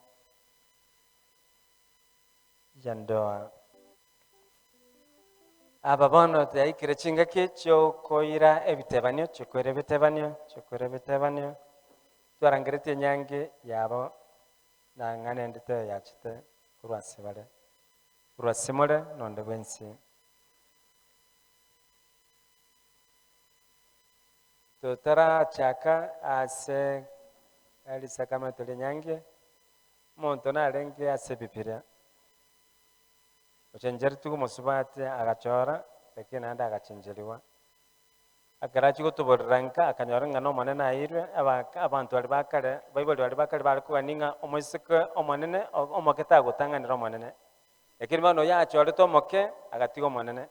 ya ndoa. Ababono taikire chingake cyo koira ebitebanyo twarangirite nyange yabo na ngane ndite yachite kurwasimole nonde bwensi totara chaka ase alisa kama tole nyange monto na renge ase bipira ochenjeritu musubate agachora lakini anda agachenjeliwa agarachi gotuboranka akanyoranga no manene airwe abantu bali bakare bible bali bakare bali kuaninga omusike omanene omoketa gutanganira omanene lakini bano yachore tomoke agatigo omanene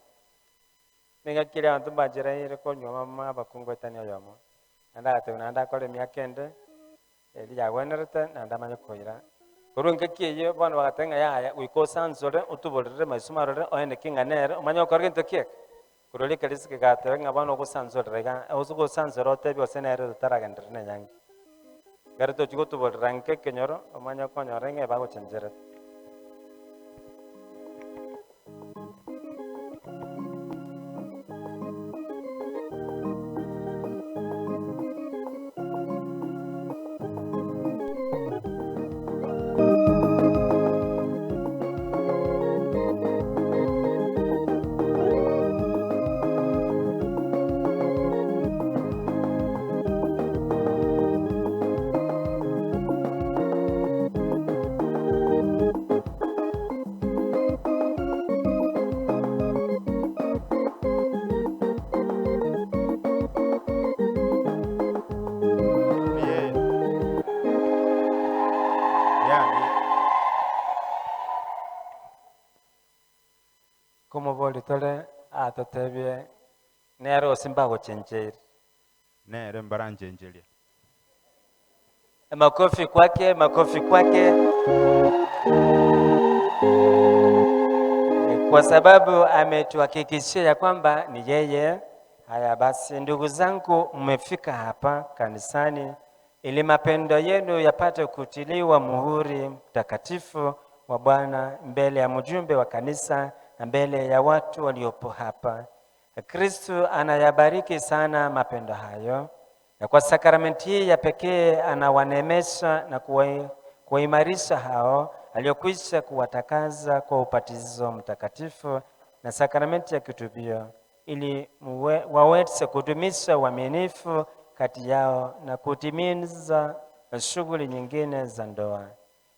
ninga kile abantu bajira ire ko nyoma mama bakungwetani oyomo anda agatebana anda akore miakende eli yagwenerete nanda manyo koira kurunke kiye bano bagatenga ya wikosanzore utuborere masumarore oyene kinganere omanyo korgento kiek kuroli kalisike gatenga bano gusanzore ga ozugo sanzoro tebi osenere taragendere nyangi garto chigo tuboranke kenyoro omanyo konyorenge bago chenjere tole atotebye nero simbago chenjeri nero mbaranjenjelia makofi kwake kwa sababu ametuhakikishia ya kwamba ni yeye. Haya basi, ndugu zangu, mmefika hapa kanisani ili mapendo yenu yapate kutiliwa muhuri mtakatifu wa Bwana mbele ya mjumbe wa kanisa na mbele ya watu waliopo hapa. Kristo anayabariki sana mapendo hayo, na kwa sakramenti hii ya pekee anawanemesha na kuwaimarisha hao aliyokwisha kuwatakaza kwa ubatizo mtakatifu na sakramenti ya kitubio, ili waweze kudumisha uaminifu kati yao na kutimiza shughuli nyingine za ndoa.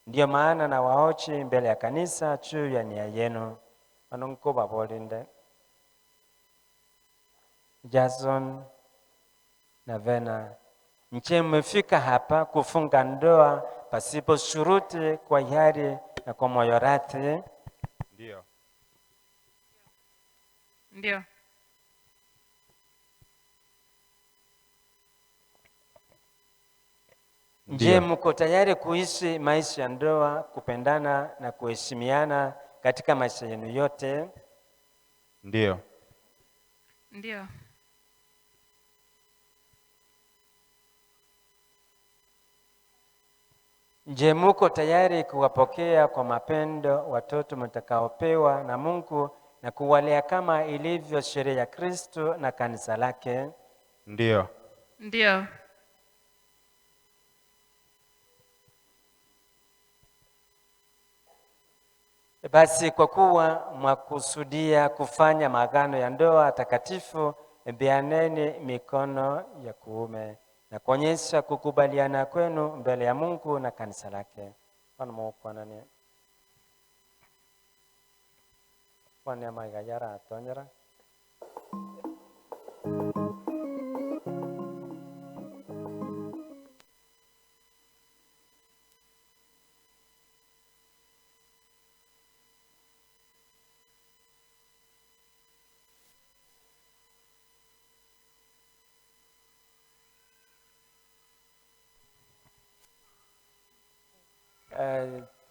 Ndiyo maana na waochi mbele ya kanisa juu ya nia yenu. Wanunko babolinde Jason na Venah, nje mmefika hapa kufunga ndoa pasipo shuruti, kwa hiari na kwa moyo radhi. Ndio. Ndio. Je, mko tayari kuishi maisha ya ndoa, kupendana na kuheshimiana katika maisha yenu yote? Ndio. Ndio. Je, muko tayari kuwapokea kwa mapendo watoto mtakaopewa na Mungu na kuwalea kama ilivyo sheria ya Kristo na kanisa lake? Ndio. Ndio. Basi kwa kuwa mwakusudia kufanya maagano ya ndoa takatifu, beaneni mikono ya kuume na kuonyesha kukubaliana kwenu mbele ya Mungu na kanisa lake. Wanamukwanani. Wanyama igayara atonyera.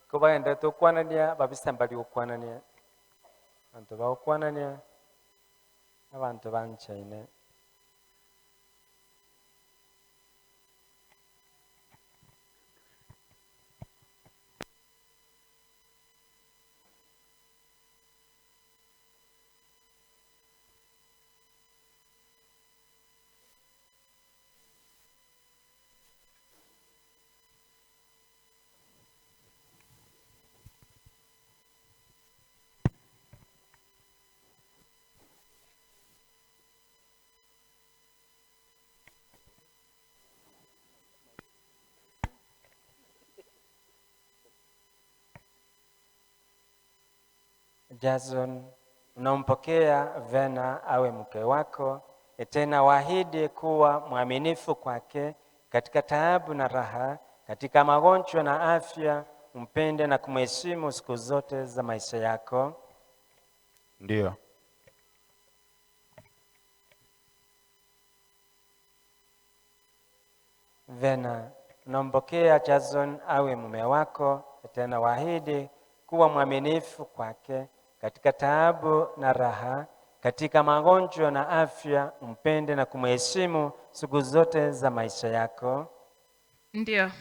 Kubaenda tukwanania babisambali ukwanania bantu baukwanania abantu banchaine. Jason, unampokea Venah awe mke wako, tena waahidi kuwa mwaminifu kwake katika taabu na raha, katika magonjwa na afya, umpende na kumheshimu siku zote za maisha yako? Ndio. Venah, unampokea Jason awe mume wako, tena waahidi kuwa mwaminifu kwake katika taabu na raha, katika magonjwa na afya, umpende na kumheshimu siku zote za maisha yako? Ndio.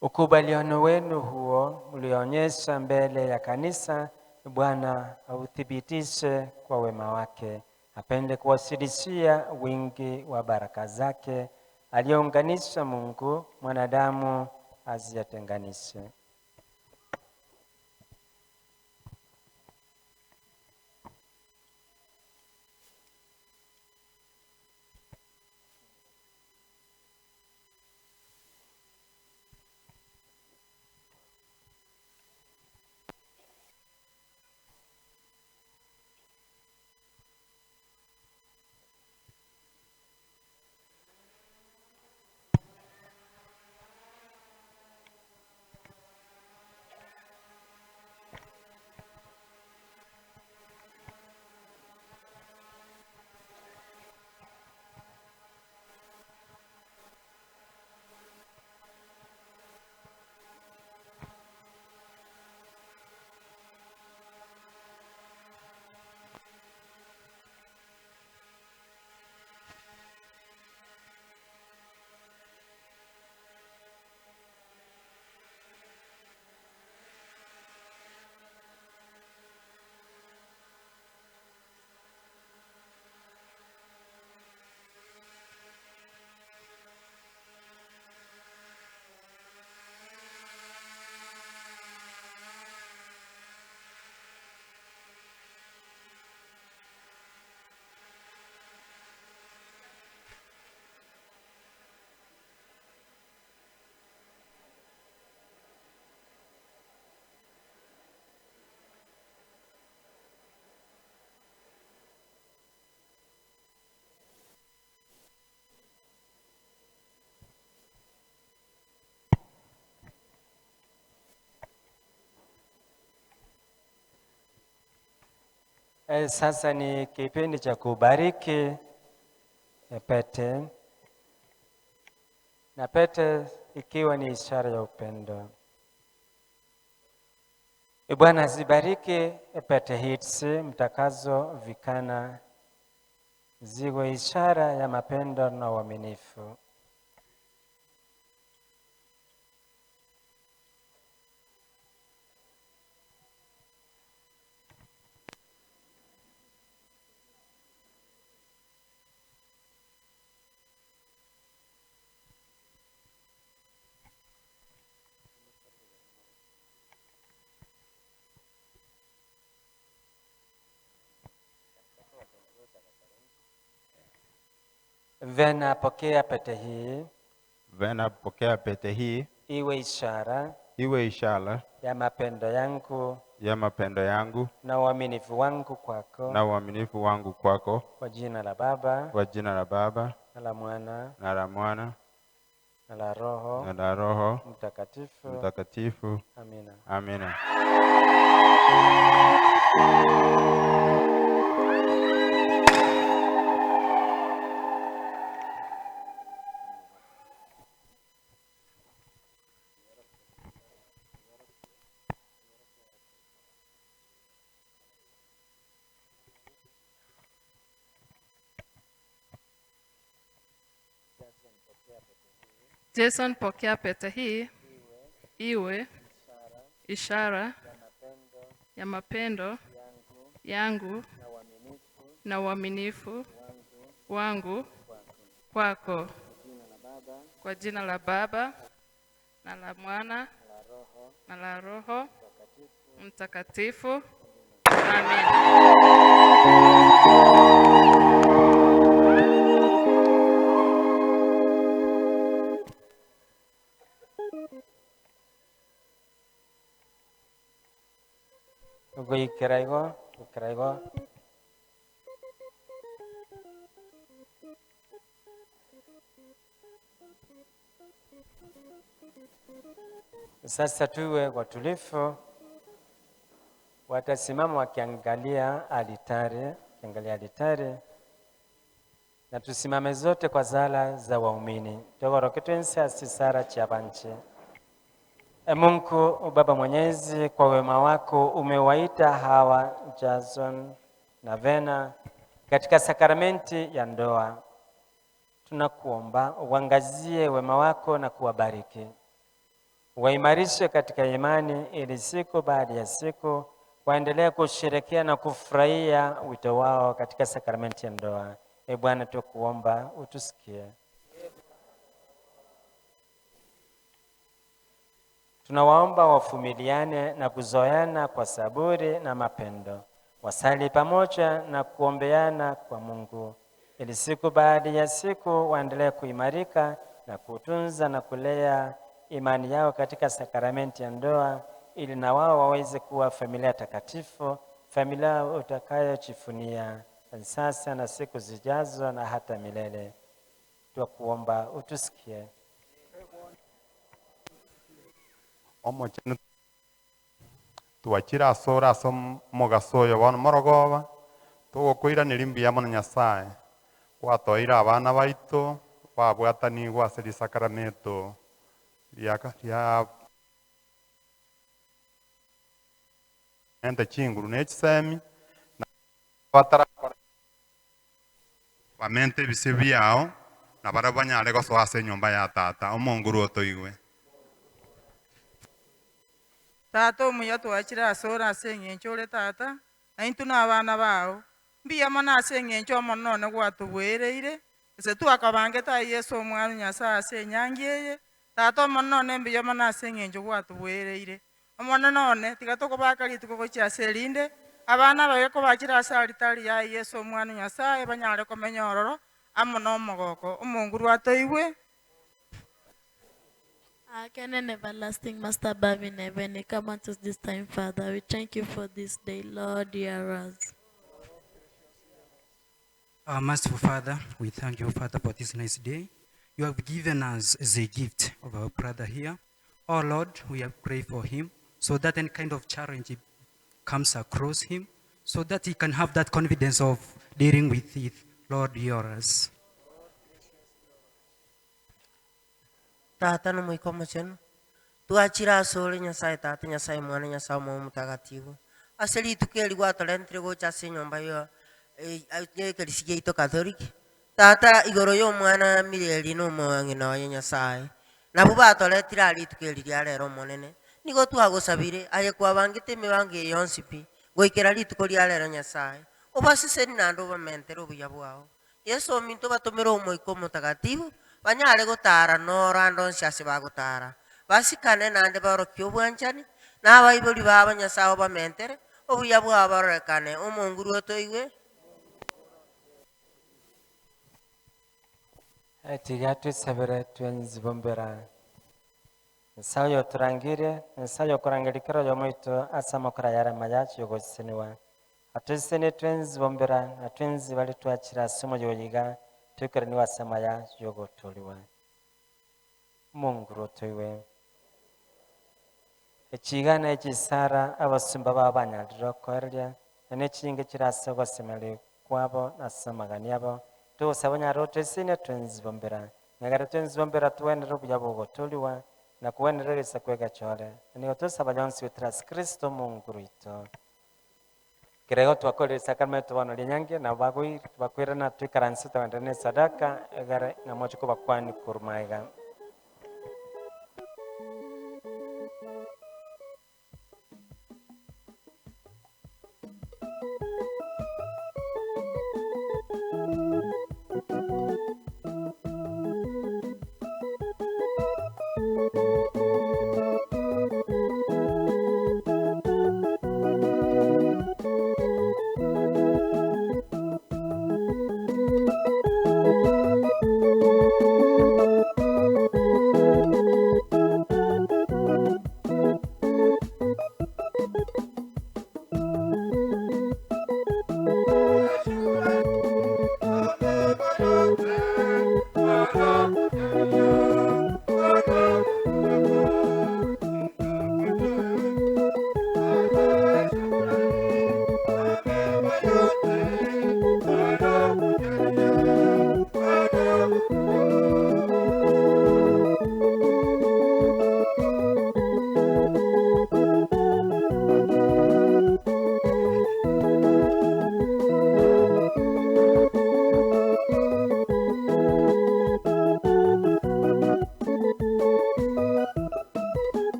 Ukubaliano wenu huo mlionyesha mbele ya kanisa, Bwana authibitishe kwa wema wake, apende kuwasilishia wingi wa baraka zake, aliyounganisha Mungu, mwanadamu asiyatenganishe. Sasa ni kipindi cha kubariki pete, na pete ikiwa ni ishara ya upendo. Bwana zibariki pete hizi mtakazo vikana, ziwe ishara ya mapendo na uaminifu. Venah, pokea pete hii. Venah, pokea pete hii. Iwe ishara ya mapendo yangu na uaminifu wangu kwako, kwa jina la Baba na la Mwana na la Roho Mtakatifu. Amina. Amina. Jason, pokea pete hii iwe ishara ya mapendo yangu na uaminifu wangu kwako, kwa jina la Baba na la Mwana na la Roho Mtakatifu. Amina. Ikiraigo. Sasa tuwe watulivu, watasimama wakiangalia alitari, na tusimame zote kwa sala za waumini. Togoroketwensi asisara chiabanchi. Mungu Baba Mwenyezi, kwa wema wako umewaita hawa Jason na Venah katika sakramenti ya ndoa. Tunakuomba uangazie wema wako na kuwabariki, waimarishe katika imani, ili siku baada ya siku waendelee kusherehekea na kufurahia wito wao katika sakramenti ya ndoa. Bwana, tukuomba utusikie. Tunawaomba wavumiliane na kuzoeana kwa saburi na mapendo, wasali pamoja na kuombeana kwa Mungu, ili siku baada ya siku waendelee kuimarika na kutunza na kulea imani yao katika sakramenti ya ndoa, ili na wao waweze kuwa familia takatifu, familia utakayojivunia sasa na siku zijazo na hata milele. Tukuomba utusikie. Omochene twachira asora asom mogasoyo bono morogoba tugokwiraniria mbuya mono Nyasaye gwatoira abana baito babwatani gwase risakramento ria ente chinguru nechisemi na batara bamente bise biao na bara banyare gosoa ase nyomba ya tata omonguru otoigwe. Tata omuya twachira asora ase eng'encho ore tata naintu na abana bao mbuya mono ase eng'encho omono none gwatobwereire ase twakabangete aye Yesu omwana Nyasaye ase enyangi eye. Tata omono none mbuya mono ase eng'encho gwatobwereire omono none tiga tokobaka rituko gochia ase erinde abana baye kobachira ase aritari ya Yesu omwana Nyasaye banyare komenya ororo amo na omogoko omonguru atoigwe. Our kind and everlasting Master above in heaven, we come unto this time, Father. We thank you for this day, Lord, hear us. Our merciful Father, we thank you, Father, for this nice day. You have given us the gift of our brother here. Oh Lord, we have prayed for him so that any kind of challenge comes across him, so that he can have that confidence of dealing with it. Lord, hear us. Tata no mwiko machenu. Tuachira asole Nyasaye Tata, Nyasaye Mwana, Nyasaye Roho Mutagatifu. Aseli tukeli gwatolentire gocha ase nyomba yo ekerisi yaito Katholiki. Tata igoro yo mwana mireri no mwangi oye Nyasaye. Nabo batoletire ari tukeli ria rero monene. Nigo twagosabire aye kwabangite emibango yonsi pi. Goikera rituko ria rero Nyasaye. Obasiseri nando bamentere obuya bwao. Yesu ominto batomera omoiko mutagatifu. Banyare gotara no rando nsyase bagotara. Basikane nande barokyo bwanchani. N'abayibuli baba Nyasaye bamentere. Obuya bwao barekane omonguru otoiwe. Tiga twisabire twenzibombera nsayo turangire nsayo kurangirikira yo moito asama kora yara mayachi yogoseniwa atwisene twenzibombera na twenzi bali twachira somo yoyiga tukere ni wasama ya yogotoliwa Mungu rotoiwe ekigana ekisara abasumba babanyalira korya ne kinge kirasa basemale kwabo nasamagani abo tusabanya rotesine twenzibombera nagara twenzibombera tuwenera obuya bwogotoliwa na kuwenereresa kwega chole nigo tusabanya onsi witras Kristo Mungu rwito kirego twakorera sakramento bano linyange na bakwira na twikaransi tawendene sadaka egare na mocho kuba kwani kurumaiga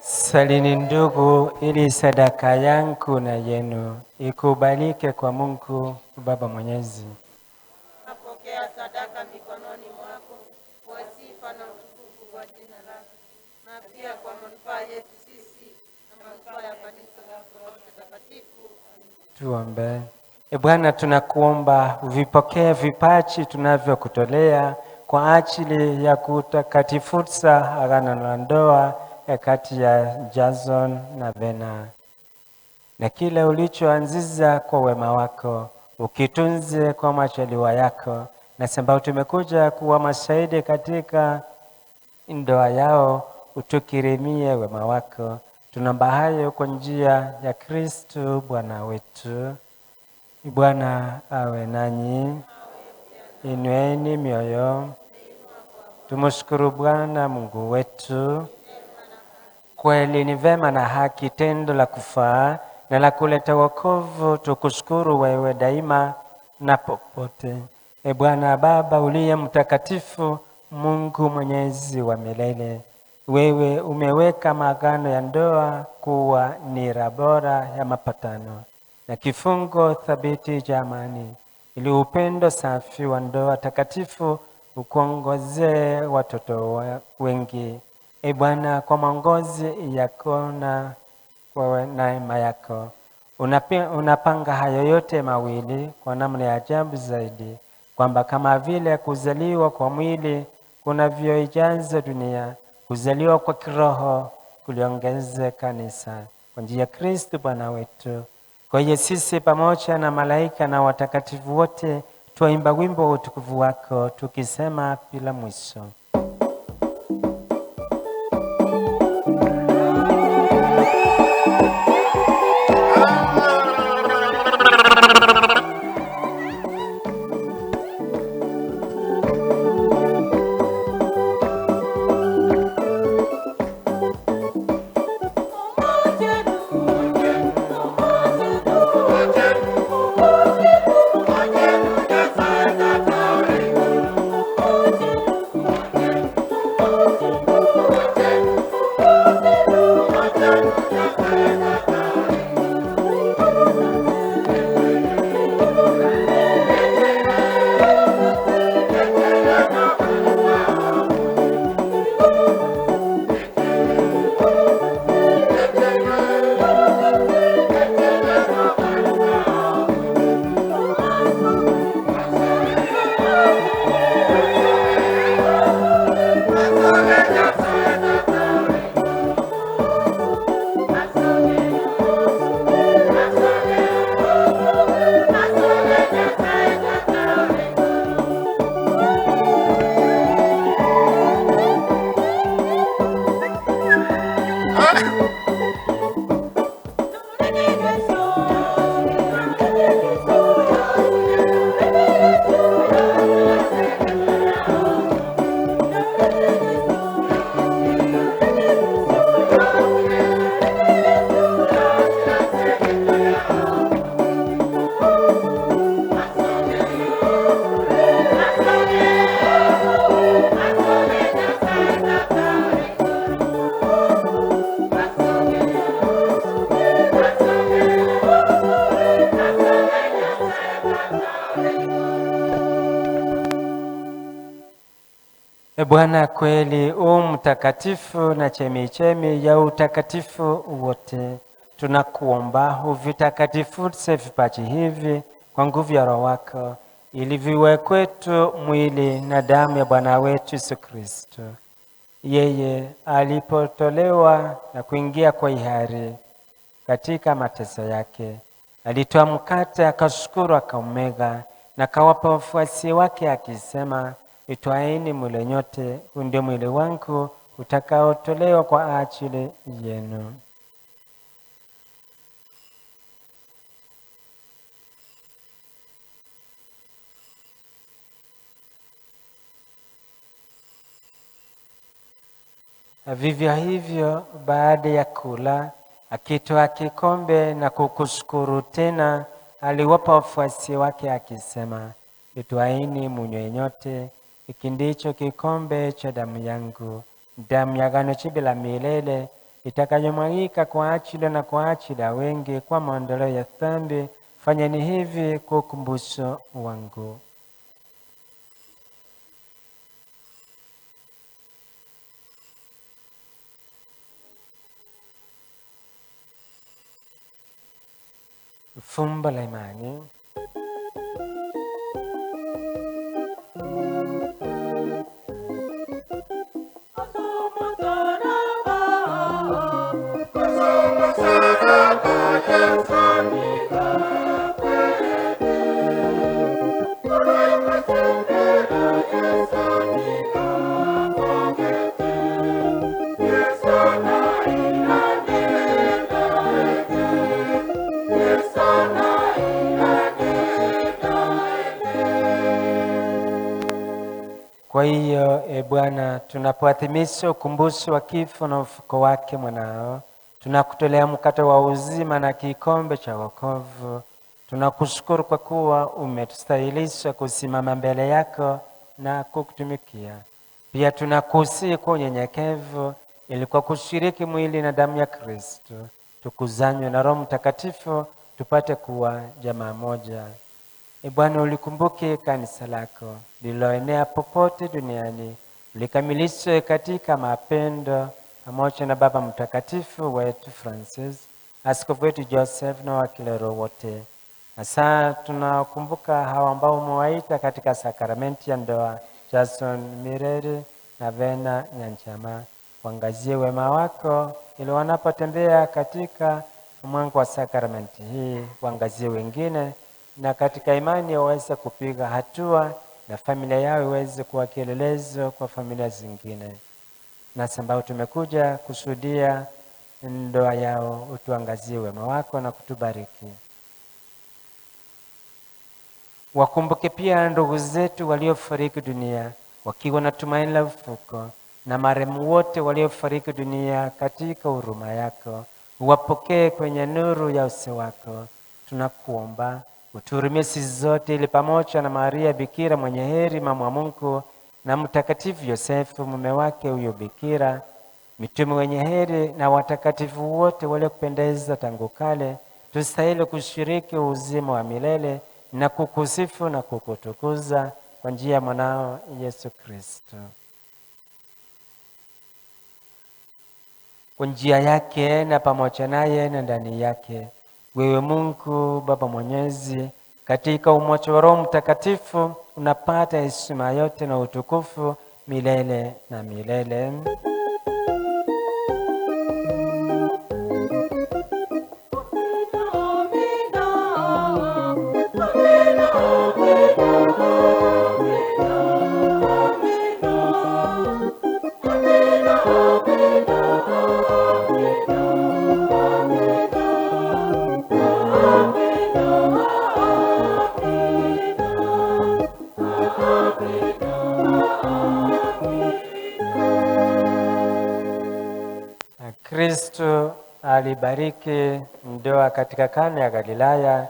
Salini ndugu, ili sadaka yangu na yenu ikubalike kwa Mungu Baba Mwenyezi. Napokea sadaka mikononi mwako kwa sifa na utukufu kwa jina lako, na pia kwa manufaa yetu sisi na manufaa ya kanisa lako lote takatifu. Tuombe. Bwana, tunakuomba uvipokee vipaji tunavyokutolea kwa ajili ya kutakatifuza agano la ndoa kati ya Jason na Venah, na kile ulichoanziza kwa wema wako ukitunze kwa majaliwa yako, na sababu tumekuja kuwa mashahidi katika ndoa yao, utukirimie wema wako. Tunaomba hayo kwa njia ya Kristo Bwana wetu. Bwana awe nanyi, inueni mioyo, tumshukuru Bwana Mungu wetu. Kweli ni vema na haki, tendo la kufaa na la kuleta wokovu, tukushukuru wewe daima na popote. Bwana Baba uliye mtakatifu, Mungu mwenyezi wa milele, wewe umeweka maagano ya ndoa kuwa nira bora ya mapatano na kifungo thabiti cha amani, ili upendo safi wa ndoa takatifu ukuongozee watoto wengi. Bwana, kwa maongozi yako na kwa neema yako unapanga hayo yote mawili kwa namna ya ajabu zaidi, kwamba kama vile kuzaliwa kwa mwili kunavyoijaza dunia, kuzaliwa kwa kiroho kuliongeze kanisa kwa njia ya Kristo Bwana wetu. Kwa hiyo sisi pamoja na malaika na watakatifu wote twaimba wimbo wa utukufu wako tukisema bila mwisho. Amen. Bwana kweli mtakatifu na chemichemi ya utakatifu wote, tunakuomba uvitakatifuze vipaji hivi kwa nguvu ya Roho wako, ili viwe kwetu mwili na damu ya Bwana wetu Yesu Kristo. Yeye alipotolewa na kuingia kwa hiari katika mateso yake, alitoa mkate, akashukuru, akaumega na akawapa wafuasi wake akisema, itwaeni mle nyote, huu ndio mwili wangu utakaotolewa kwa ajili yenu. Vivyo hivyo baada ya kula, akitoa kikombe na kukushukuru tena, aliwapa wafuasi wake akisema, itwaeni mnywe nyote, hiki ndicho kikombe cha damu yangu, damu ya agano jipya la milele, itakayomwagika kwa ajili na kwa ajili ya wengi kwa maondoleo ya dhambi. Fanyeni hivi kwa ukumbusho wangu. Fumbo la imani. Kwa hiyo Bwana, tunapoadhimisha ukumbusho wa kifo na ufufuko wake mwanao, tunakutolea mkate wa uzima na kikombe cha wokovu. Tunakushukuru kwa kuwa umetustahilisha kusimama mbele yako na kukutumikia. Pia tunakusihi kwa unyenyekevu, ili kwa kushiriki mwili na damu ya Kristo tukuzanywe na Roho Mtakatifu tupate kuwa jamaa moja. Bwana, ulikumbuke kanisa lako lililoenea popote duniani, ulikamilishe katika mapendo, pamoja na Baba Mtakatifu wetu Francis, askofu wetu Joseph na wakilero wote. Hasa tunakumbuka hawa ambao umewaita katika sakramenti ya ndoa, Jason Mireri na Venah Nyanchama. Wangazie wema wako ili wanapotembea katika mwanga wa sakramenti hii, wangazie wengine na katika imani waweze kupiga hatua na familia yao iweze kuwa kielelezo kwa familia zingine. Nasi ambao tumekuja kushuhudia ndoa yao, utuangazie wema wako na kutubariki. Wakumbuke pia ndugu zetu waliofariki dunia wakiwa na tumaini la ufufuko, na marehemu wote waliofariki dunia katika huruma yako, uwapokee kwenye nuru ya uso wako. Tunakuomba utuhurumie sisi zote, ili pamoja na Maria Bikira mwenye heri, mama wa Mungu, na Mtakatifu Yosefu mume wake huyo Bikira, mitume wenye heri na watakatifu wote waliokupendeza tangu kale, tustahili kushiriki uzima wa milele na kukusifu na kukutukuza kwa njia ya mwanao Yesu Kristo. Kwa njia yake na pamoja naye na ndani yake, wewe Mungu Baba Mwenyezi, katika umoja wa Roho Mtakatifu, unapata heshima yote na utukufu milele na milele. Kristo alibariki ndoa katika Kana ya Galilaya,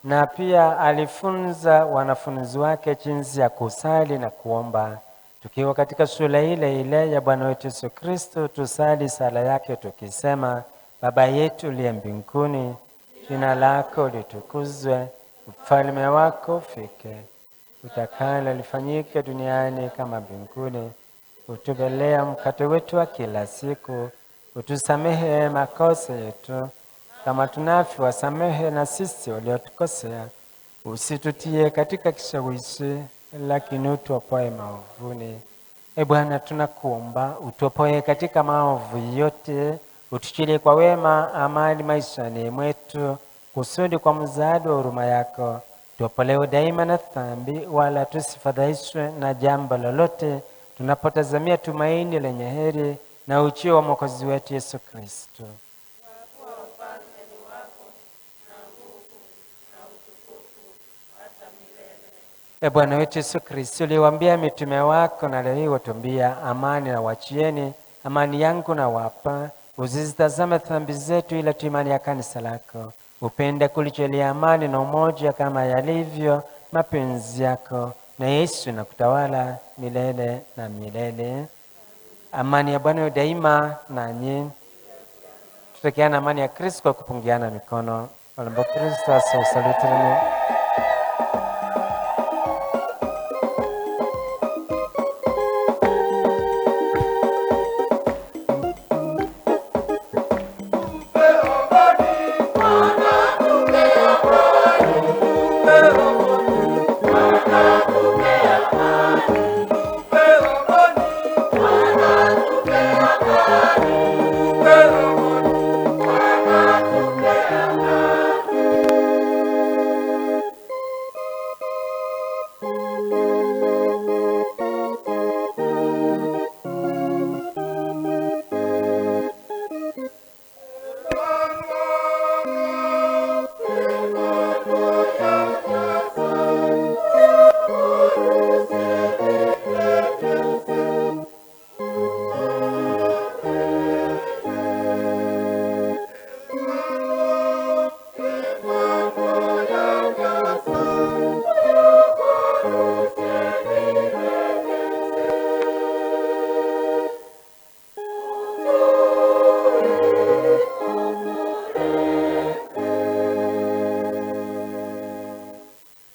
na pia alifunza wanafunzi wake jinsi ya kusali na kuomba. Tukiwa katika shule ile ile ya Bwana wetu Yesu Kristo, tusali sala yake tukisema: Baba yetu uliye mbinguni, jina lako litukuzwe, ufalme wako ufike, utakalo lifanyike duniani kama mbinguni. utubelea mkate wetu wa kila siku, utusamehe makosa yetu kama tunavyowasamehe na sisi waliotukosea, usitutie katika kishawishi, lakini utuopoe maovuni. E Bwana, tunakuomba utuopoe katika maovu yote, utuchilie kwa wema amani maishani mwetu, kusudi kwa msaada wa huruma yako tuopolewe daima na dhambi, wala tusifadhaishwe na jambo lolote, tunapotazamia tumaini lenye heri na ujio wa Mwokozi wetu Yesu Kristo. E Bwana wetu Yesu Kristo, uliwaambia mitume wako na leo hii watuambia, amani na wachieni, amani yangu na wapa, usizitazame dhambi zetu ila tu imani ya kanisa lako. Upende kulijalia amani na umoja kama yalivyo mapenzi yako, na Yesu na kutawala milele na milele. Amani ya Bwana daima nanyi. Tutakiana amani ya Kristo kwa kupungiana mikono. Walambo Kristo asalutini.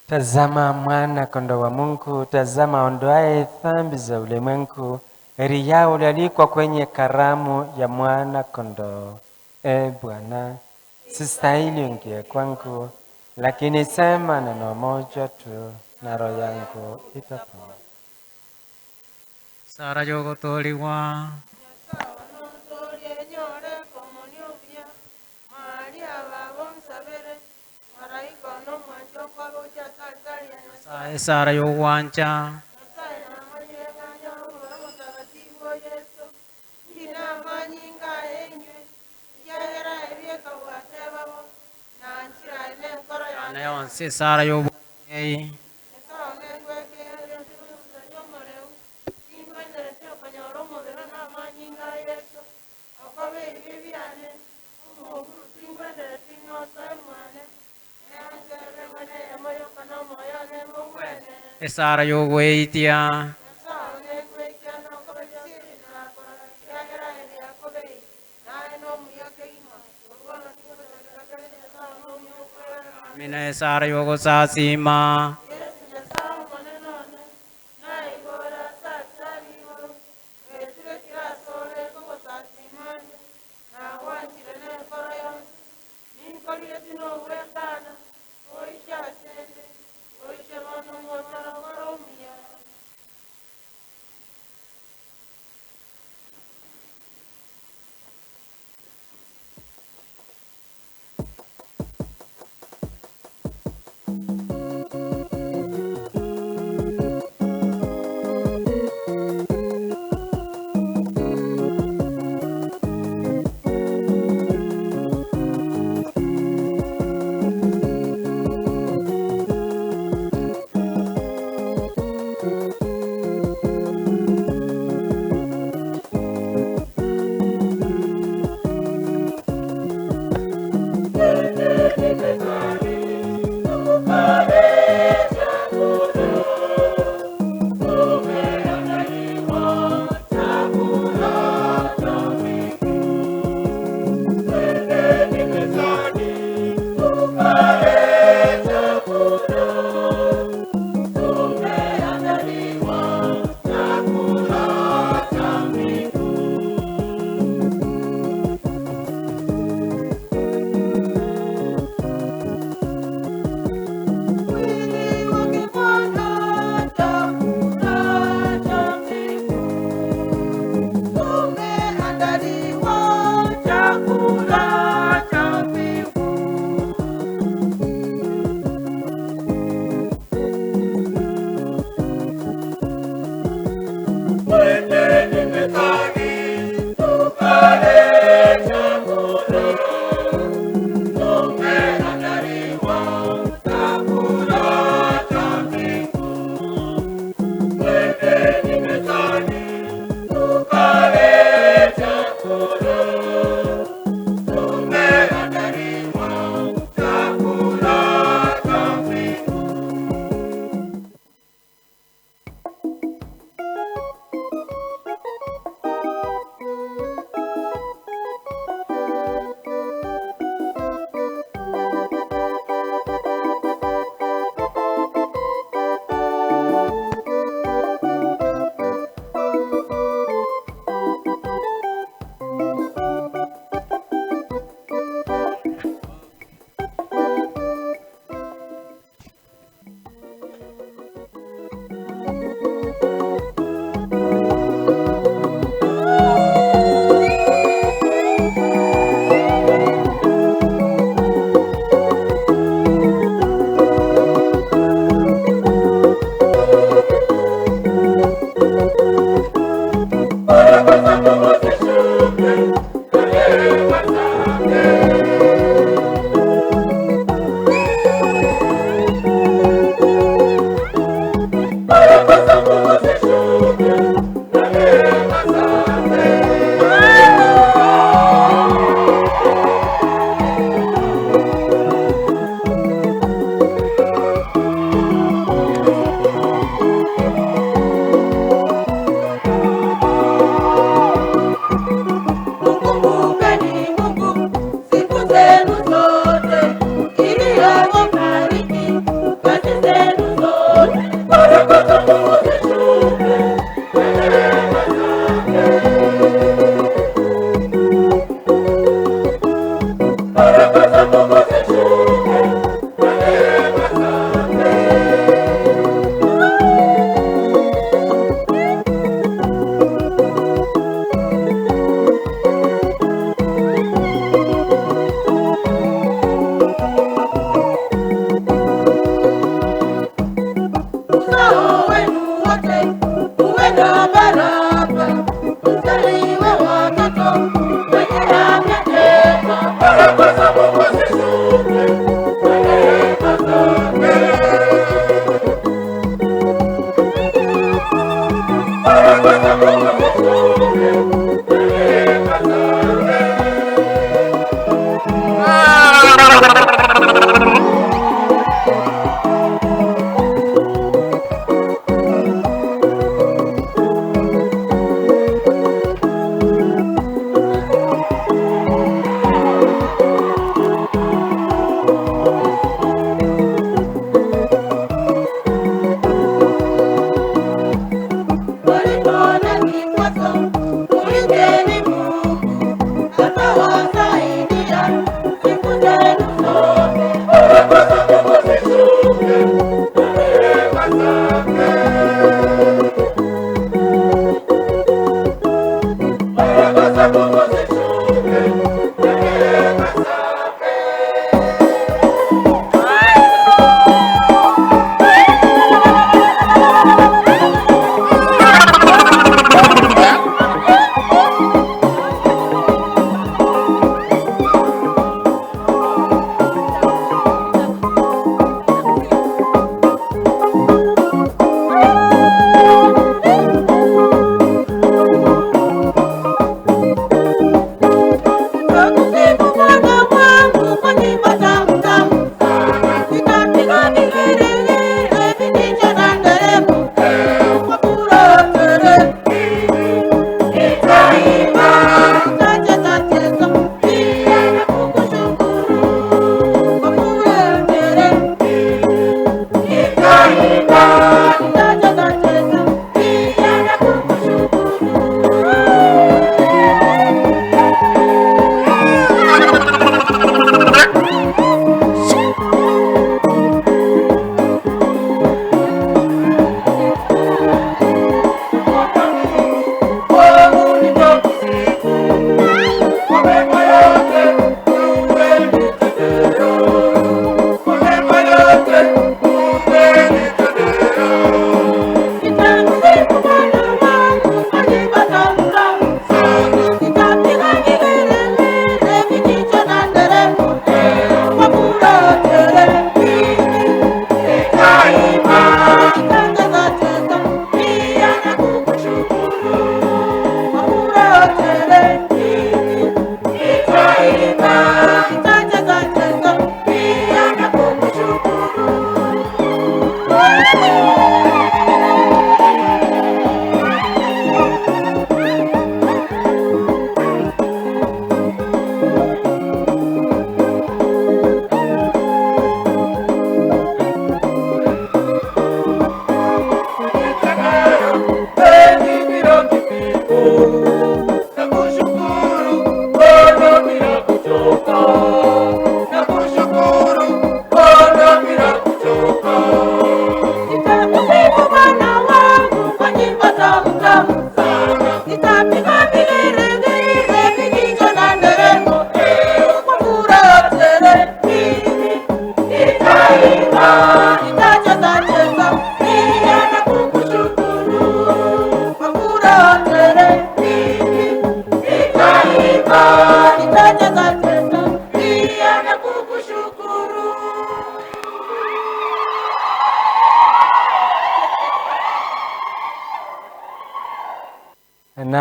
Tazama mwana kondoo wa Mungu, tazama ondoaye dhambi za ulimwengu. Heri yao walioalikwa kwenye karamu ya mwana kondoo. E Bwana, sistahili uingie kwangu, lakini sema neno moja tu na roho yangu itapona. Sara yogotoliwa. Sara yogwanja. Sara yogwanja. Sara yogweitia. Mina Sara yogo sasima.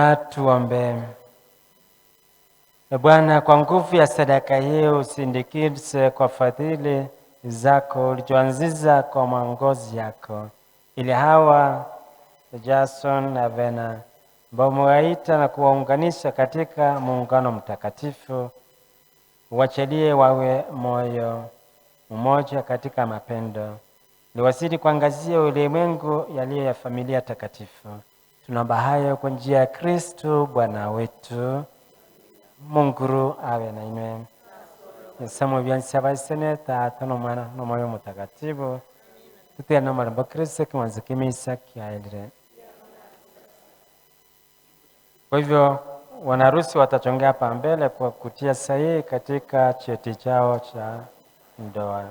Na tuombe. Bwana, kwa nguvu ya sadaka hii usindikize kwa fadhili zako ulizoanzisha kwa maongozi yako, ili hawa Jason na Venah ambao umewaita na kuwaunganisha katika muungano mtakatifu, uwachalie wawe moyo mmoja katika mapendo, liwazidi kuangazia ulimwengu yaliyo ya familia takatifu. Tunaomba hayo kwa njia ya Kristo Bwana wetu. Mungu awe na inywe. Yesamu byansi abaisene Tata n'Omwana n'Omwoyo Mutakatifu. Tutenda maramba Kristo kimanzi kimisa kiaendele. Kwa hivyo wanarusi watachongea hapa mbele kwa kutia sahihi katika cheti chao cha ndoa.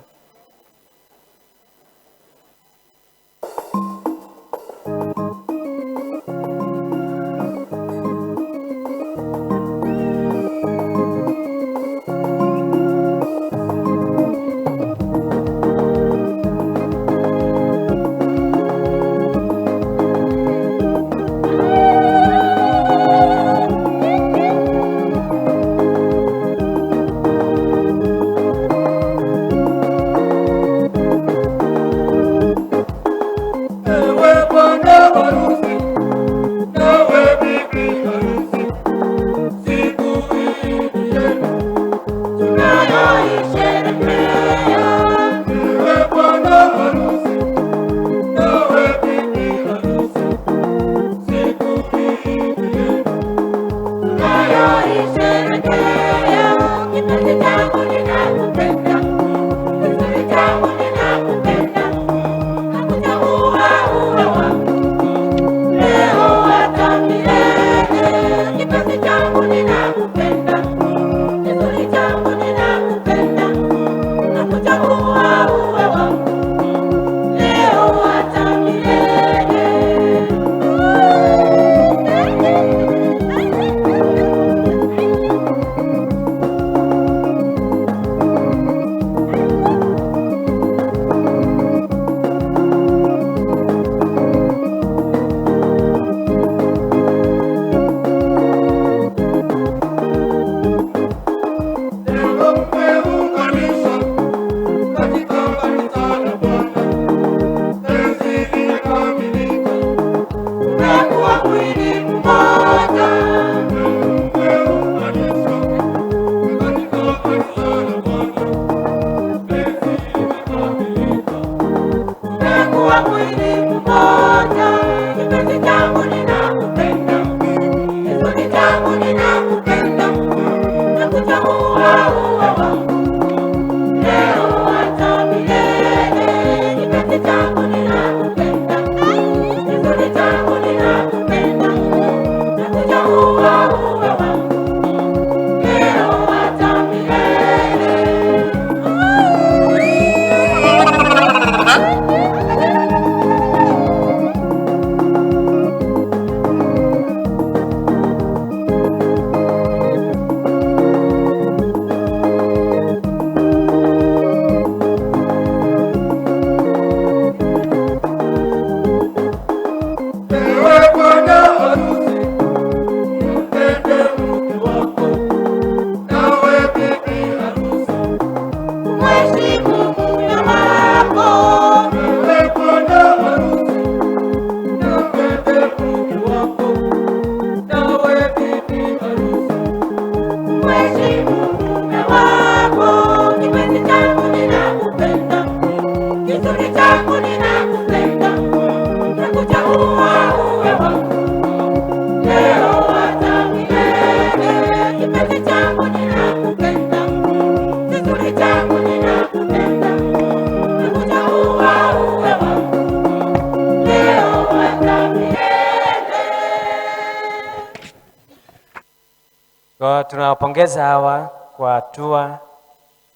Kwa tunawapongeza hawa kwa hatua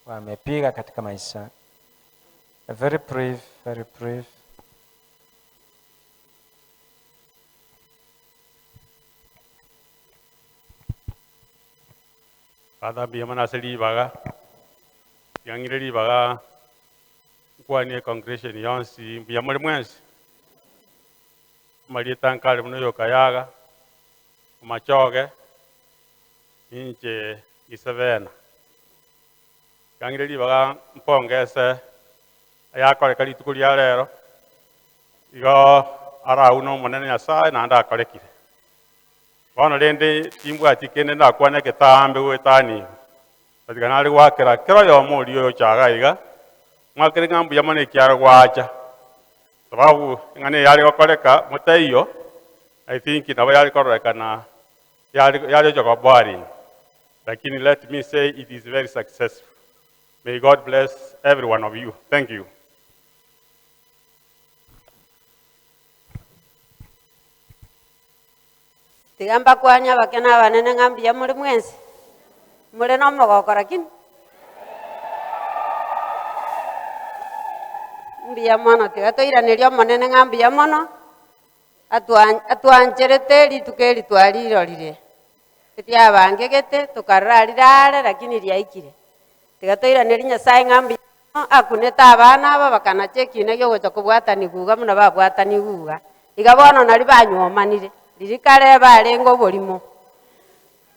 wamepiga katika maisha. Very brave, very brave. Father biyamana seli baga yang ireli baga kwa ni congregation yonsi biyamole mwensi mali tankale muno yokayaga machoge inche isevena kangire libaga mpongese ayakoreka rituko ria rero igo arauno monene Nyasaye na ndakorekire bono rende timbwati kende ndakwane ketambe gwetani atigana ari gwakera kero yo muri yo chaga iga mwakire ngambu yamane kyaro gwacha sababu ngane yari gokoreka mutaiyo I think nabo yari koreka na yari jogo boring lakini let me say it is very successful. May God bless every one of you. Thank you. Tigamba kwanya bakena banene ngambi ya muri mwensi. Muri no mogokora kin. Mbiya mono tigatoiranirio monene ngambi ya mono. Atwancherete ritukeri twarirorire. Titia bange gete tukararire lakini riaikire. Tigatoiranirio Nyasaye ngambi akuneta abana aba bakana chekine gyo gocha kubwatani guga muna babwatani guga. Igabono nari banyomanire. Dirikare barengo bolimo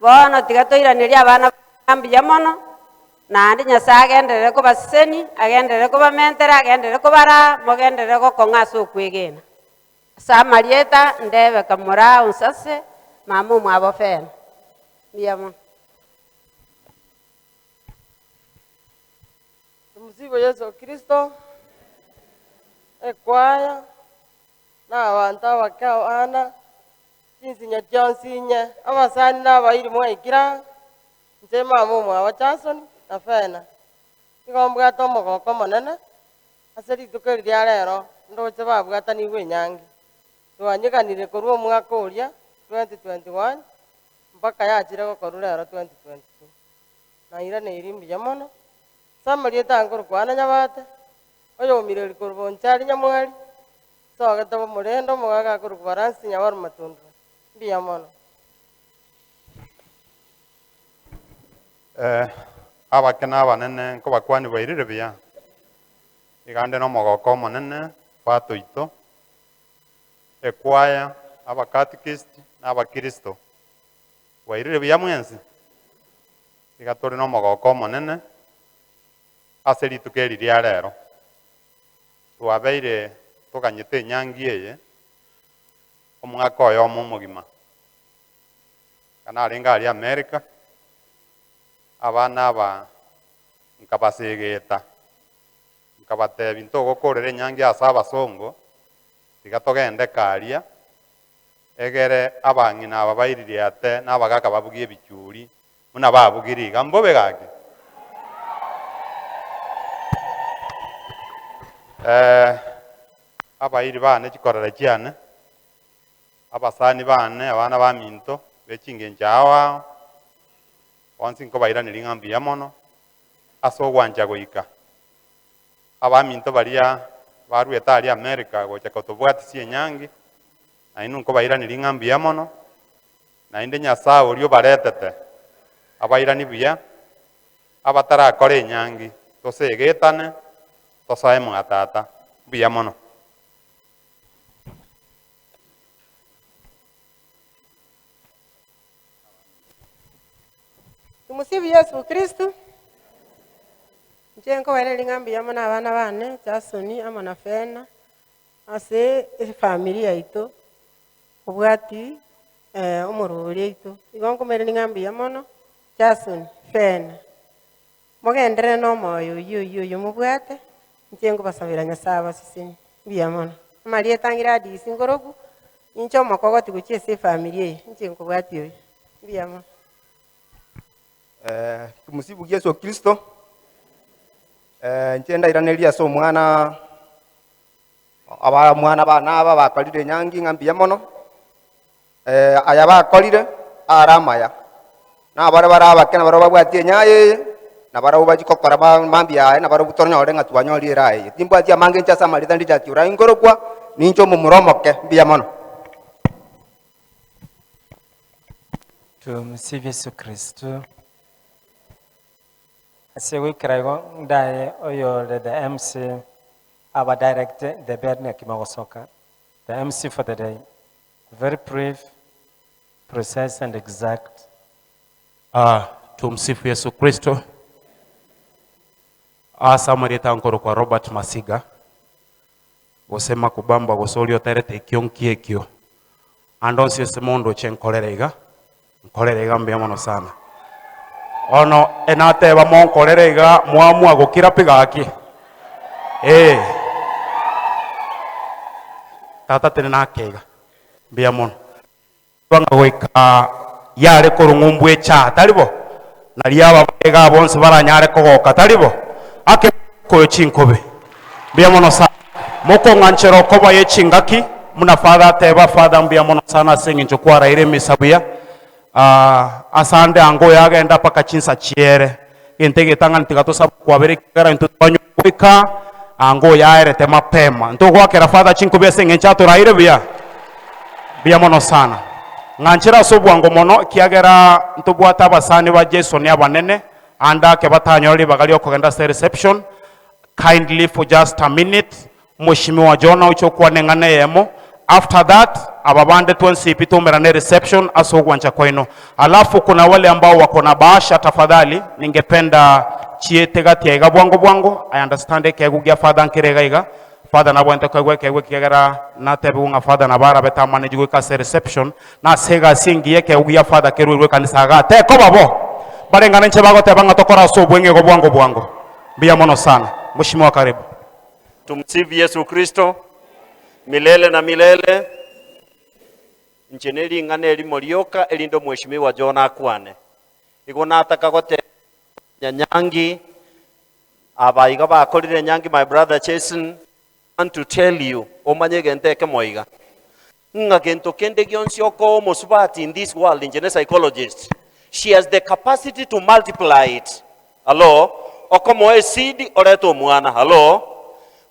bono tigatoiraniria abana ngambi ya mono nandi Nyasaye agenderere kubaseni agenderere kubamentera agenderere kubara mogenderere gokonga sokwegena samarieta ndebe kamura unsase mamu mwabo fena biyamo. Tumsifu Yesu Kristo. Ekwaya na abantu abakawana kinsinya kyansinya abasani n'abayiri mwekira nsema mumu abachasoni na fena igombwata omogoko monene ase rituko ria rero ndoche babwatani gwenyangi twanyiganire korwa omwaka oria 2021 mpaka yachire gokorwa rero 2022 naira neirimbuya mono samarieta ngorokwana nyabate oyomire rikorobonchari nyamwari sogetabo murendo mogaga korokwaransi nyawaru matundu mbiya mono. Abakena abanene nko bakwani bairire biya igande no mogoko monene batoito ekwaya abakatikist n'abakristo bairire biya mwensi igatore no mogoko monene ase rituko eri ria rero twabeire tuganyete enyangi eye omwaka oyo omogima kana arenga ari America abana aba nkabasegeta nkabatebi ntogokorera enyangi ase abasongo tigatogende karia egere abang'ina aba bairirie ate n'abagaka babugie ebichuri muna babugiri iga mbobe gake abairi bane chikorera chiane abasani bane abana baminto bechingencha awa onsi nko bairaniri ng'ambi ya mono ase ogwancha goika abaminto baria barweta ari America gocha kotobwatisia enyangi naino nko bairaniri ng'ambi ya mono nainde Nyasaye orio baretete abairani buya abatarakora enyangi tosegetane tosae mwatata buya mono. Tumusifu Yesu Kristo. Njenko wele ngambi ya mwana abana bane Jasoni ama na Fena ase familia ito obwati omorori ito igonko mere ngambi ya mono Jasoni Fena mogendere no moyo yo mubwate njengo basabira Nyasaye basisini biya mono Maria tangira disi ngorogu incho makogoti guchie se familia njengo bwati yo biya mono. Tumusifu Yesu Kristo. Nchenda iraneria so mwana bana aba bakorire nyangi ng'ambi ya mono aya bakorire aramaya na bara abakena bara babwatie nyaye na bara ubajikokora mambi yae na bara butornya orenga twanyori rai timbwatia mange ncha samarita ndija tiura ingorokwa nincho mumuromoke biya mono. Tumsifu Yesu Kristo. Ase wikiraigo ndaye oyo the MC our director the Venah Kimagosoka the MC for the day very brief precise and exact. Tumsifu Yesu Kristo. Samari tankoro kwa Robert Masiga. Gosema kubamba gosolio terete kionki ekyo. Andonsi semondo chenkolerega. Nkolerega mbia mono sana. Ono enate ba monkolerega mwamu agokira pigaki. Tata tena kega. Mbia mono. Banga goika yare korungumbwe cha talibo. Naliaba bega bonse baranyare kogoka talibo. Ake koyo chinkobe. Mbia mono sana. Moko nganchero koba ye chingaki. Muna father teba father mbia mono sana singi nchokwara ire misabuya. Asande ango yaga enda paka chinsa chiere. Intege tangan tigato sabu kwa bere kigara into banyo kuika. Ango yaere tema pema. Nto kwa kera father chinkobe singi nchato raire bia. Bia mono sana. Nganchira sobu ango mono kiagera ntubwata abasani ba Jason yabanene anda ke batanyoli bagali okogenda se reception kindly for just a minute Mheshimiwa Jona ucho kwa nengane yemo. After that ababande twensi tumera ne reception asogwancha kweno. Alafu kuna wale ambao wako na bahasha tafadhali ningependa chietega tiega bwango I understand ke gugia father nkirega iga father na bwente kwa kegwe kigera na tebunga father na bara beta manage go ka reception na sega singi yeke ugia father kerwe kanisa ga te ko babo barengana nche bago tebanga tokora so bwenge go bwango bia mono sana. Mheshimiwa karibu. Tumsifu Yesu Kristo milele na milele. Njeneli ngane elimolioka elindo Mheshimiwa Jona akwane igona ataka gote nyanyangi abaiga bakolire nyangi my brother Jason want to tell you omanye genteke moiga nga gento kende gyonsi oko mosubati in this world in psychologist she has the capacity to multiply it. Hello okomoe seed oreto mwana. Hello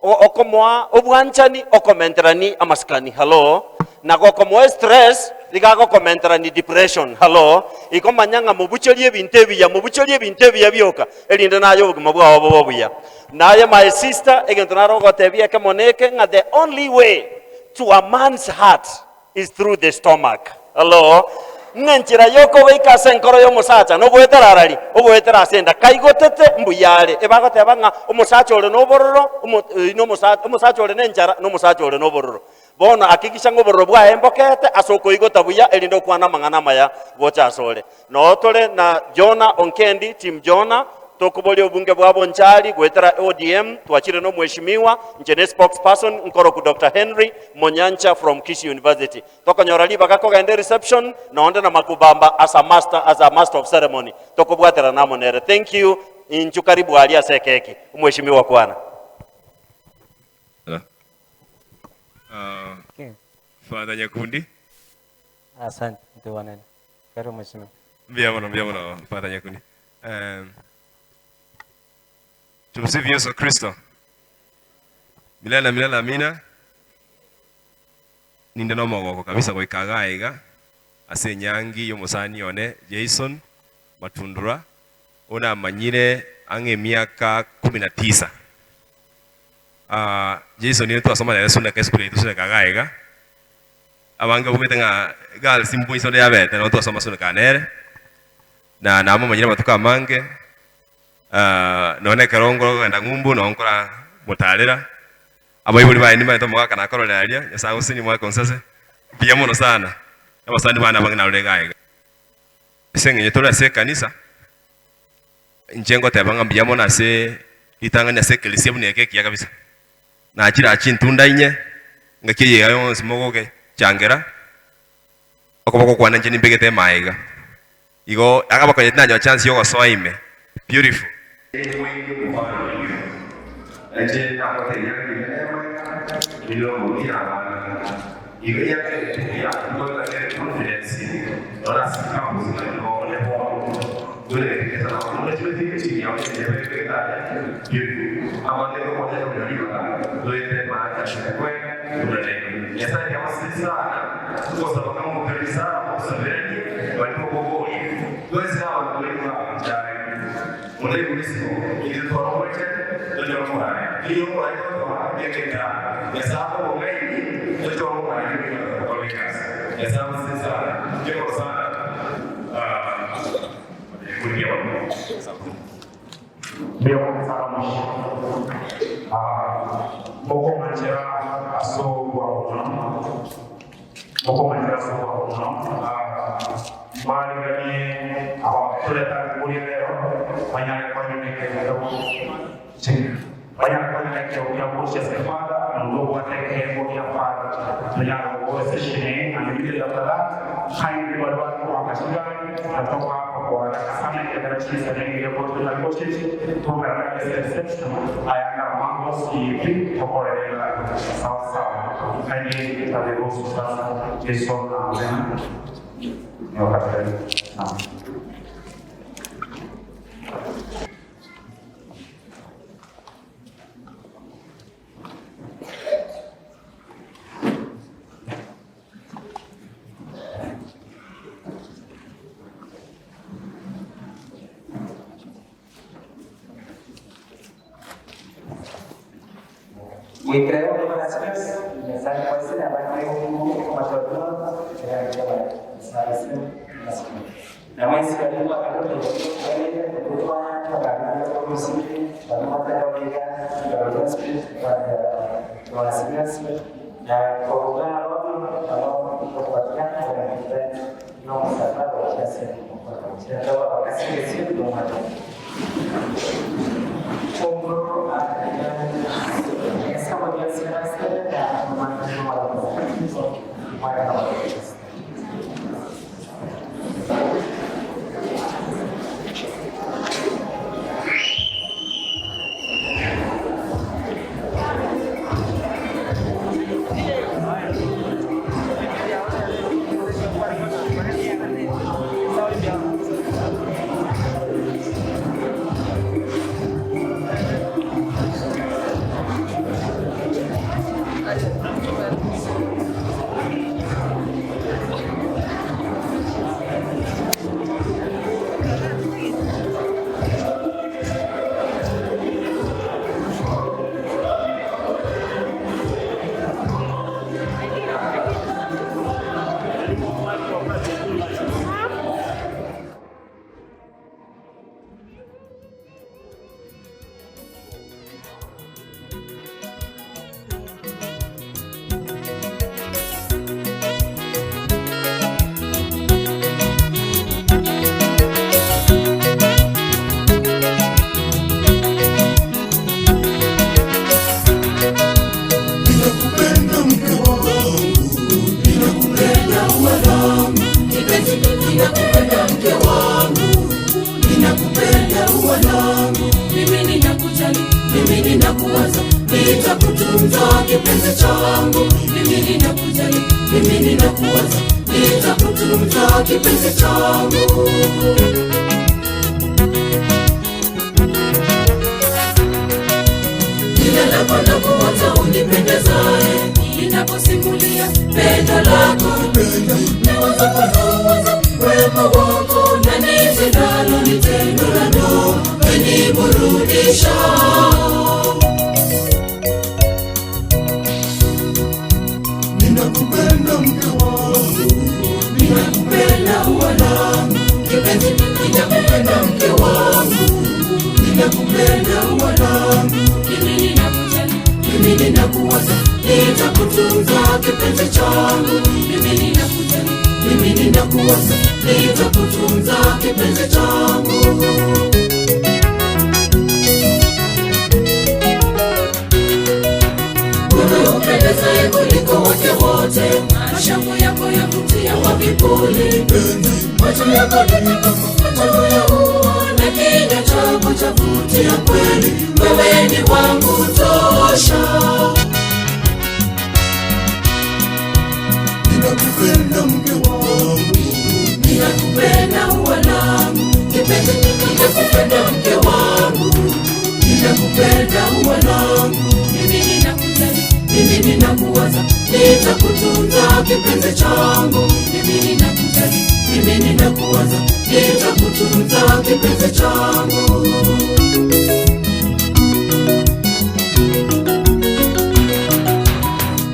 okomoa obwanchani okomenterani amaskani. Hello nagokomoe stress ligago komenterani depression. Hello ikomanyanga mubucholie bintebi byoka elinde nayo buguma bwa obuya naye my sister egentonaro gotebia kemoneke nga the only way to a man's heart is through the stomach. Hello ngenchira yoko weika senkoro yo musacha no bweterarari obwetera senda kaigotete mbuyale ebagotebanga omusacha ole no bororo no musacha ole nenjara no musacha ole no bororo bona akikisha ngobororo bwa embokete asoko igota buya elindo kwana mangana maya bocha asole no tole na Jona onkendi team Jona tokuboli obunge bwabo nchali gwetera ODM tuachire no mheshimiwa njene spokesperson nkoro ku Dr. Henry Monyancha from Kisii University tokonyora liba kako gende reception naonde na makubamba as a master of ceremony tokubwatera namo nere. Thank you inchu karibu alia sekeki mheshimiwa kwana. Father Nyakundi. Asante tuwanene. Karibu mheshimiwa. Mbia mono Father Nyakundi. Tumsifu Yesu Kristo. Milele amina. Ninde no mogoko kabisa goikaga iga. Ase nyangi yo musani one Jason Matundura. Ona manyire ange miaka 19. Jason ni tu asoma na sunda keskule tu sunda kaga iga. Abanga bumetenga gal simbu isode yabete no tu asoma sunda kanere. Na namo manyire matuka mange. None karongo enda ngumbu no nkora mutalera abayibuli bayini bane tomoga kana korole alia yasa usini mwa konsase pia mono sana abasandi bana bangina ulega senge yetola se kanisa njengo tabanga bia mono se itanganya se kelisia buneke kia kabisa na achira achintunda inye ngakiye yayo simogoke changera okoboko kwana njeni mbegete maiga igo akabako yetnanya chance yo soime beautiful. Asante sana. Njema sana. Kuingia wapo. Bio sana mwisho. Moko manjera aso wa una. Moko manjera aso wa una. Mari gani awak tuleta kuliah leo. Banyak orang yang kita banyak orang yang kita proses kepada untuk buat yang boleh apa banyak proses ini anda bisa dapat hanya di bawah orang kasihan atau apa orang sana yang ada di sana yang dia boleh lakukan proses itu mereka resepsi ayah nama Gusii pokoknya adalah sama-sama hanya kita berusaha susah besok namanya yang kata Y creo que para hacer el mensaje puede ser hablar de un como todo la más que tengo acá lo que es de todo para la Gusii para no matar a la para las ideas ya por una no vamos a hablar de qué hacer pero casi que siempre lo mato essa manhã se vai acelerar no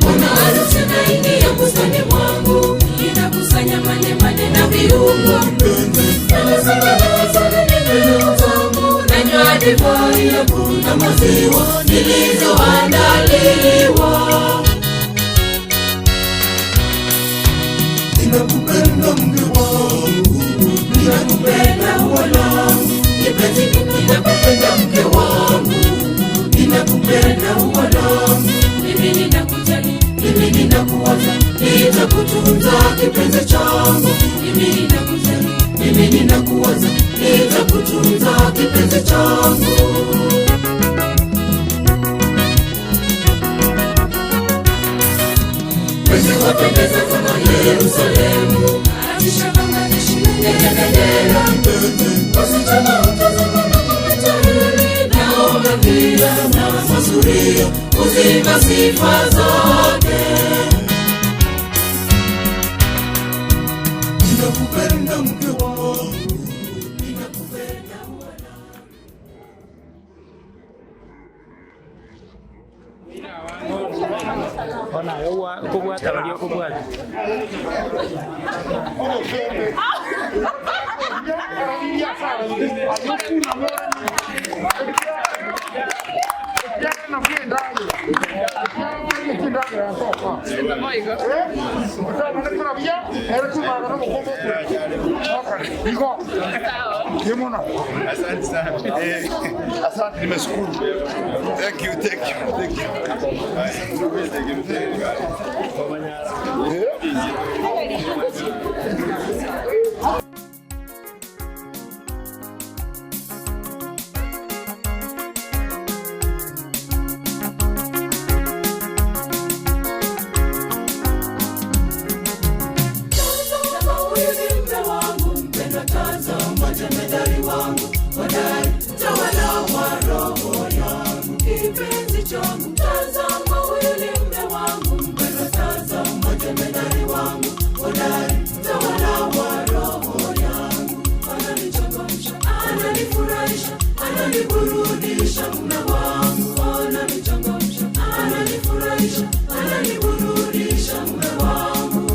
Bwana harusi anaingia bustani mwangu, kipenzi changu, mimi ninakujali, mimi ninakuwaza, nitakutunza kipenzi changu. Wewe wapendeza kama Yerusalemu, atisha kama jeshi lenye bendera. Wasichana utazama matahiri, naomba pia na mazuri, uzima sifa zake. Ninakupenda mke wangu, ninakupenda ona yowa kubwata bali okubwata Asante, nimeshukuru. Thank you. Jemedari wangu, hodari, tawala wa roho yangu, kipenzi changu, tazama huyu ni mume wangu mpendwa, tazama jemedari wangu, hodari, tawala wa roho yangu, ananichangamsha, ananifurahisha, ananiburudisha mume wangu, ananichangamsha, ananifurahisha, ananiburudisha mume wangu.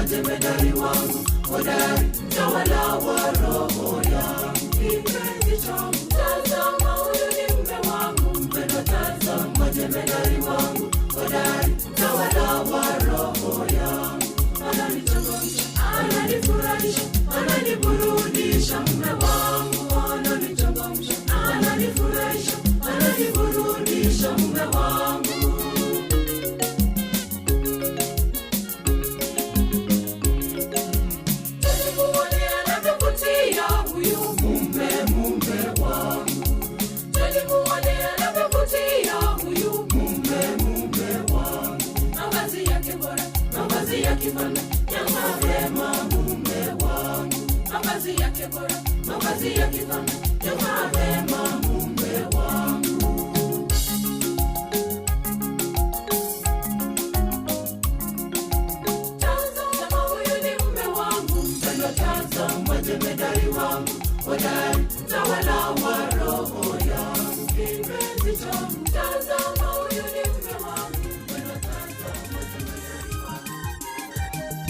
Jemedari wangu, hodari, tawala wa roho yangu, kipenzi changu, tazama huyu ni mume wangu mpendwa, tazama jemedari wangu, hodari, tawala wa roho yangu, ananichangamsha, ananifurahisha, ananiburudisha mume wangu, ananichangamsha, ananifurahisha, ananiburudisha mume wangu. Mavazi yake bora, mavazi yake kama jamaa wema mume wangu. Tazama huyu ni mume wangu mpendwa, tazama jemedari wangu, hodari, tawala wa roho yangu, kipenzi changu, tazama huyu ni mume wangu mpendwa, tazama jemedari wangu.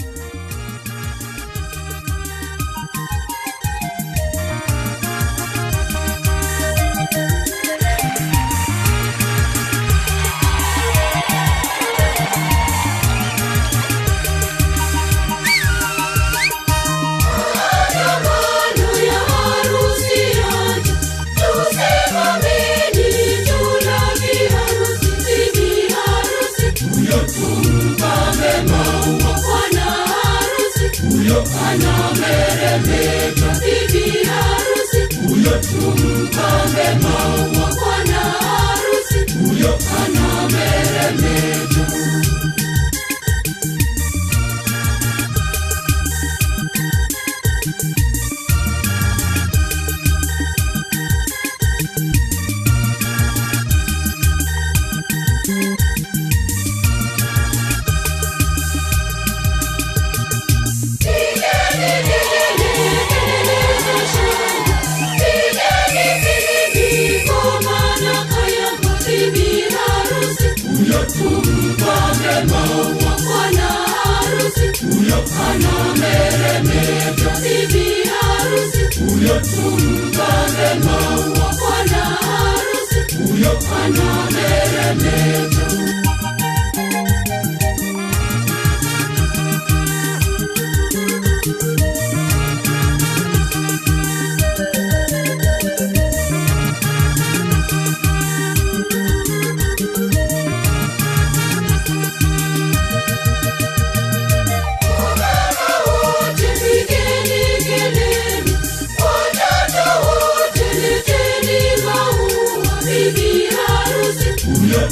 Anameremeta bibi harusi, tumpambe maua bwana harusi, anameremeta. Go! tumpange maua, bwana harusi anameremeta, bibi harusi tumpange maua, bwana harusi anameremeta.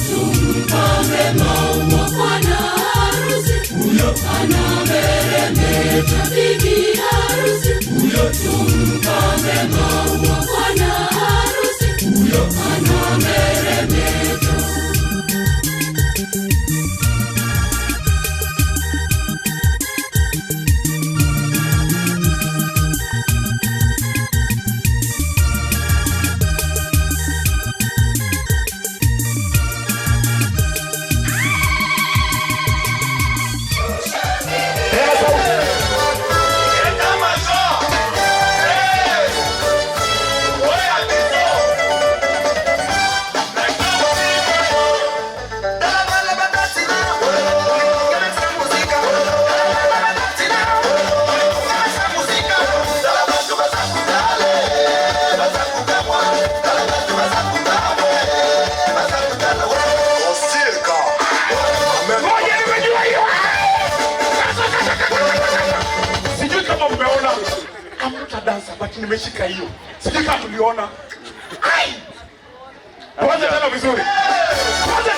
Tumpange maua, bwana harusi anameremeta, bibi harusi tumpange maua, bwana harusi anameremeta. Nimeshika hiyo. Sijui kama tuliona. Ai! Tuanze tena vizuri. Tuanze.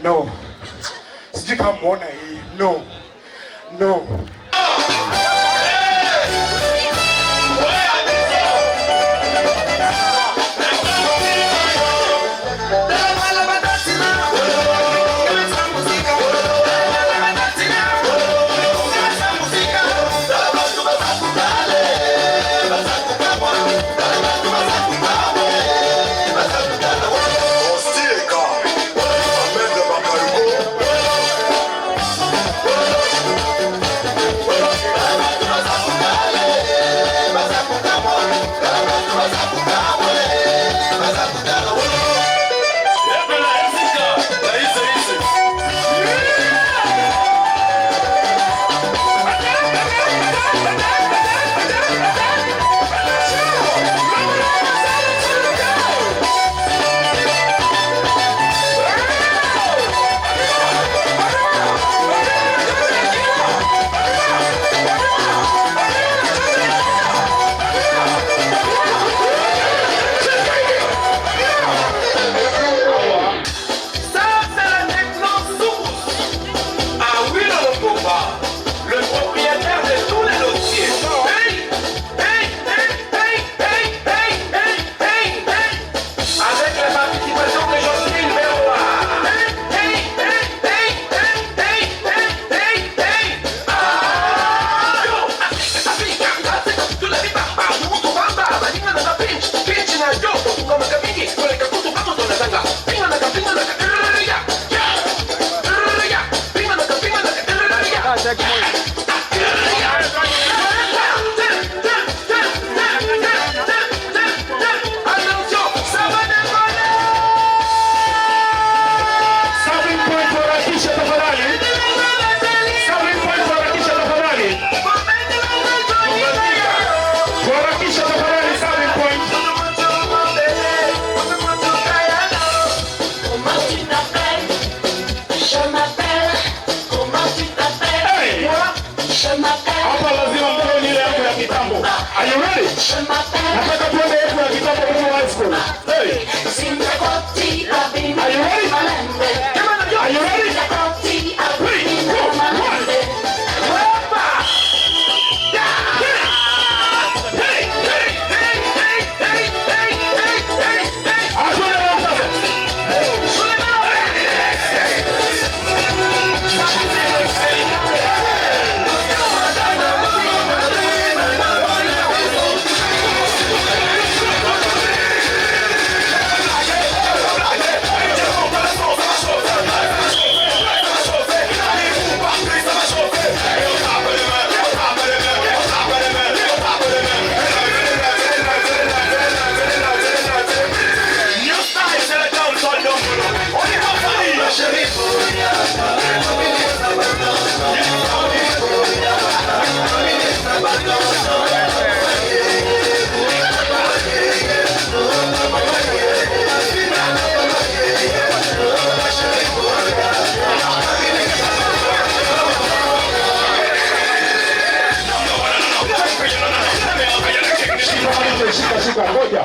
No. Sijui kama muona hii. No. Nataka tuende yetu ya kitabu kama high school. Hey. Are you ready? Are you ready? 3, 2, 1. Shika ngoja.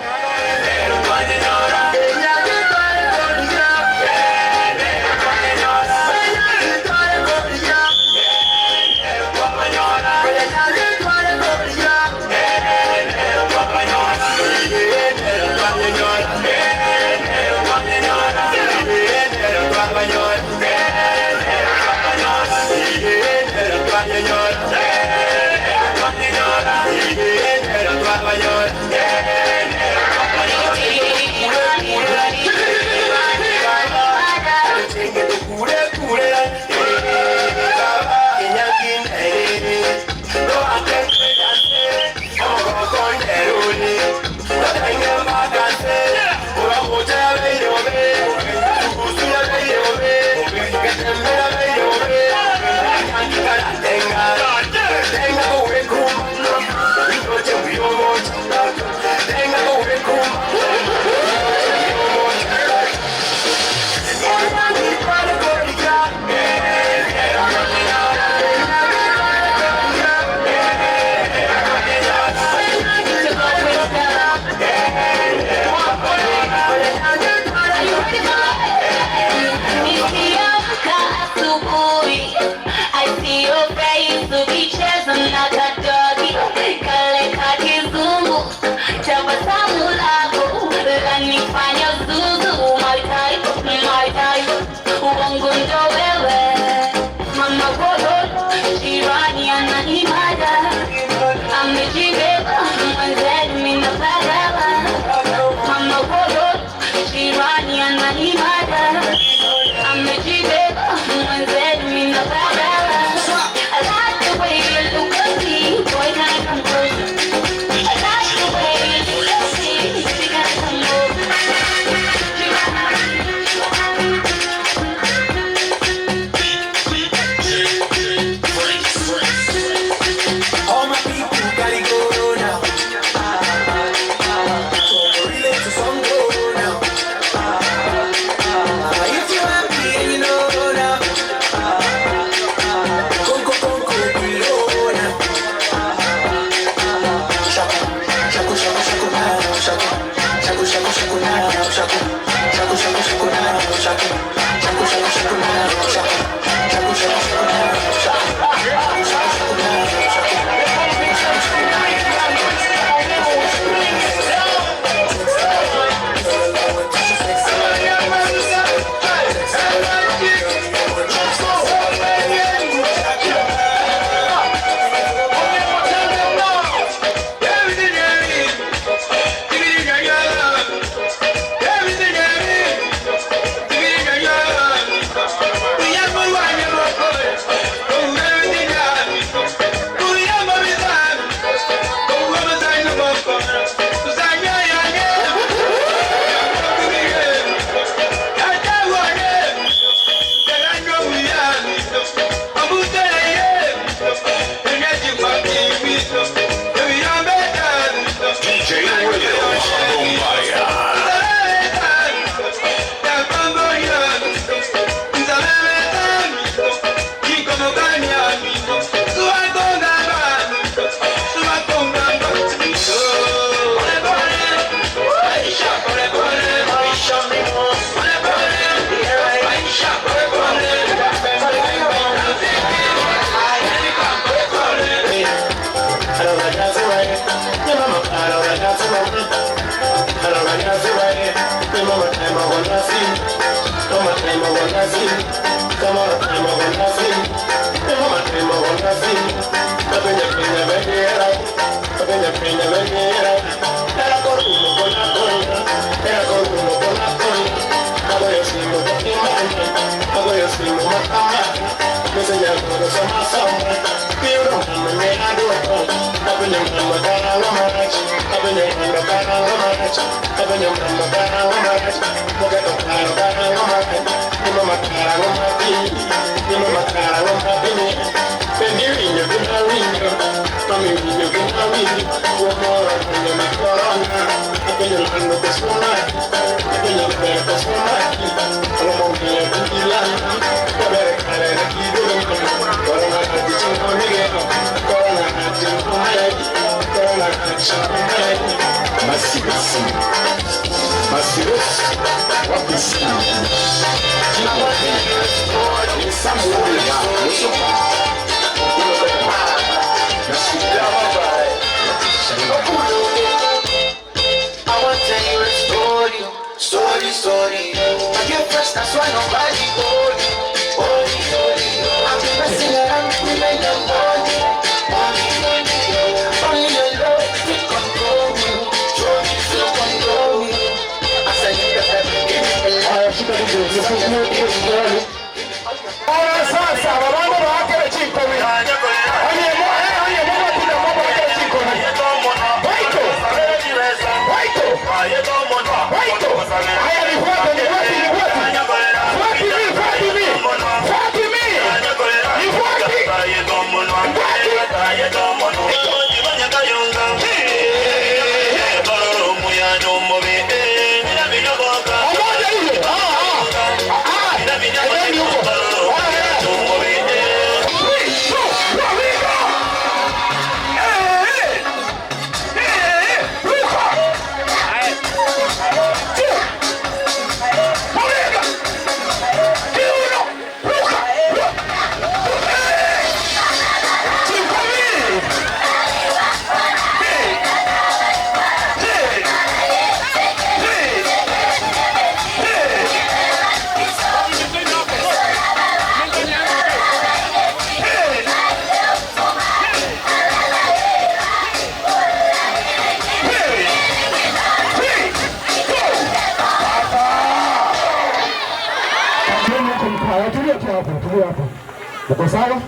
Uko sawa?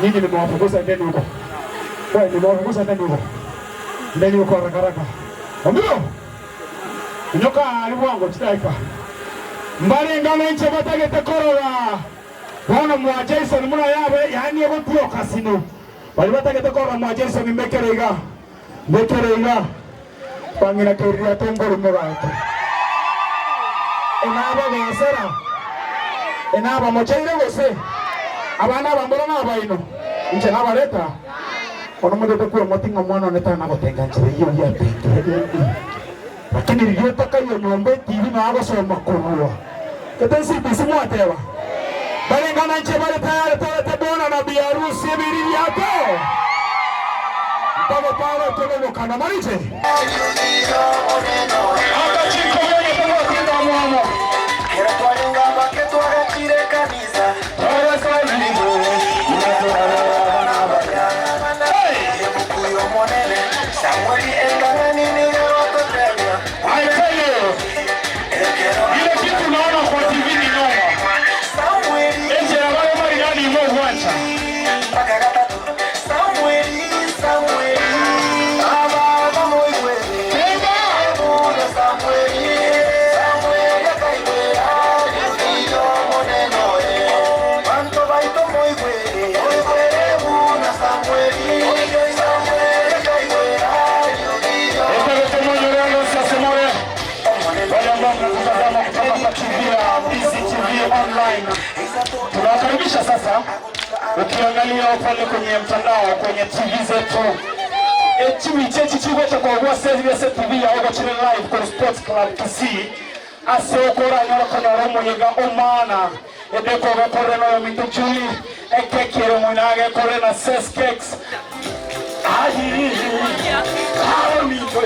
Nyinyi nimewafukuza ndeni huko. Wewe nimewafukuza ndeni huko. Ndeni huko haraka. Ndio. Nyoka aliwango chitaika. Mbali ngalo nche batagete korora. Wana mwa Jason muna yabe yani ebo tuyo kasino. Bali batagete korora mwa Jason mekerega. Pangina keria tongoro mogaito. Enaba gasera. Enaba mochaire gose. Abana bambora na baino nje na bareta ono mudo kwa motinga mwana neta na gotenga nje hiyo ya peke lakini ndio taka hiyo nyombe TV na hago soma kurua ketensi bisimu atewa bale ngana nje bale tayari tete bona na biharusi biri yato mpaka pale tole mkana marije hata chiko yeye kwa kinda mwana kera kwa nyumba baketo akire kanisa Tunawakaribisha sasa ukiangalia pale kwenye mtandao kwenye TV zetu TV chechi chiwecha kwa kwa service TV ya Ogo Chile Live kwa Sports Club Kisii asokora nyoro kana romo yega omana edeko gakore no mituchuli ekekere munage kore na ses cakes ahi hawo mito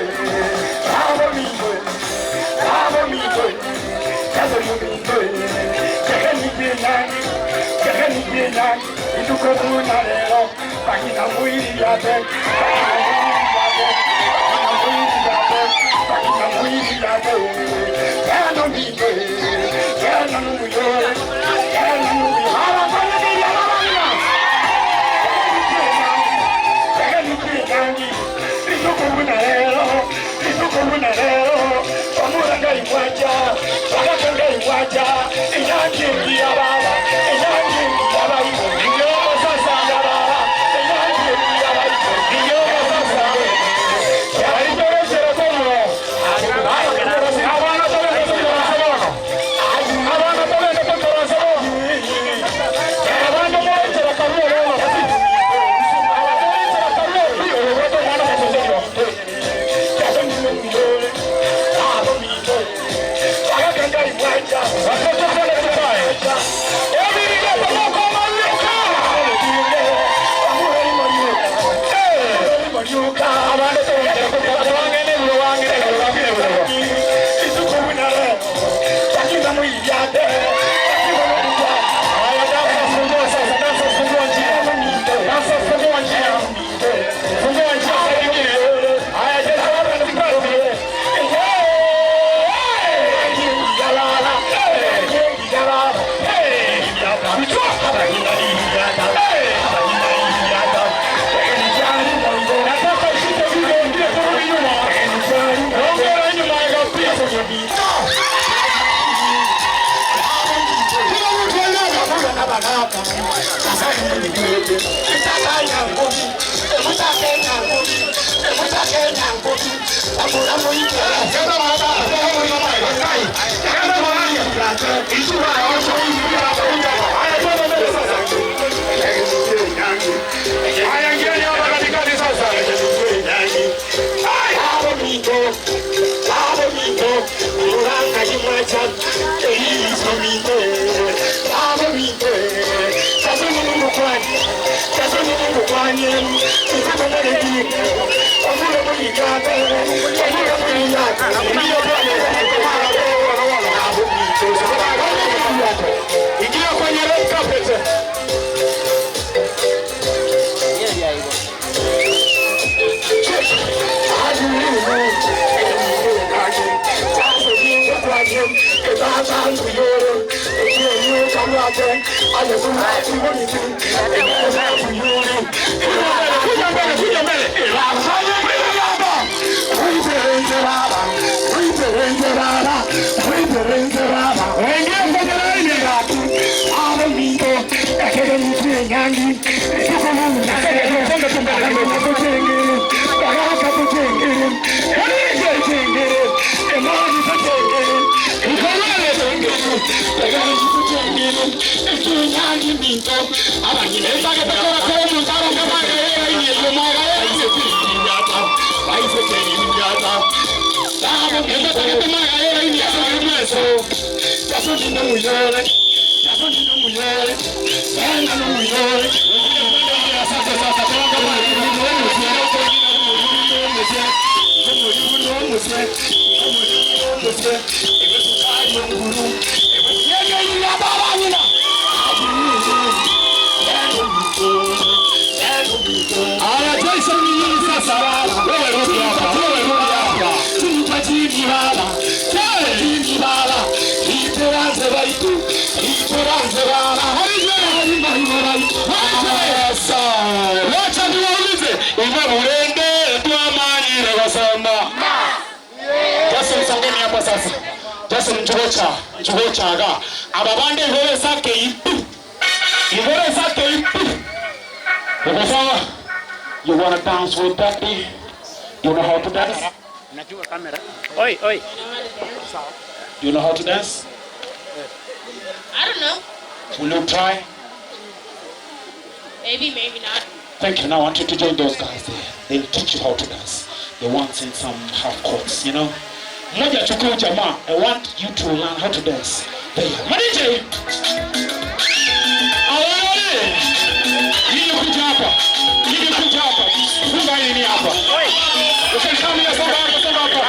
You want to dance with Daddy? You know how to dance? Oi, oi. You know how to dance? I don't know. Will you try? Maybe, maybe not. Thank you. Now I want you to join those guys there. They'll teach you how to dance. They want in some half courts, you know. Moja chukua jamaa, I want you to learn how to dance. There. Manije! Awale! Yini kuja hapa. Yini kuja hapa. Funga yini hapa. Usikamia songa hapa, songa hapa.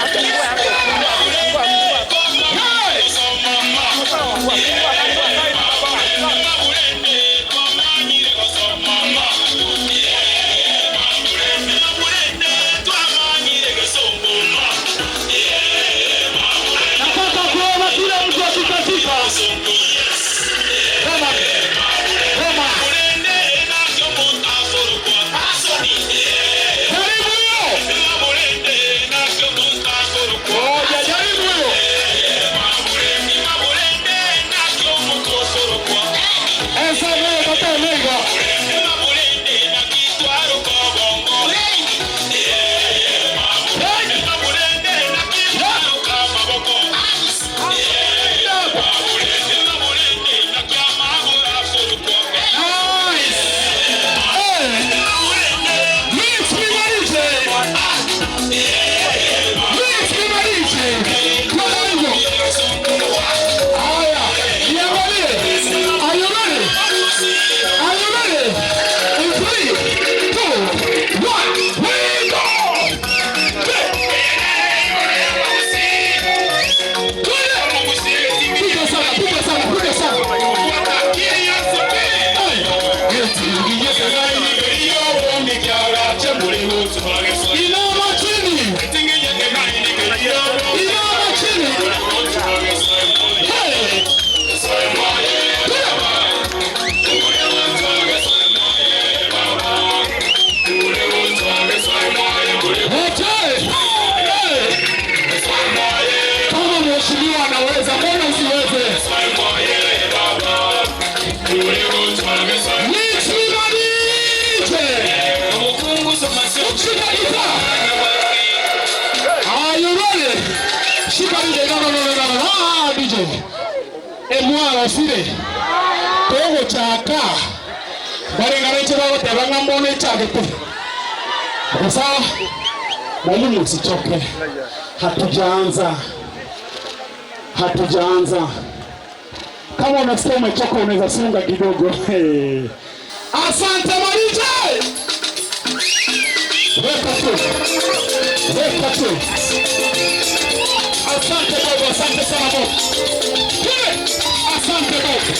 Are you ready? Shika DJ, no, DJ. Emwa osire. Togo chaka. Bari ngareche bago tebanga mbone chake tu. Sasa mwalimu usichoke. Hatujaanza. Kama unasikia umechoka unaweza songa kidogo. Asante Marije. Weka tu. Asante Bobo, asante sana Bobo. Asante Bobo.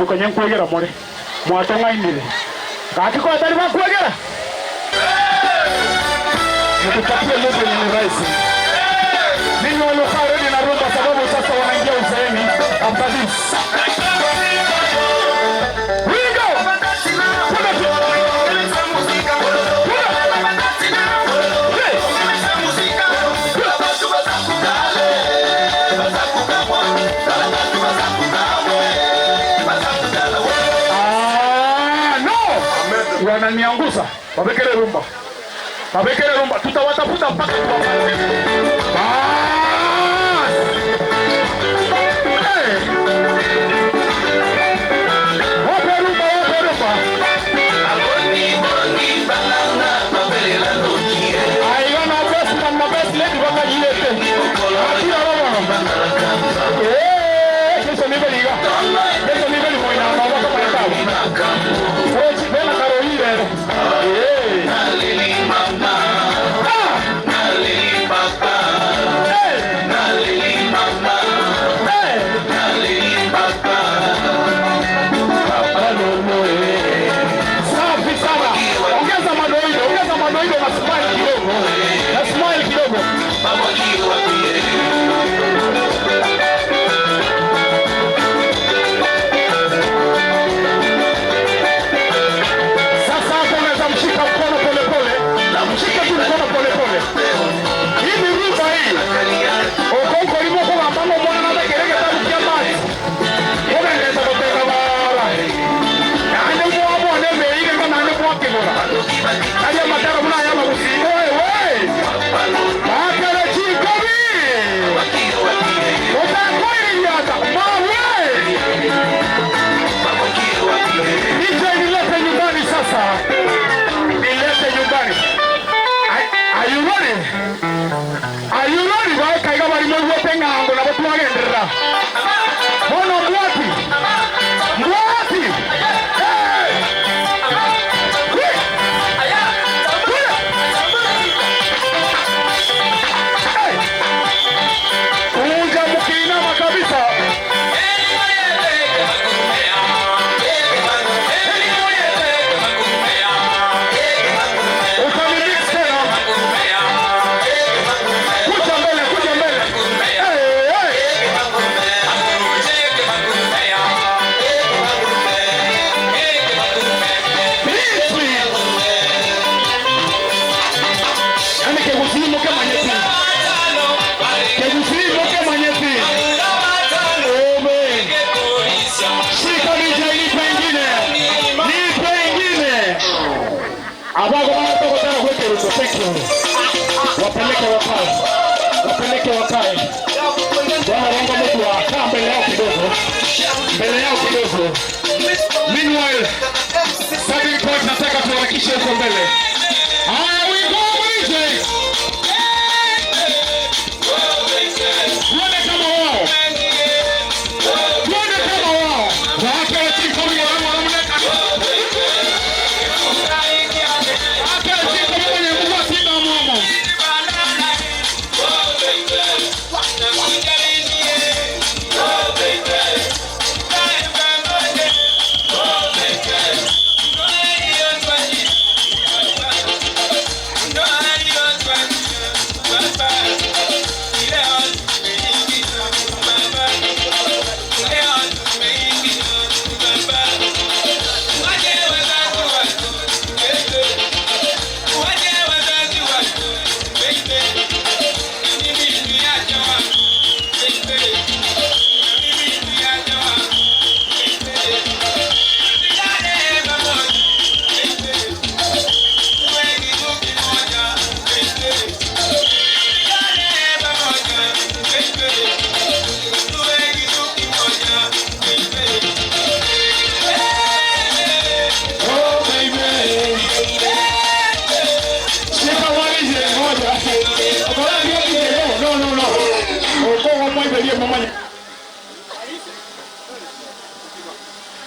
Kwenye kuegera more mwatonga indile kati kwa tari ba kuegera nikutakia leo ni rahisi mimi waloka ready na rumba sababu sasa wanaingia uzeeni after this we go wananianguza wabekele rumba tutawatafuta mpaka wape rumba aiona best man na best lady waka jilete akira roba kesho niveli moina waka marekao Venah Carolina. Nalili mama. Nalili papa. Nalili mama. Nalili papa. Papa Lolo. Safi sana. Ongeza madoido na smile kidogo. Mama kiwa pia. Are you ready? Wapeleke wakae. Wanaomba mtu akaa mbele yao kidogo. Meanwhile, starting point nataka tuharakishe huko mbele. We go easy. Tuone kama wao. Wake wa timu kama wanamleta. Wake wa timu kama mwenye Mungu asimba mwomo.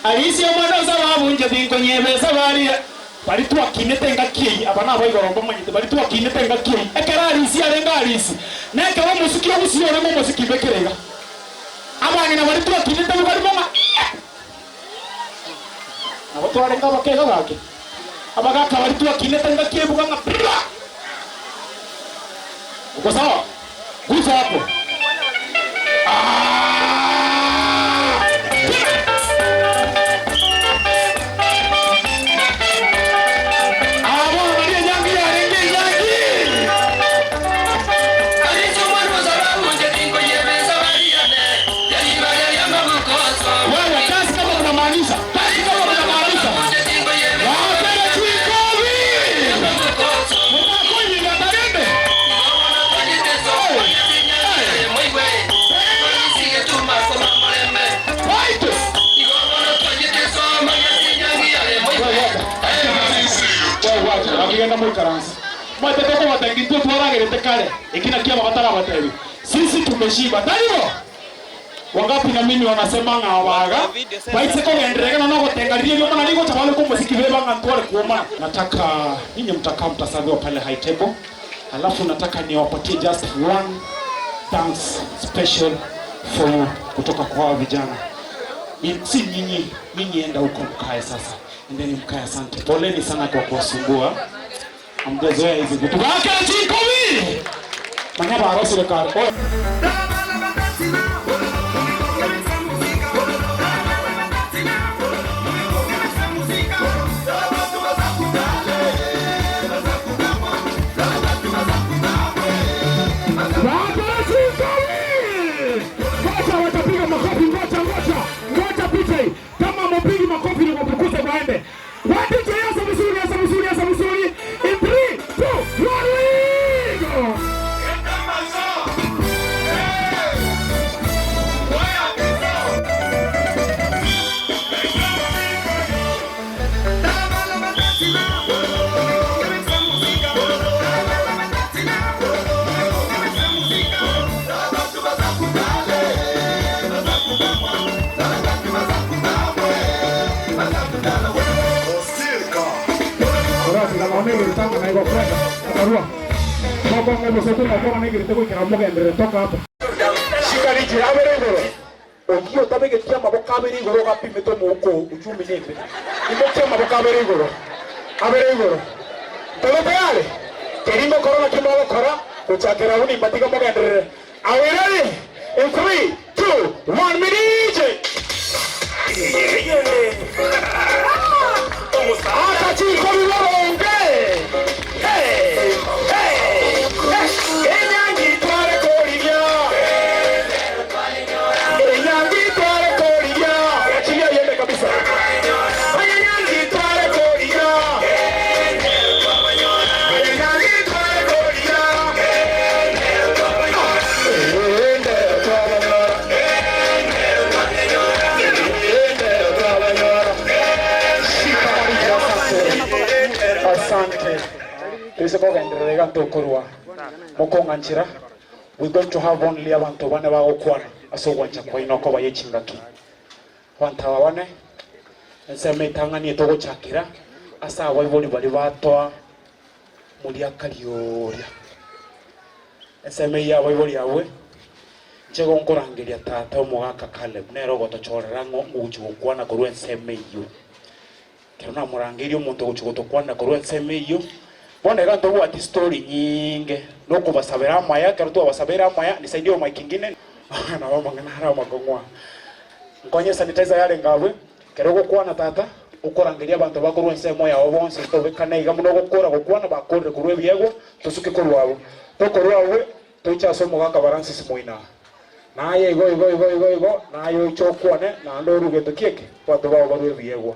Alisi omwana zababu nje binkonyebe sabali balitu akinete ngakei abana bayigoromba manyite balitu akinete ngakei ekera alisi alenga alisi neke wa musiki obusiyore mu musiki bekerega abana na balitu akinete bali mama abo to alenga bakega bake abaga balitu akinete ngakei buganga uko sawa gusa hapo Agenda muy karansi. Mwateteko watangitu tuwaragerete kale. Ikina kia mabatara watevi. Sisi tumeshiba. Taiyo! Wangapi na mimi wanasema ngawaga. Baitse ko gendrega na nago tengarie yo mana nigo chabale ko muziki beba ngantwale kuoma. Nataka ninyi mtakaa mtasaviwa pale high table. Alafu nataka niwapatie just one thanks special for kutoka kwa vijana. Si nyinyi enda huko mkae sasa. Endeni mkae, asante. Poleni sana kwa kuwasumbua. Amjazoea hizi vitu. Wake chikomi. Manyaba harusi lekari. Ngoja picha. Kama mpigi makofi ni mpukuze baende. Watu tuyaza mzuri. In 3, 2, 1, we go. Tanga na iko kwenda atarua baba ngabo sote na kwa nini kitoko kiramoga ndere toka hapa shikari jirabere ngoro okio tabege tia maboka abere ngoro gapi meto muko uchumi nembe imotia maboka abere ngoro todo peale kerimo corona kimalo kora kuchakera uni batika moga ndere are we ready in 3 2 1 minute ata chiko bilonge Kabisa. ese kogenderera ntokorwa mokonganchira we're going to have only abantu bane bagokwana asogwancha kwa inoko bayechingaki abantu abane nseme itanganie togochakira asa abaibori bari batoa muri akarioria nseme ya abaibori yawe chego nkorangeria tata omugaka Caleb nero gotochorera nguchi gokwana korwa nseme iyo kirona murangeria omonto gochi gotokwana korwa nseme iyo bona ganto bwa story nyinge no kubasabira amaya kero tu abasabira amaya nisaidie o mic ingine na baba ngana hara magongwa nkonye sanitizer yale ngawe kero gokwana tata ukorangeria abantu bakorwa nsemo ya obonse to bekana iga muno gokwana bakorre kurwe biego tosuke korwabo tokorwawe tocha somo gaka baransi simoina naye igo nayo chokwane na ndoru getokieke watu babo barwe biego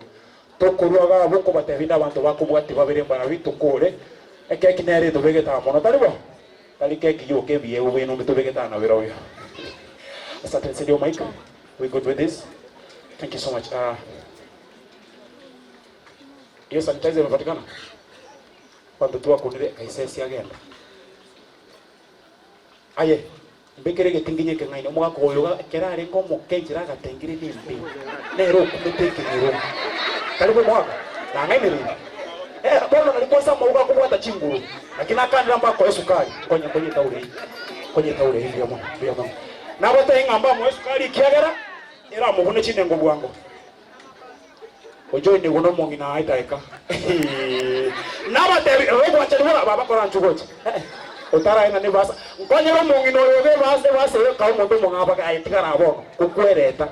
tokorwaga boko batebina abantu bakubwati babere mbara bitukore ekeki nere tubegeta mono taribo tari keki yo ke biego bino bitubegeta na bero yo asante sedio Mike we good with this thank you so much yes sanitizer imepatikana kwando tu akunire kaisesi agenda aye mbekere getinginye kengaine mwako oyoga kerare ngomo kenjira gatengire nimbi nero kumetekero taribo mwaka na ngaine bona nalikosa mauga kubwata chinguru lakini akandira mbako esukari konye taure hivi ya mama na bote ngamba mo esukari kiagera era mubone chine ngo bwango ojo ni gono mongi na aitaika na bote robo achirwa baba kora nchugoche utara ina ni basa konye ro mongi no yoge base ka mo ndo monga baka aitika na bono kukwereta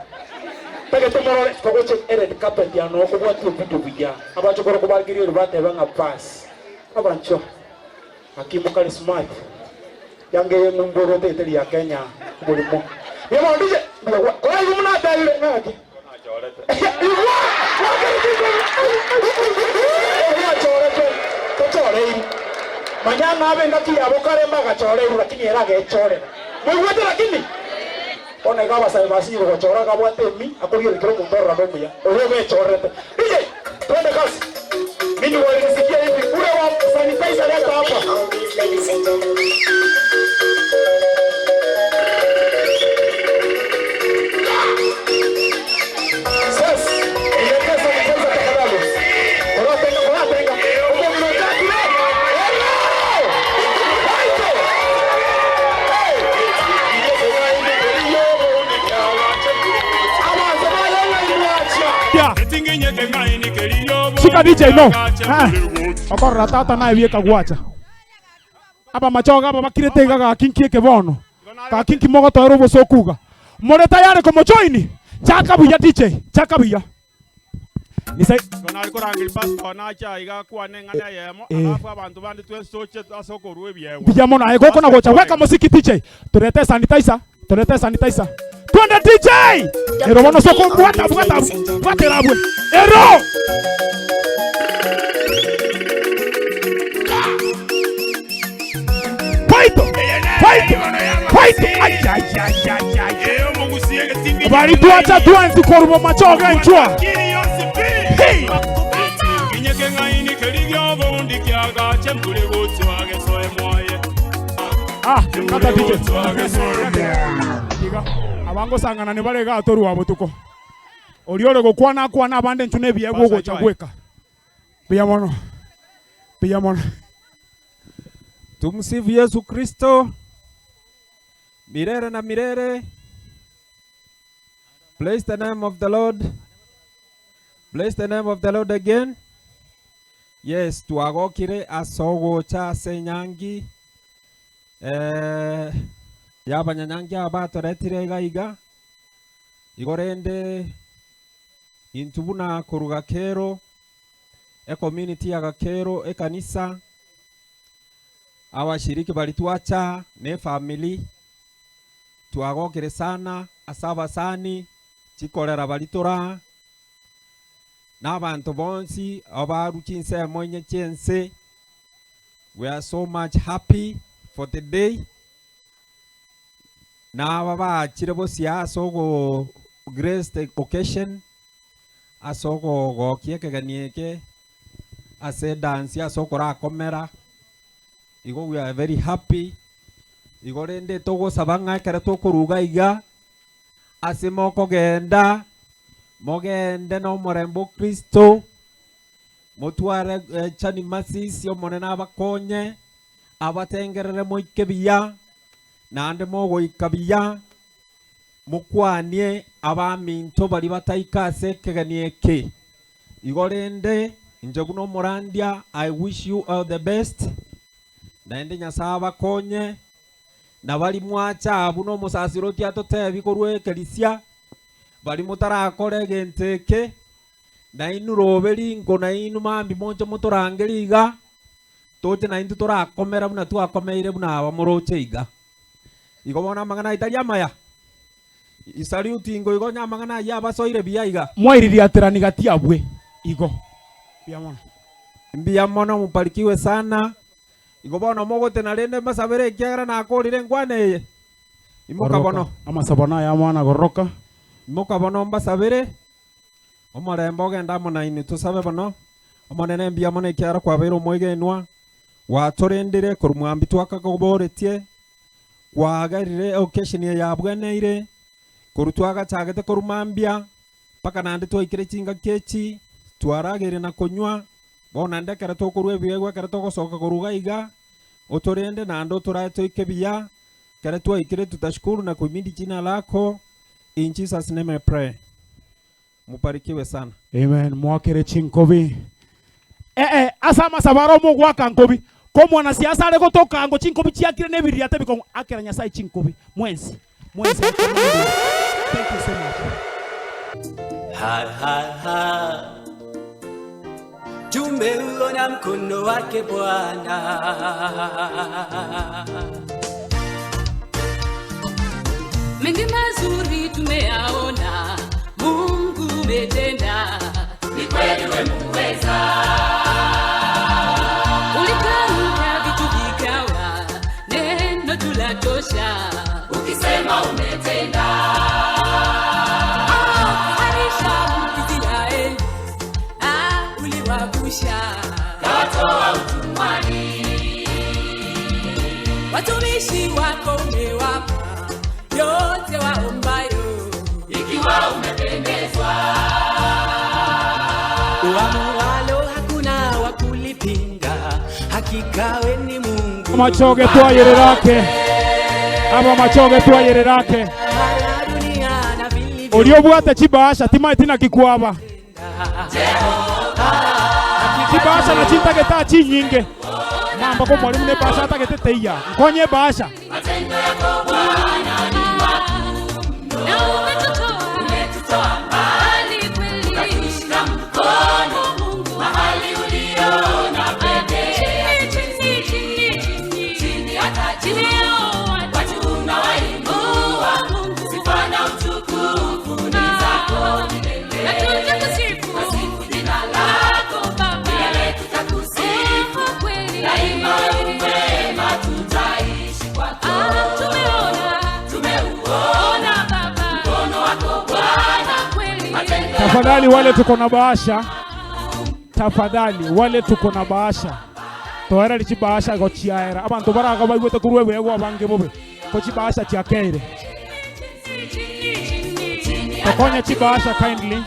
tage tomorore kogoche ere carpet ya no kubwati obido bijya abacho koro kubarigiri rubate banga pass abancho hakimu kali smart yange mumboro teteli ya Kenya bulimo yema ndije kwa hiyo mnata ile ngaki manyana abe ngaki yabo karemba gachore lakini era gechore mwete lakini ona gaba sai basi go chora gaba temi akuriyo kiro mundora ndo muya oyo gechorete nije twende kasi mimi walisikia hivi ule wa sanitizer leta hapa Shika DJ no. Okorra tata na ebieka gwacha. Aba machoga aba makirete gaga kinki kebono. Ka kinki mogo to robo sokuga. More tayari como join. Chaka buya DJ. Chaka buya. Nisai gona ariko rangiri pastor na cha iga kwane ngana yemo alafu abantu bandi twensoche asokorwe byewe. Bijamo na ego kona gocha weka muziki DJ. Turete sanitizer. Twende DJ! Ero bono soko bwata labwe. Ero! Fight! Ay. Bari tuacha tuanzi korubo machoga nchua. Hey! Kinyeke ngaini keligyo bondi kyaga chempule gotsi wage soe moye. Kata DJ. Abango sangana ne balega atoru wabo tuko. Oliore gokwana abande ntune biego gocha gweka. Biyamono. Tumsifu Yesu Kristo. Mirere na mirere. Bless the name of the Lord. Bless the name of the Lord again. Yes, tuagokire asogo cha senyangi. Yaba nyanyangi abato retire gaiga. Igorende intubuna kuruga kero. Community ya Gakero, kanisa. Awashiriki balituacha ne family. Tuagokire sana asaba sani chikolera balitora. N'abantu bonsi abarukinse mwenye chense. We are so much happy for the day. Na baba chirebosi asogo grace occasion asogo go kieke ganieke ase dance asokora komera Igo we are very happy. Igo rende togo sabanga kare tokuruga iga. Ase moko genda. Mogende no morembo Kristo. Motware chani masisi yo monena abakonye. Abatengerere moikebiya. Nande mogo ikabiya. Mukwanie abaminto bali bataikase keganieke. Igorende injoguno morandia. I wish you all the best. Naende nyasaba konye. Na bali mwacha abuno musasiroti atotebi korwe kelisia. Bali mutarakore genteke. Na inu roberi ngo na inu mambi moncho motorangeliga. Toche na intu torakomera buna tuakomeire buna abamoroche iga. Igobona mangana italia maya. Isaliuti ingo igo nyamangana ya basoire biyaiga. Mwairiri aterani gati abwe. Igo. Biamono. Biamono muparikiwe sana. Igobona mogote na rende masabere kiagara na akorire ngwane. Imokabono. Amasabona ya mwana goroka. Imokabono mbasabere. Omorembo genda mona ini tusabe bono. Omonene biamono kiagara kwa bero moigenwa. Watorendire kurumwambi twakagoboretie. Kwagarire occasion ya bweneire. Kurutwaga chagete kurumambia paka nande twaikire chinga kechi twaragire na kunywa bona ndekera tokurwe biegwa kera togosoka kuruga iga otorende nando turaito ikebia kera twaikire tutashukuru na kuimidi jina lako in Jesus name I pray. Muparikiwe sana. Amen. Mwakere chinkobi. Asama sabaro mu gwaka nkobi. Ko mwana siasa ale gotoka ngo chinkobi chiakire nebiri ate biko akera nyasai chinkobi. Mwenzi. Thank you so much. Ha ha ha. Tumeuona mkono wake Bwana. Mengi mazuri tumeyaona, Mungu umetenda. Ni kweli wewe muweza. Ulitamka vitu vikawa, neno tulatosha. Ukisema umetenda. Katoa utumwani. Watumishi wako umewapa yote waombayo, ikiwa umependezwa. Uamualo hakuna wa kulipinga, hakika we ni Mungu. Machoge twa yererake. Aba machoge twa yererake. Oliobwate chibasha tima itina kikwaba. Kibasha na chinta geta chinyinge. Mamba ko mwalimu ne basha ta gete teia. Nkonye basha. Matendo yako Bwana ni makuu. Na umetutoa mbali kweli. Ukatushika mkono Mungu mahali uliona pekee. Chini hata chini watu unawainua Mungu. Sifa na utukufu ni zako milele. Na tutakusifu jina lako Baba. Daima umema tutaishi kwako. Tumeuona Baba mkono wako Bwana kweli. Tafadhali wale tuko na bahasha. Tafadhali wale tuko na bahasha. Toera lichi bahasha gochiaera. Abantu baraga bagwete kurwe bego abange bobe. Kochi bahasha chiakeire. Takonya chi bahasha kindly.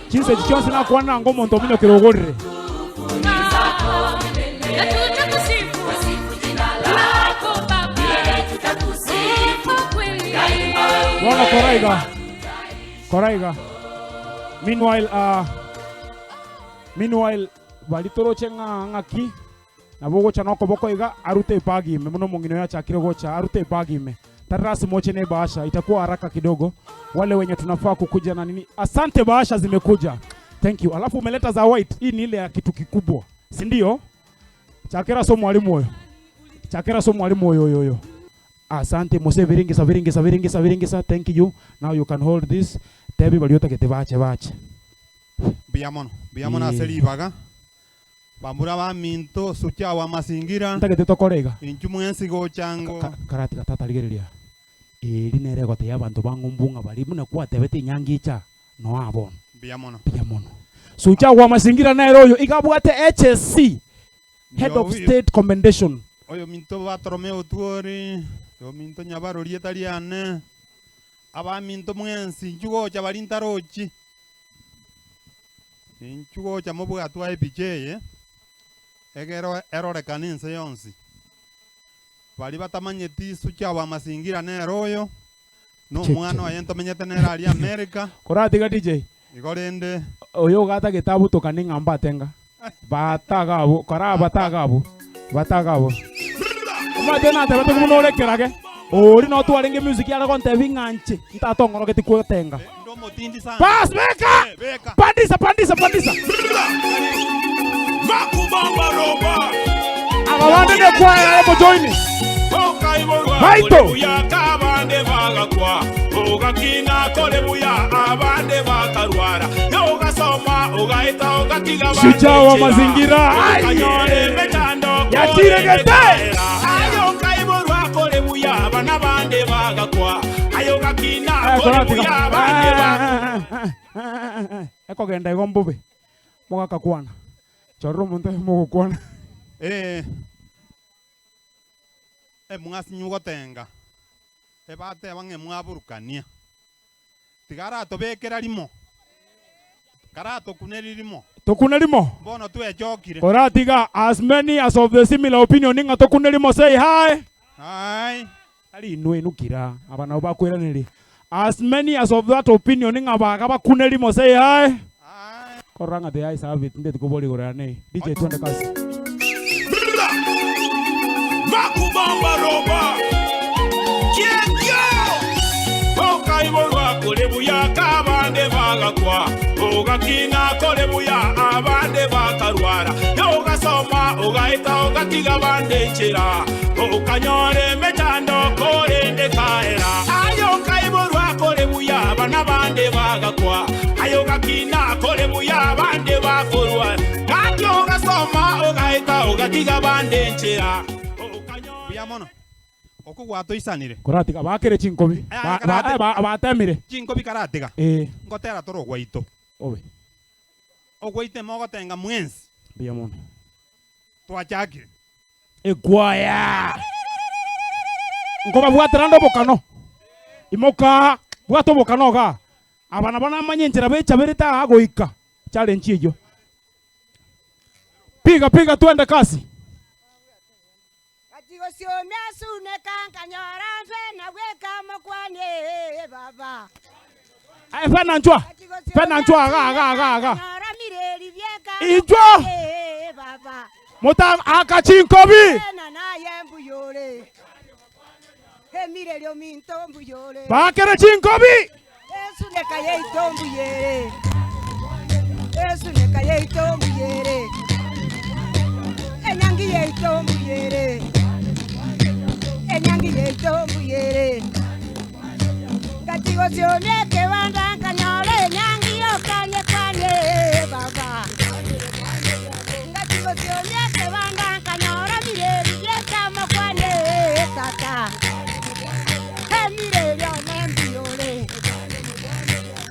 Chinse chichonse na kuana ngomo ndomino kirogorire. Bwana Koraiga. Meanwhile valitoroche ngaki na bogo chano koboko iga arute bagi me muno mungino ya chakire gocha arute bagi me tarasi moche ne bahasha itakuwa haraka kidogo wale wenye tunafaa kukuja na nini. Asante, bahasha zimekuja. Thank you. Alafu umeleta za white. Hii ni ile ya kitu kikubwa, si ndio? Chakera so mwalimu huyo. Chakera so mwalimu huyo. Asante mose viringisa. Thank you. Now you can hold this. Tebi baliota kete bache. Biamono aseli baga. Bambura ba minto sucha wa masingira. Ntake teto korega. Inchumu ensigo chango. Karati katata ligerelia. Linere gote yabantu bangumbunga bali muna kwa tebete nyangicha no abon. Biamono. Sucha wa masingira na eroyo ikabwate HSC. Head of state commendation. Oyo minto batorome otuori, yo minto nyabarori etariane. Aba minto mwensi nchugo cha balintarochi. Nchugo cha mobu atwa epiche egero erore kaninse yonsi. Bali batamanye tisu cha wa masingira neroyo. No mwana ayento menyete nera ali America. Koratiga DJ. Igorende. Oyo gata gitabu to kaninga mbatenga. Batagabo, kara batagabo. Batagabo. Umatena te batu muno lekerage. Ori no tu alenge music ya konte vinganche. Ntatongoro keti kutenga. Ndo motindi sana. Pass beka. Pandisa. Makubamba roba. Abawande ne kwa ya mo join. Maito ya kabande bagakwa ogakina kole buya abande bakarwara yo gasoma ogaita ogatiga bande shujaa wa mazingira ayore metando yatiregete ayo kaiborwa kole buya bana bande bagakwa ayo gakina kole buya bande eko genda igombobe mogaka kwana chorro monte mogokwana mwasi nyugo tenga ebate bange mwaburukania tigara tobekera limo karato kunelilimo tokunelimo bono twejokire oratiga as many as of the similar opinion ninga tokunelimo say hi ali inukira abana bakwera nili as many as of that opinion ninga baga bakunelimo say hi koranga the eyes have it ndeti kuboli gorane DJ twende kasi Makubamba roba Kiekyo Okaiborwa kole buya kabande bagakwa Ogakina kole buya abande bakarwara Yogasoma ogaita ogatiga bande nchira Okanyore mechando kore ndekaera Ayo kaiborwa kole buya bana bande bagakwa Ayo gakina kole buya bande bakorwa Gati ogasoma ogaita ogatiga bande nchira mono okugwato isanire koratiga bakere chinkobi batemire chinkobi karatiga ngotera toro gwaito obe ogwaite mogo tenga mwensi bia mono twachakire egwaya ngoba bwaterando bokano imoka bwato bokano ga abana bana manyenjera becha bereta agoika challenge hiyo piga twende kasi Gosiomia sune kankanyora Venah weka mokwane baba. Ai Venah nchwa aga. Mireli vyeka Injwa. Baba. Mota akachinkobi. Na yembu yore. He mireli ominto mbuyore. Bakere chinkobi. Yesu nekaye itombu yere. Yesu nekaye itombu yere. Enyangi ye itombu yere. Enyangi yeto muyere Gatigo sione que banda kanyore enyangi okanye kwanye baba Gatigo sione que banda kanyore mireri yeka makwanye tata He mireri omembiore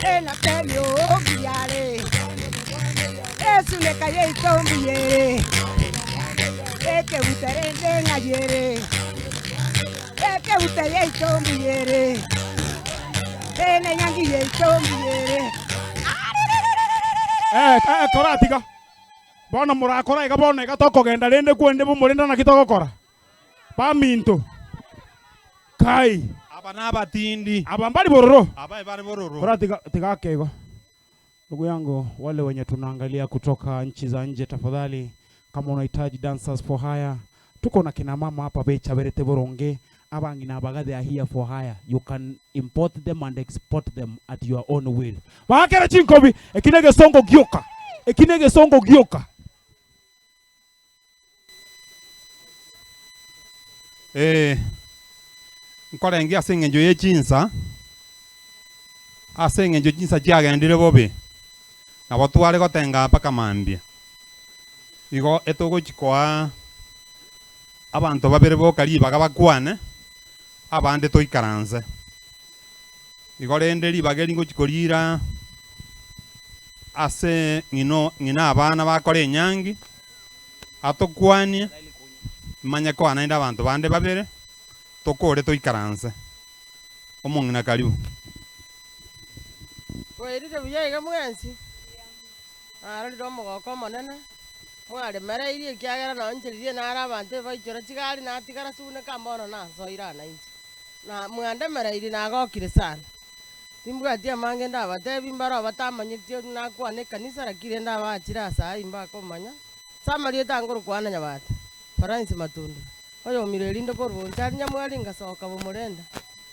Ena temio obiare Esu neka yeto muyere Eke uterende ngayere Eke uteye itombiyere Ene nyangiye itombiyere Koratiga bona murakora iga bona iga toko genda rende kwende bumurinda na kitoko kora paminto kai abana batindi abambali bororo bari bororo koratiga tigakego ndugu yangu wale wenye tunaangalia kutoka nchi za nje tafadhali kama unahitaji dancers for hire tuko na kina mama hapa becha berete boronge abangi na bagade are here for hire. You can import them and export them at your own will. Bakere chinkobi ekinege songo gyoka. Nkolengi asengenjo yechinsa. Asengenjo chinsa chiagendire bobe. Na batwale gotenga paka mambia. Igo etogo chikoa abantu babere bokali bagabakwane abande toikaranze igorende libageri ngo chikorira ase ngina abana bakore nyangi atukwani manye kwana inda abantu bande babere tukore tuikaranse omong'ina karibu Wairire buya iga mwensi arorire omogoko omonene mwaremereirie ekiagera noncheririe nare abanto baichora chigari natigara suneka mbono nasoire anainche na mwandemereirie nagokire sana timbwati amange ndabatebi mbaro batamanyitie nakwana ekanisa rakire ndabachire asai mbakomanya samariete angorokwana nyabata Faransi Matunda oyo mireri ndokorwo nchari nyamwari ngasoka bomurenda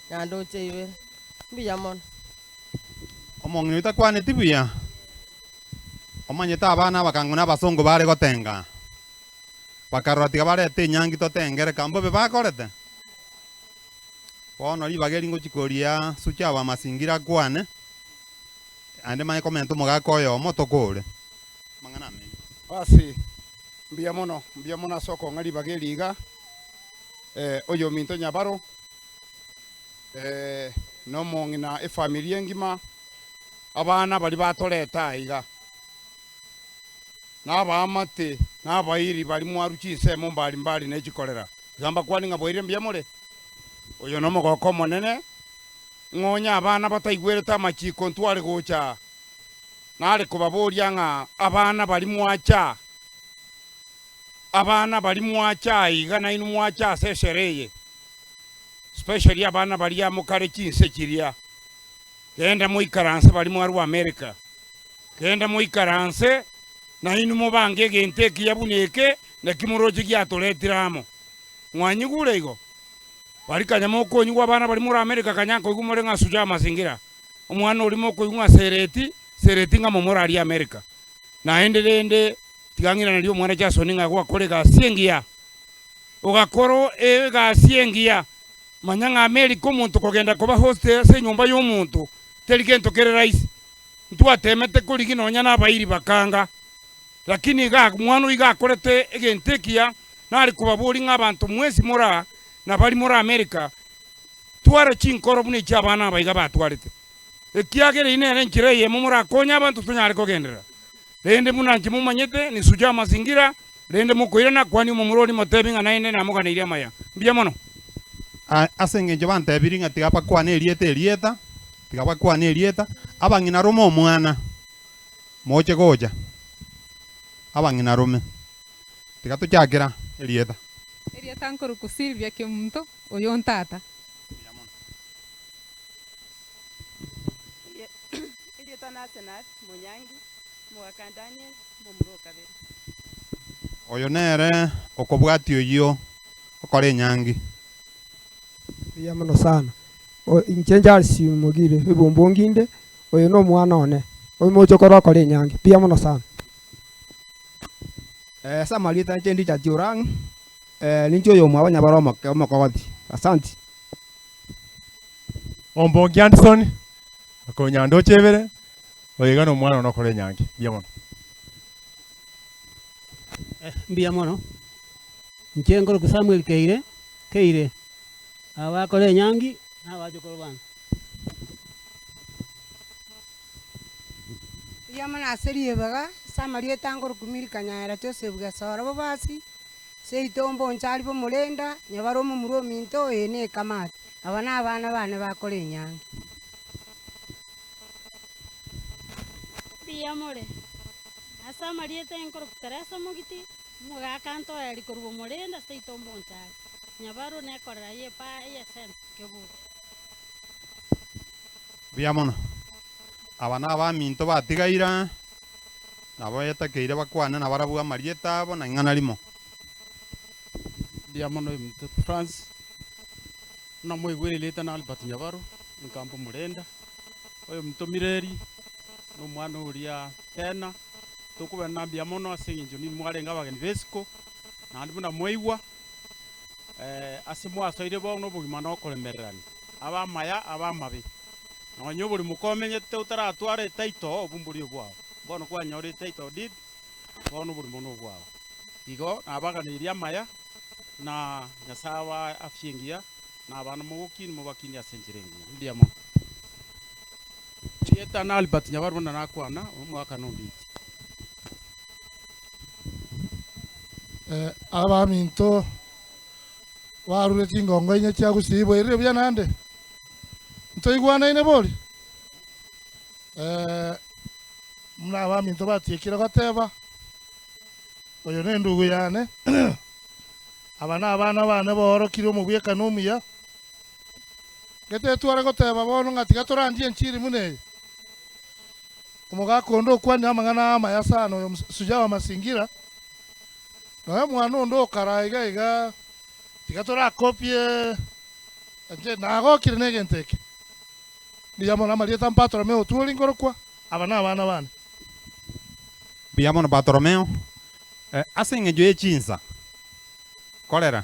nyandoche ibere mbiya mono omong'ina utakwane tibuya omanyete abana bakang'una abasongo bare gotenga bakarora tiga barete enyangi totengere kambo be bakorete bono ribageri ngochikoria sucha aba masingira kwane ande manye komento mogaka oyomo tokore mang'ana ame basi mbia mono asoko ng'ari bageriga oyo minto nyabaro no mong'ina efamilia engima abana bari batoreta iga n'abamate n'abairi bari mwaruki nsemo mbali nechikorera gamba kwani ngaboire mbia more oyo no mogoko monene ng'onya abana bataigwereta amachiko ntware gocha nare kubaboria ng'a abana bari mwacha iga na inu mwacha seshereye especially abana bari amukare chinse chiria kenda muikaranse bari mwaru America kenda muikaranse na inu mubange gente kiyabuneke na kimuroji gyatoretiramo mwanyigure igo bari kanyamo konyugwa abana bari muri America kanyanko igumore ngasuja mazingira omwana urimo kuyungwa sereti nga momorari America na endelende tigangira nalio mwana Jason nga gwa ga siengia ugakoro ga siengia manyanga America omuntu kogenda kuba hostel se nyumba y'omuntu teligento kere rais ntwatemete kuligi nonya nabairi bakanga lakini ga mwana iga akorete egentekia nari kubaburi ng'abantu mwezi mora na bari muri America twara chinkoro bune cyabana baiga batwarete ekiagere inene nkireye mumura konya abantu tunyare kogendera rende munanki mumanyete ni suja mazingira rende mukoirana kwani mumurori motebinga naine na mugana iria maya mbia mono asenge jabanta ebiringa tigapa kwane erieta tigapa kwane erieta abang'ina rumo omwana moche goja abang'ina rume tigatuchakira erieta nkoro kusilvia kemuntu oyo ntata erieta nasenat munyangi mwakandanie mumuroka bere oyo nere okobwati oyo okore nyangi ya mono sana inchenja simugire ibumbunginde oyo no mwana one oyo mocho korokore nyangi pia mono sana samarita nchendi cha tiurang linjo yo mwa banyabaro makawati asante Ombongi Anderson akonyando chebere oyiga no mwana onokore nyangi pia mono mbia mono nchengoro ku Samuel Keire abakore nyangi n'abajokoro bana yamana aseriye baga samariye tangoro kumirikanyara cyose bugasora bo basi se itombo nchari bo murenda nyabaro mu muro minto ene kamati abana abana bane bakore nyangi biyamore asamariye tangoro kuteresa mugiti muga kanto eri kurbo murenda se itombo nchari nyabaro ne korra ye pa ye sen kebu biamono abana abaminto batigaira nabo yetakeire bakwana na barabuga marieta abo na ng'ana limo biamono imto France na mwigwere leta na Albert Nyabaro nkampo murenda oyo mto mireri no mwana uria tena tokuba na biamono asenginjo ni mwarenga bageni vesco na ndi na mweigwa asimwa soire bo no bugima no koremererani abamaya abamabi nonyo buri mukomenyete utaratware taito obumburi obwao bono kwanyore taito did bono buri mono obwao igo abaganiria maya na nyasawa afyengia na abana mugukini mubakini asenjirengi ndiamo tieta na Albert Nyabaro na nakwana umwaka no nditi abaminto warure chingongo inye chia Gusii boirire buya nande ntoigwana ine bori muna abaminto batiekire goteba oyo ne ndugu yane aba na abana bane borokire omubweka n'omuya gete tware goteba bono ngatiga torandie nchiri mune omugakondo kwani amangana amaya sana oyo suja wa masingira nawe mwana ondo karaiga iga tiga torakopie anje nagokire negenteke ndiyamona marieta mpatoromeo tuoli ngorokwa aba na abana bane Biamono Bartolomeo asenge jo echinsa kolera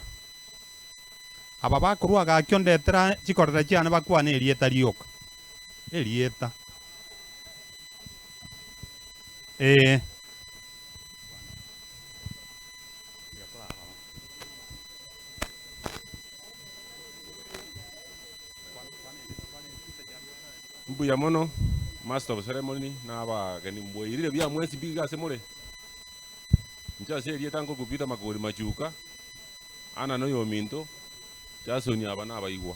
aba bakurwa ga kyondetera chikorera cyane bakwana erieta rioka erieta Mbuya mono master of ceremony na abageni mbwirire bya mwezi biga semure nchase erieta ngo kupita magori machuka ana no yominto jasoni aba na abaigwa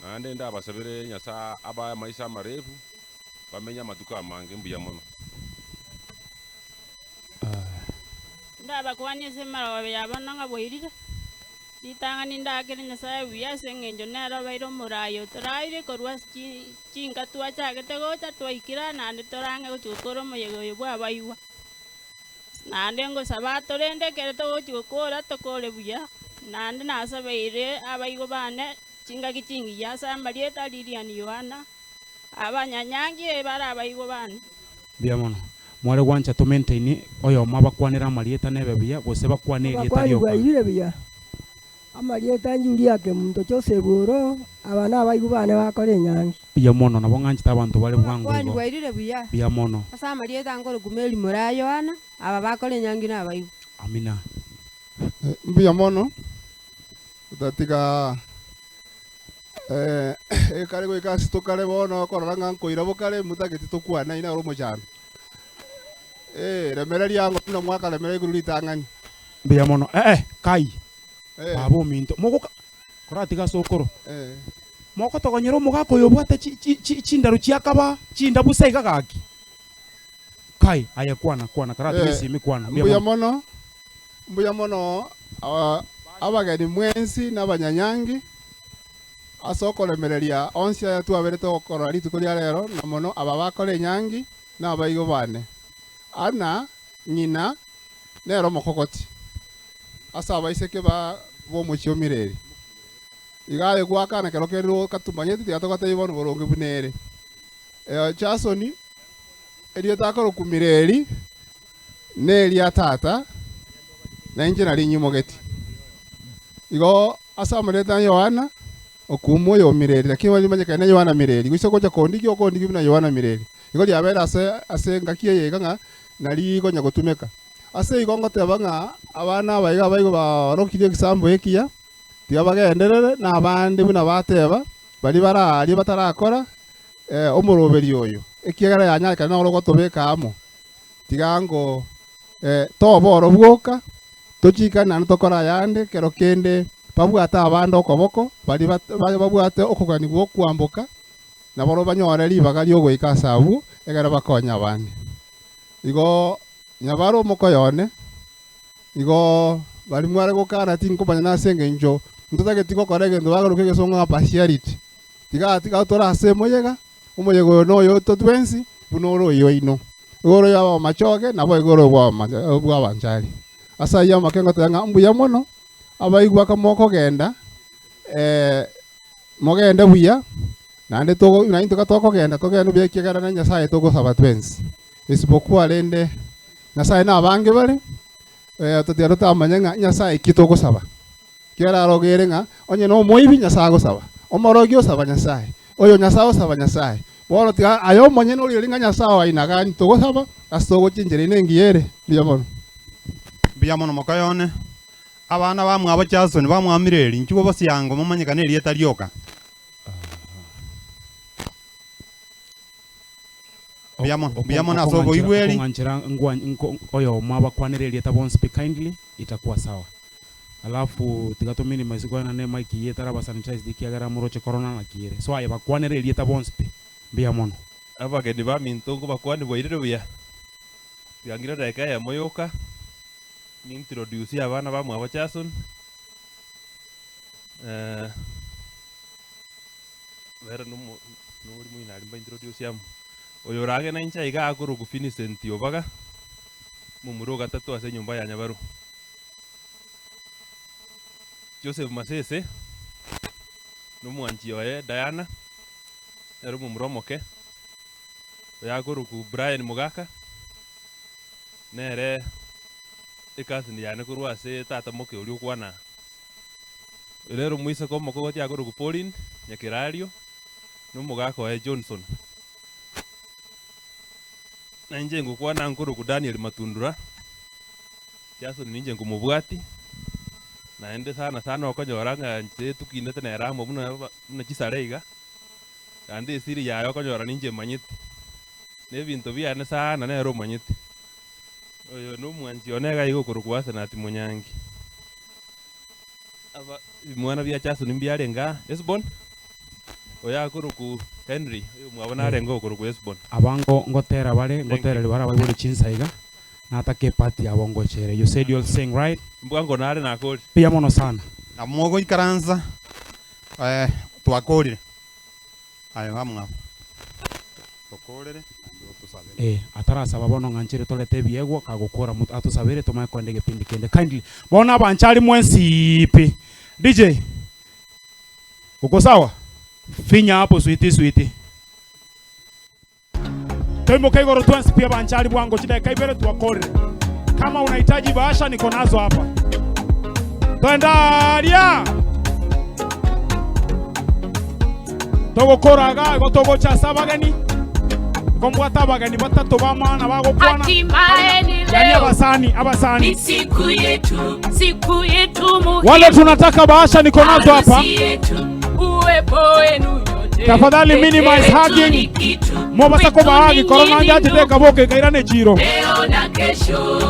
nande nda basabere nyasa aba maisha marefu bamenya matuka mange mbuya mono ndaba kwanye semara wabe yabana nga boirire litanga ninda kene nyasa wiya sengenjo nero bairo murayo toraire korwa chinga tuacha getego cha twaikira nande torange gochukoro moyego yobwa baiwa nande ngo sabato rende kere to chukora tokole buya nande nasa beire abaigo bane chinga kichingi yasa marieta liliani yohana abanyanyangi ebara abaigo bane biamono mware gwancha tumenteini oyo mabakwanira marieta nebe biya gose bakwane erieta ryoka bakwani biya amarieta njuri yake muntu cyose buro abana abayigu bane bakore nyangi biamono nabo nganchita abantu bari bwangu kwani wairire biya biamono asa amarieta ngoro kumeli murayo ana aba bakore nyangi na abayigu amina biamono utatiga kare go ikasi to kare bono koranga nkoira bokare mutageti to kwana ina romo cyane remereri yango no mwaka remereri gurulitangani biamono kai abo minto moko koratiga sokoro moko togonyero mugako yobwate chindaru chiakaba chinda busaiga gaki kai aya kwana karatiga simi kwana mbuya mono abageni mwensi n'abanyanyangi asokoremereria onsia ya twabere to gukora rituko ria rero na mono aba bakore nyangi na abaigo bane ana nyina nero mokokoti asa abaiseke ba bo muchio mireri igale gwakana kero kero katumbanyete tigatogata ibono boronge bunere Jasoni erio takoro kumireri neri atata na inje nari nyumogeti igo asa amareta Yohana okumo yo mireri lakini wali manyeka na Yohana mireri gwiso koja kondiki okondiki na Yohana mireri igo lyabera ase ngakie yega nari gonya gutumeka ase igongo tebanga abana baiga baigo barokire kisambo ekiya tiga bagenderere na abandi buna bateba bari barari batarakora omuroberi oyo ekigara yanyaka na orogo tobeka amo tiga ngo toboro bwoka tochika na tokora yande kero kende babwata abandi okoboko bari babwate okogani bwo kwambuka na boro banyoreri bagali ogwika sabu egara bakonya abandi igo nyabaro moko yone igo bari mware gukara tinkubanya nasenge njo ntotake tiko korege ndo bagaruke gesonga partiality tiga tora ase moyega umuyego no yo totwensi bunoro yo ino goro ya machoge nabo igoro bwa banjali asa ya makengo tanga mbuya mono abaigwa kamoko genda mogende buya nande togo na into katoko genda togenda bya kigara na nyasaye togo saba twensi isipokuwa lende nyasaye na abange bari totero tamanya nyasaye kitoko saba kera rogere nga onye no moibi nyasaye go saba omorogio saba nyasaye oyo nyasaye saba nyasaye boro tiga ayo monye no linga nyasaye inaga togo saba astogo chinjere nengiere biamono mokayone abana bamwe abo Jasoni bamwamireri nchugo bosiyango mumanyika neri etarioka Biyamo na sobo igweli. Nganchira oyo mwabakwanereria tabon speak kindly itakuwa sawa. Alafu tigato minimize kwa na mic yetara ba sanitize dikiagara muroche corona na kiere. So aya bakwanereria tabon speak. Biyamono. Aba ke diba mintongo bakwani boirero biya. Yangira daika ya moyoka. Ni introduce abana bamwe abachason. Vera no muina rimba introduce yam. Oyo rage na incha iga akuru ku Finicent Obaga. Mumuro gatatu ase nyumba ya Nyabaru. Joseph Masese. Numwanchi oye Diana. Ero mumuro moke. Oya akuru ku Brian Mugaka. Nere ikasi ni yana kurwa ase tata moke uri kwana. Lero mwisa ko moko goti akuru ku Pauline Nyakirario. Numugaka oye Johnson. Na nje ngukwa na nkuru ku Daniel Matundura. Jason ninje ngumubwati. Na ende sana okonyora nje tukinete na ramo muna chisareiga. Ande siri ya okonyora ninje manyiti. Ne bintu byane sana na ro manyiti. Oyo no mwanji onega igo kurukwasa na timunyangi. Aba mwana bya Jason mbyarenga Esbon. Oya kuruku Henry mwabona arengo kuruku Esbon. Abango ngotera bara bayibole chinsaiga na atake party abongo chere. You said you'll sing, right? Mbwango nare na akoli. Pia mono sana. Na mwogo ikaranza twakoli. Ayo hamwe. Tokolere atarasa babono nganchere tolete biegwa kagukora mutu atusabire tumaye kwende gepindi kende kindly. Bona banchali mwensipi. DJ. Uko sawa? Finya hapo sweetie. Tembo kaigoro tuansi pia banchali bwango chida kaibere tuwakore. Kama unahitaji bahasha niko nazo hapa. Twendaria. Togo koraga gotogo cha sabagani. Kombwata bagani batatu bamana bagokwana. Yani abasani. Ni siku yetu muhimu. Wale tunataka bahasha niko nazo hapa. Uwepo wenu nyote. Tafadhali minimize hugging. Mobasa ko bahagi corona njaje teka boke kairane jiro. Leo na kesho.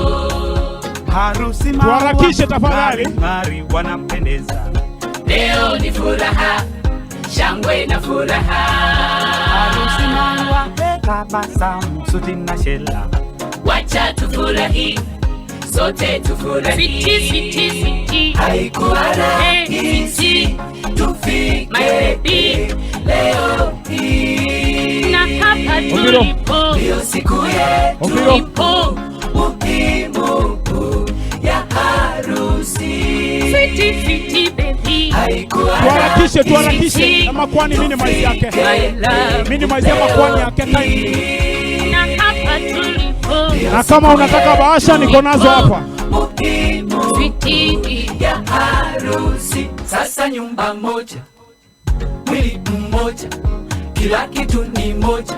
Harusi tuharakishe tafadhali. Mari wanampendeza. Leo ni furaha. Shangwe na furaha. Harusi maua tabasamu suti na shela. Wacha tufurahi. Sote tufurahi. Sweetie. Haikuwa rahisi tufike my baby leo hii. Na hapa tulipo ndio siku yetu ipo muhimu ya harusi. Sweetie baby. Haikuwa Tuharakishe kama kwani minimize yake. Minimize kama kwani yake time. Na hapa tulipo. Na kama unataka bahasha niko nazo hapa. Sweetie ya harusi. Sasa nyumba moja, mwili mmoja, kila kitu ni moja.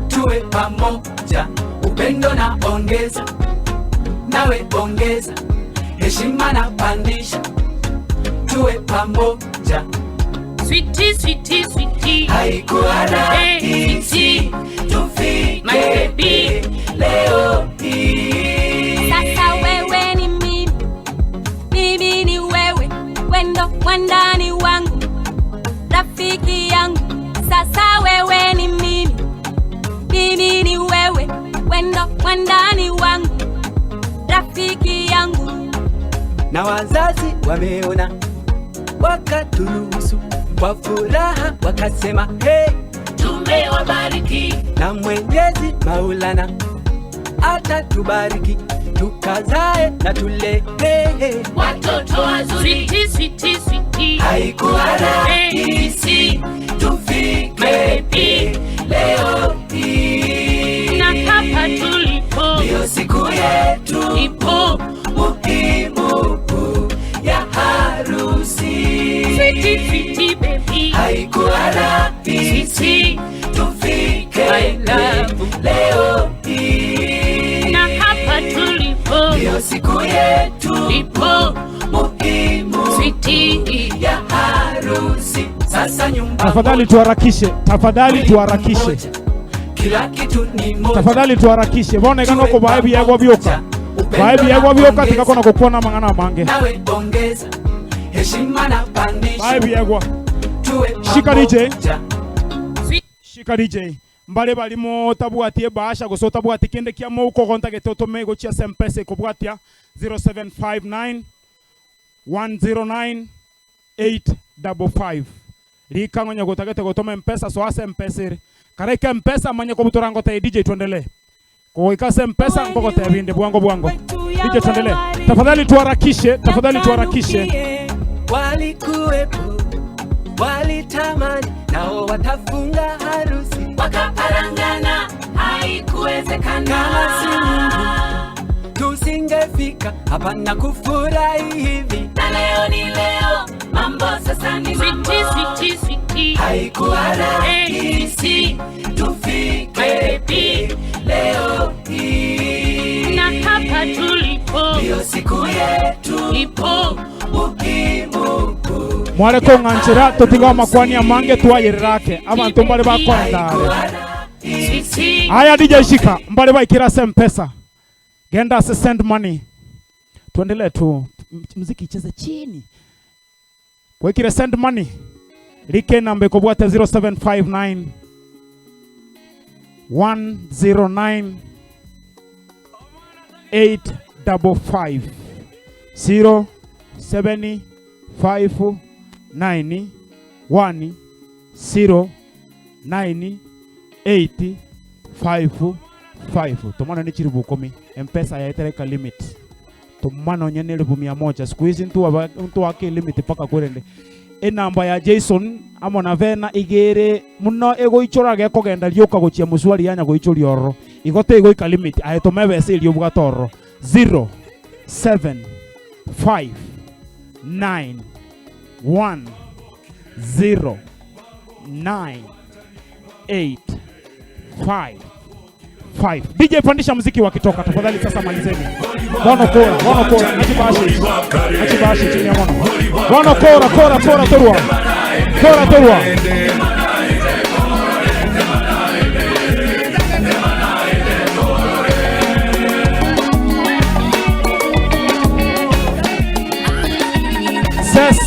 Tuwe pamoja, upendo na ongeza, nawe ongeza, heshima na pandisha. Tuwe pamoja. Sweetie. Haikuwa rahisi tufike my baby leo hii. Sasa wewe ni mimi ni wewe, wendo mwandani wangu, rafiki yangu. Sasa wewe ni mimi ni wewe, wendo mwandani wangu, rafiki yangu. Na wazazi wameona wakaturuhusu kwa furaha wakasema hey, tumewabariki. Na Mwenyezi Maulana atatubariki tukazae na tule watoto wazuri. Sweetie. Haikuwa rahisi tufike baby leo hii. Na hapa tulipo ndio siku yetu ipo muhimu ya harusi. Sweetie baby. Haikuwa rahisi tufike leo hii. Na hapa tulipo ndio siku yetu ipo muhimu ya harusi. Sasa nyumba tafadhali tuharakishe. kila kitu ni moja. Tafadhali tuharakishe. Bona gano ko baibi yagwa byoka. Baibi yagwa byoka tikakona kukuona mangana mange. Nawe ongeza heshima na pandisha. Baibi yagwa. Shika DJ. Shika DJ. Mbale balimo tabwatie basha go so tabwati kende kia mo ko konta getoto mego chia sempese ko bwatia 0759 109 855. Lika ngonya go tagete go toma mpesa so ase mpesa. Kareka mpesa manye ko butorango ta DJ tuendelee. Ko ikase mpesa ngoko ta binde bwango. DJ tuendelee. Tafadhali tuharakishe, Walikuwepo, walitamani, nao watafunga harusi, wakaparangana, haikuwezekana. Kama si Mungu tusingefika hapa na kufurahi hivi. Na leo ni leo, mambo sasa ni mambo. Sweetie. Haikuwa rahisi tufike leo hii. Na hapa tulipo, ndio siku yetu ipo muhimu. Mware ko nganchira totiga makwani amange twayirake abantu mbale bakwenda. Aya DJ shika mbale baikira sempesa. Genda send money. Tuendelee tu muziki icheze chini. Kwa kile send money. Like namba ko bwata 0759 109 855 075 9 1 0 9 8 5 5. Tomana ni chiribu komi. Mpesa ya itereka limit. Tomana onyene 100. Siku hizi mtu wake limit paka kurende. Namba ya Jason amona Venah igere muno ego ichorage kogenda lyoka gochia muswali yanya go ichori oro. Igote ego ika limit ayetome bese lyo bgatoro 0 7 5 9 1 0 9 8 5 5. DJ pandisha muziki wakitoka tafadhali sasa malizeni. Bono kora nachibashi chini ya mono. Bono kora torwa. Kora torwa.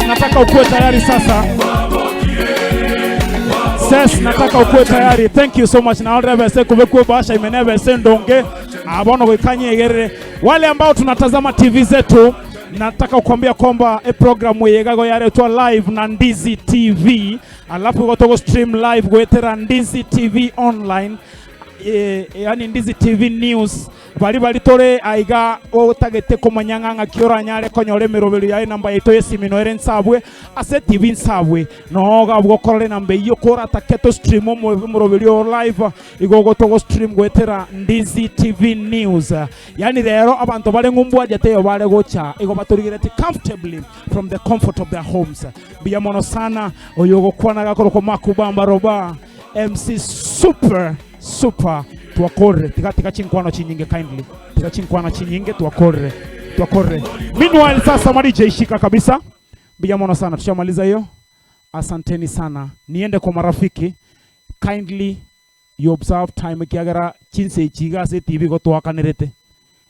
Nataka ukue tayari sasa. Nataka ukue tayari. Thank you so much. Na already say kubekwe basha imeneve sendonge. Abono goikanye egerere. Wale ambao tunatazama TV zetu, nataka kukwambia kwamba program yegago yare to live na Ndizi TV. Alafu gotogo stream live gwetera Ndizi TV online. Yani Ndizi TV news bali tore aiga otagete komanyanga kiora nyare konyore merobelu ya namba yeto yesimino eren sabwe ase TV nsabwe noga bwo korole namba iyo kora taketo stream mo merobelu live igogo togo stream gwetera Ndizi TV news. Yani rero abantu bale ngumbwa jateyo bale gocha igo baturigirete comfortably from the comfort of their homes. Biyamono sana oyogo kwana gakoro ko makubamba roba MC super tuwakore tika chinkwano chinyinge kindly tika chinkwano chinyinge tuwakore meanwhile sasa DJ shika kabisa bijamono sana tushamaliza hiyo. Asanteni sana, niende kwa marafiki kindly you observe time kiagara chinse chiga se TV go twakanirete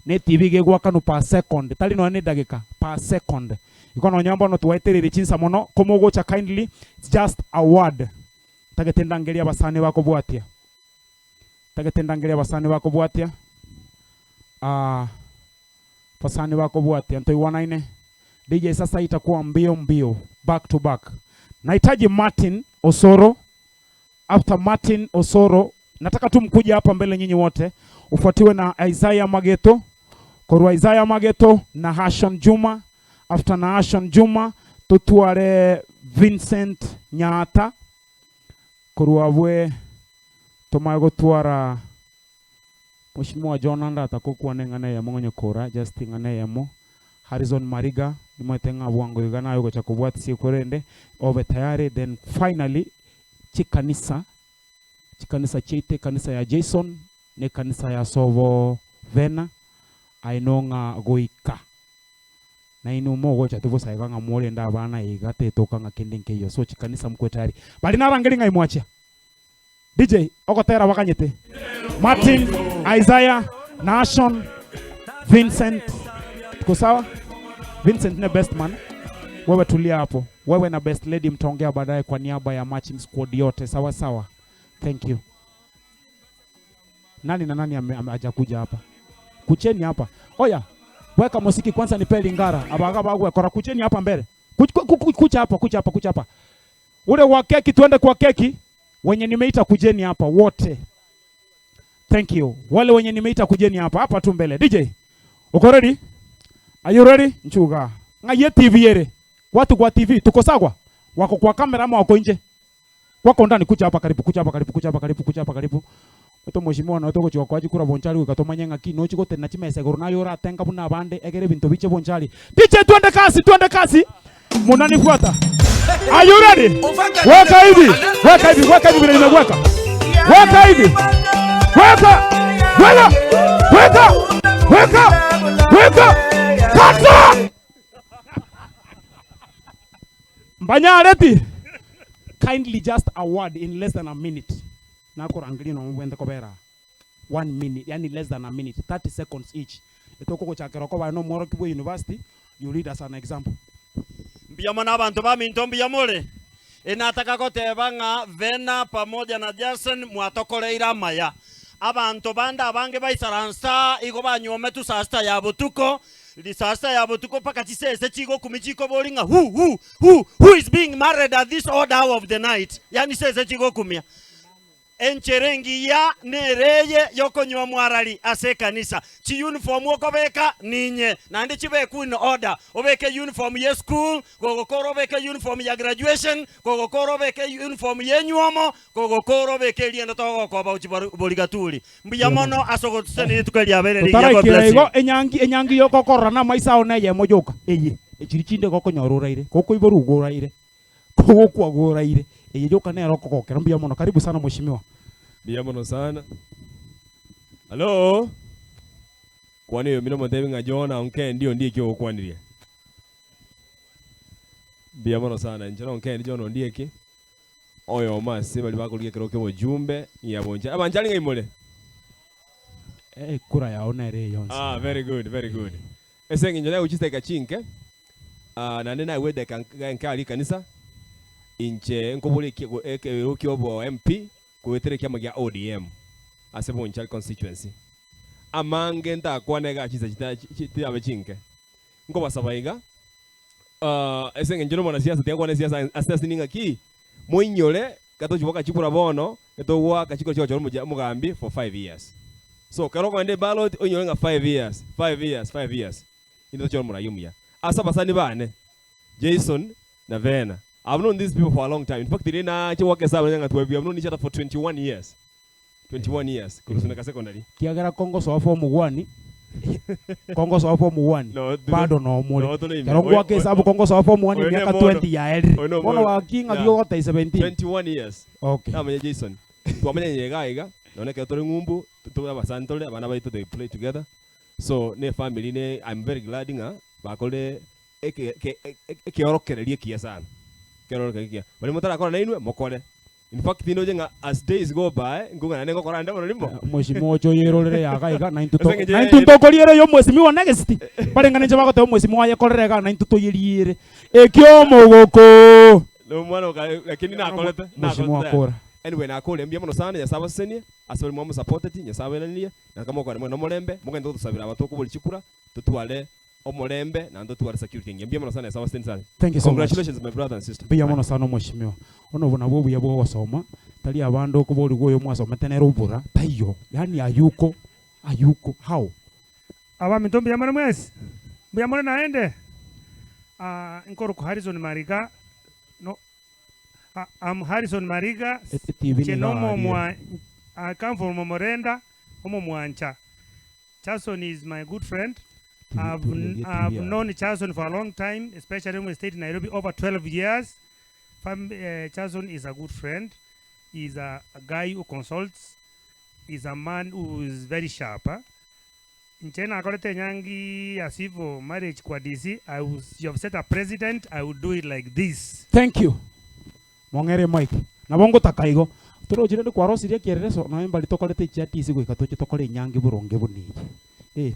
ne TV ge gwakanu per second tali no ne dagika per second ikono nyamba no twaiterere chinsa mono komogo cha kindly it's just a word tagetendangelia basane bako bwatia basani bako bwatia basani bako bwatia ntoi wanaine DJ sasa itakuwa mbio back to back. Nahitaji Martin Osoro. After Martin Osoro nataka tu mkuja hapa mbele nyinyi wote, ufuatiwe na Isaiah Mageto, korwa Isaiah Mageto na Hashon Juma. After na Hashon Juma tutuare Vincent Nyata, korwa bwe tomago tuara Mheshimiwa Jonanda atakokuwa nengana ya mongonye kora just ngane yamo Harrison Mariga nimetenga bwango yugana yuko chakubwati si korende obe tayari. Then finally chikanisa chite kanisa ya Jason ne kanisa ya Sovo Venah ainonga goika na inu mogo cha tuvo saiganga mole nda bana igate toka ngakendenge yo so chikanisa mko tayari bali narangeli ngai mwachia DJ oko tayari wakanyete Martin, Isaiah, Nashon, Vincent. Tuko sawa? Vincent ni best man. Wewe tulia hapo. Wewe na best lady mtaongea baadaye kwa niaba ya matching squad yote. Sawa sawa. Thank you. Nani na nani hajakuja hapa? Kucheni hapa. Oya, weka muziki kwanza nipe lingara. Abagaba kora kucheni hapa mbele. Kucha hapa. Ule wa keki tuende kwa keki. Wenye nimeita kujeni hapa wote. Thank you. Wale wenye nimeita kujeni hapa tu mbele. DJ, uko ready? Are you ready? Nchuga. Ngaye TV yere. Watu kwa TV tuko sawa? Wako kwa kamera ama wako nje? Wako ndani, kucha hapa karibu. Oto mheshimiwa na otoko chwa kwaji kura bonchali ukatomanya ngaki no chiko tena chima esegoro na yora tenga buna bande egere binto biche bonchali. DJ twende kasi. Munanifuata. Are you ready? Weka hivi vile nimeweka. Weka hivi. Weka. Kata. Mbanya ready? Kindly just a word in less than a minute. Nako anglino mwende kobera. 1 minute, yani less than a minute, 30 seconds each. Etoko ko chakero ko ba no Moro Kibo University, you lead as an example. Mbiyamo na abantu baminto mbiyamole. Inataka koteba nga Venah pamoja na Jason mwatokoleira maya. Abantu banda abange baisaransa igo banyometu sasta ya butuko. Lisasta ya butuko paka chisese chigo kumichiko bolinga. Who is being married at this odd hour of the night? Yani sese chigo kumia. Encherengi ya nereye yoko nywa mwarali ase kanisa. Chi uniform woko beka ninye. Nandi chibe in order. Obeke uniform ye school. Kogokoro beke uniform ya graduation. Kogokoro beke uniform ye nyuomo. Kogokoro beke lienda togo kwa bauchi boligatuli. Mbiyamono asoko tuseni tukeli ya bere. Enyangi yoko kora na maisa oneye mojoka. Eye. Echirichinde koko nyoruraire. Koko iboru ugoraire. Koko kwa ugoraire. Joka nero kokokera. Mbiyamono karibu sana mheshimiwa. Mbiyamono sana. Hello. Kwani yo mino motebi nga Jona onke ndio ndiye kyo okwandirie. Mbiyamono sana. Njana onke ndio Jona ndiye ki. Oyo masi bali bakuliye keroke mo jumbe yabonja. Abanjali nga imole. Kura ya onere yonse. Very good. Esengi njana uchisteka chinke. Na nena wede kankali kanisa. Inche nkobole kyobo MP kuetere kyama gya ODM asebo nchal constituency amange nta kwanega chiza chita abechinke ngoba sabaiga esenge njono mwana siasa tiangwa siasa asasininga ki moinyole kato chiboka chikura bono eto wa kachiko chiko choro mugambi for 5 years so karoko ende ballot onyolenga 5 years ndo choro murayumya asaba sani bane Jason na Venah. I've known these people for a long time. In fact, we've known each other for 21 years. 21 years. Kurusunaka secondary. Kiagara Congo so form 1. Congo so form 1. Bado no more. Karongo wake sababu Congo so form 1 miaka 20 ya elri. Mono wa kinga dio hata 17. 21 years. Okay. Kama Jason. Tuamenya nyega naoneka tole ngumbu tuba basantole abana baito they play together. So ne family ne I'm very glad nga bakole eke orokererie kia sana. Bali mutara kora nainwe mokole. In fact tinojenga as days go by ngunga nanengo kora ndamo limbo. Mheshimiwa cho yerolere yakaiga 92 to koliere yo mheshimiwa next. Bali ngane bako to mheshimiwa ya kolere ga 92 to yeliere. Ekyo mogoko. No mwana lakini na kolete mheshimiwa kora. Anyway na kole mbiyamono sana ya saba senia asabali mwamu supported ya saba naniye na kama kwa no molembe mugenda tusabira abatoko boli chikura tutwale omolembe na ndo tuwale security ngiye mbiyamono sana ya saba senia. Thank you so much. Congratulations my brother and sister. Mbiyamono sana mheshimiwa. Ono bona bobu yabo wasoma tali abando ko boli goyo mwasoma tenero ubura tayo yani ayuko how aba mitombi ya mwezi mbiyamono naende nkoro ko Harrison Mariga no I'm Harrison Mariga chenomo mwa I come from Morenda omo mwancha. Chason is my good friend. I've known Chason for a long time, especially when we stayed in Nairobi over 12 years. Chason is a good friend. He's a guy who consults. He's a man who is very sharp. Nchena akolete nyangi asivo marriage kwa DC. You have set a president. I would do it like this. Thank you. Mongere Mike. Nabongo takaigo. toro jire kwa rosi ria kierereso na mbali tokolete chati isi goika toche tokole nyange buronge buniji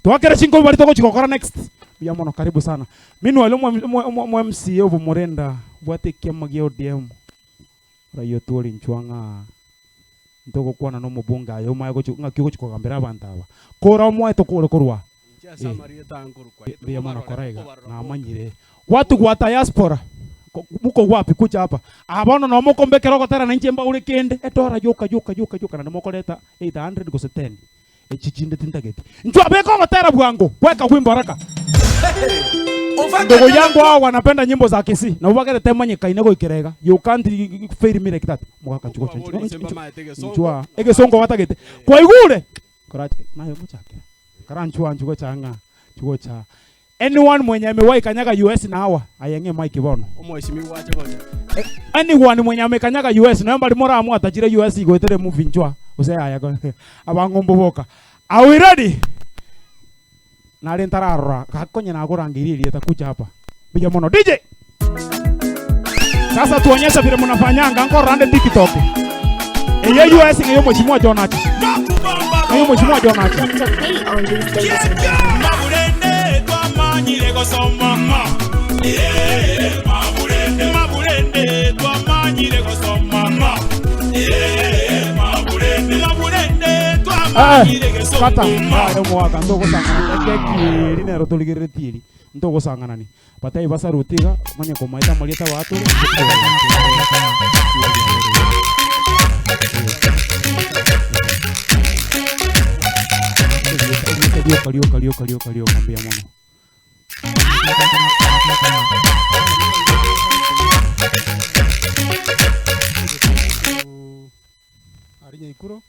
twakere chingo bali toko chikokora next bia mono karibu sana minu wale mwa MC obo morenda bwate kiamagia ODM rayo tuli nchwanga ntoko kwana no mubunga ayo mayo ngakiko chikogambira abantu aba kora mwa tokole korwa bia mono koraiga na amanyire watu kwa diaspora muko wapi kucha hapa abono no muko mbekero gotara na nchemba uri kende etora joka na moko leta 800 go 10 echichinde tintageti njwa beko gotara bwango weka wimbo haraka ndogo yangu hao wanapenda nyimbo za Kisii na ubagere temanye kaine go ikirega you can't fail me like that mwaka chuko njwa ege songo watagete kwa igure korate nayo muchakira karanchwa njugo changa chugo cha anyone mwenye amewahi kanyaga US na hawa ayenge Mike bono omweshimiwa acha gocha anyone mwenye amekanyaga US na mbali mora amu atajire US igoetere movie njwa use aya go abangombo boka are we ready na lentarara kakonye na gorangiririe takuja hapa bija mono DJ sasa tuonyesha vile mnafanyanga ngoro rande TikTok eye US ngiyo mheshimiwa Jonachi ngiyo mheshimiwa Jonachi Manyire gosoma maburende twamanyire gosoma maburende twamanyire gosoma kata ayo mwaka ndoko sangana keki linero tuligiretiri ndoko sangana ni batai basarutiga manye komaita malieta watu kalio kambia mono arinya ikuro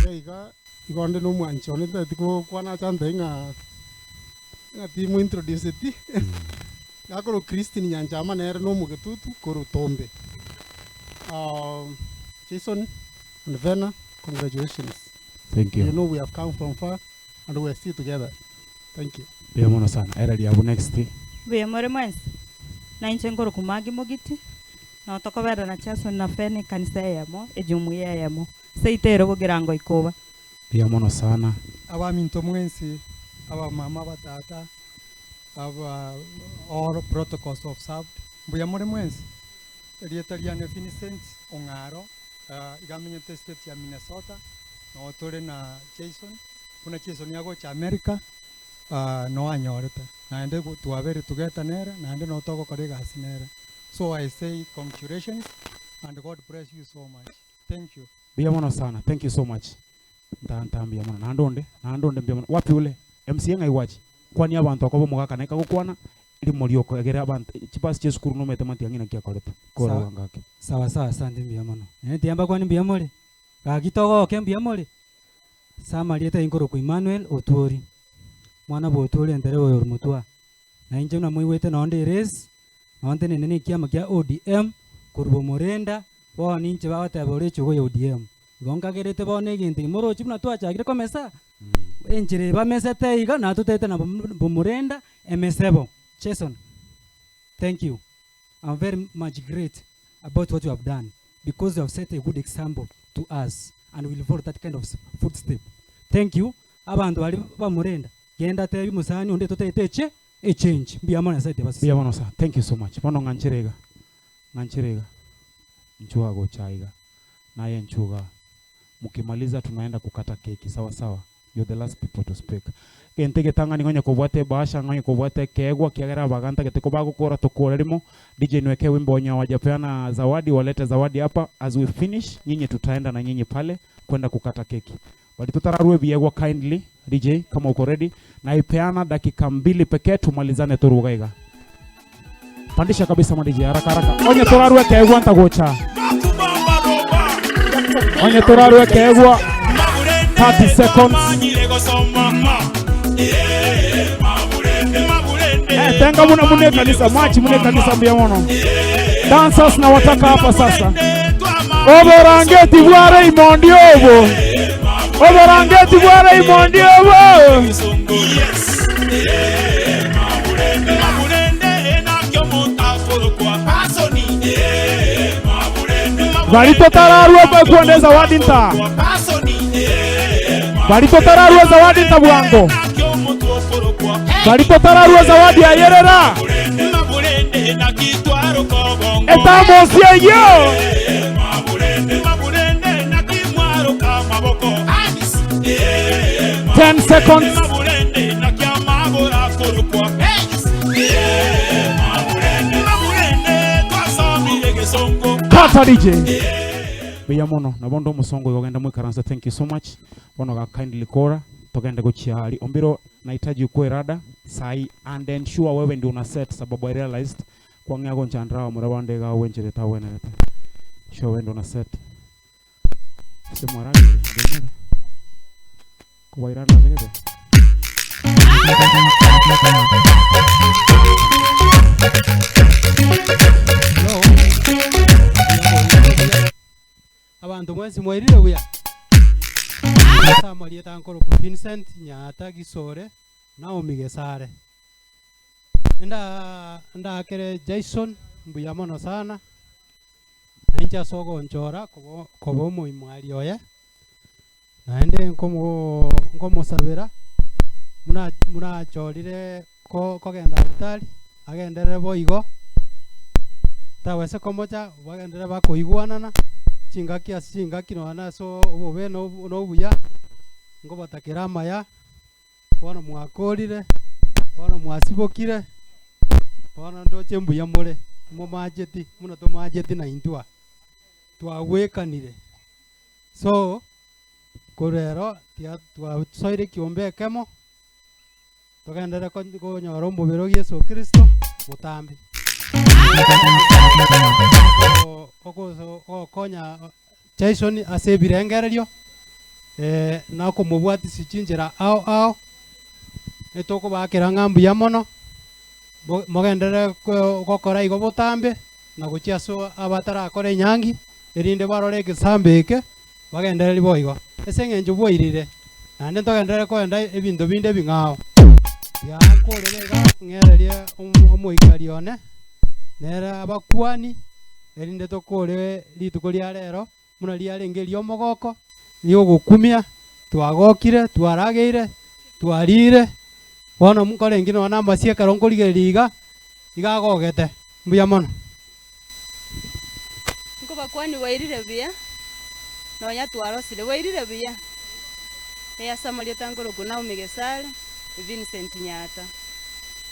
eiga igonde no mwancho ne tiko kwana chante nga timu introduce ti gakoro Christine Nyanchama nere no mugetutu koro tombe Jason and Venah, congratulations. Thank you. You know we have come from far and we are still together. Thank you. Bia mono sana. Era liabu next. Bia more mwensi. Na inche ngoro kumagi mogiti. Na otoko vera na Jason na Venah kanisa yamo, ejumuiya yamo. Seitero bogirango ikoba. Bia mono sana. Aba minto mwensi, aba mama batata, aba all protocols of served. Bia more mwensi. Rietariane Vincent Ongaro, igamenye state ya Minnesota. No tore na Jason. Kuna Jason yago cha America. No anyoreta. Naende tuavere together nere. Naende no toko korega asinere. So I say congratulations and God bless you so much. Thank you. Bia mono sana. Thank you so much. Ntambia mono. Naandonde bia mono. Wapi ule? MC nga iwaji. Kwani abantu akobo mugaka naika gukwana ili murioko egere abantu chipasi chesukuru no metemati angina kia kolepa. Kora wangake. Sawa asante bia mono. Tiamba kwani bia mole. Kagitogo kembia mole. Sama lieta ingoro ku Emmanuel Otuori. Mwana bo Otuori endere oyo mutwa. Na inje na mwiwete na onde race. Na onde nene kiama kia ODM kurbo morenda. Bo ninche ba wata bore chugo ya ODM. Gonga gerete bo neginti moro chibna twacha agire komesa. Enjire ba mesete iga na tutete na bo morenda emesebo. Jason. Thank you. I'm very much great about what you have done because you have set a good example to us and will follow that kind of footstep. Thank you. Abantu bali bamurenda. Genda tebi musani onde toteteche a change. Biamana site basi. Biamana sa. Thank you so much. Mono ngancherega. Nchua go chaiga. Naye nchuga. Mukimaliza tunaenda kukata keki. Sawa. You're the last people to speak. Kentege tanga ni ngonya kubwate basha ngonya kubwate kegwa kiagera baganta keteko bago kora tokorerimo DJ nweke wimbo nya wajapeana zawadi walete zawadi hapa as we finish nyinyi tutaenda na nyinyi pale kwenda kukata keki bali tutararue biegwa kindly DJ kama uko ready na ipeana dakika 2 pekee tumalizane turugaiga pandisha kabisa ma DJ haraka onye turarue kegwa ntagocha onye turarue kegwa 30 seconds tenga mune kanisa machi mune kanisa mbia mono dancers na wataka hapa sasa oborangeti bware imondi obo oborangeti bware imondi obo Valitotararuwa kwa kuone zawadi nta. Valitotararuwa zawadi nta bwango. Valitotararuwa zawadi ya yerera. Estamos yo. 10 seconds. Kata DJ. Beya mono na bondo musongo yogenda mwikaranza. Thank you so much. Bono ga kindly kora togenda gochiali ombiro nahitaji ukue rada sai and then sure wewe ndio una set sababu I realized kwa ngago nchandra murabande ga wenjere ta wenete sure wewe ndio una set sema rada ndio kwa irada zingine abantu mwezi mwerire buya Samari tankoro ku Vincent Nyata Gisore na Omigesare nda kere Jason mbuya mono sana nja sogo njora kobo mu imwali oye naende ngomo sabira muna chorire ko genda hospitali agendere boigo tawese komoja bagendere bakoiguanana chingaki no ana so obe no buya ngo batakira maya bona mwakorire bona mwasibokire bona ndoche mbuya more mo majeti muno to majeti na intwa twawekanire so korero tia twasoire kiombe kemo togendera ko nyoro mubiro Yesu Kristo mutambi konya Jason asebirengererio na kumubwati sichinjira ao etoko bakira ngambu ya mono mogendere gokora igo botambe na guchiaso abatara akore nyangi erinde barore gesambeke bagendere liboigo esengenjo boirire nande togendere koenda ebintu binde bingao ya korerega ngereria omoikarione nera abakwani erinde tokore lituko lia rero muna lia rengerio omogoko lio gukumia twagokire twarageire twarire bona mukore ngino na masie karongorige liga igagogete mbuya mono ngo bakwani wairire bia no ya twarosire wairire bia ya Samaria tangoro kuna Omigesare Vincent Nyata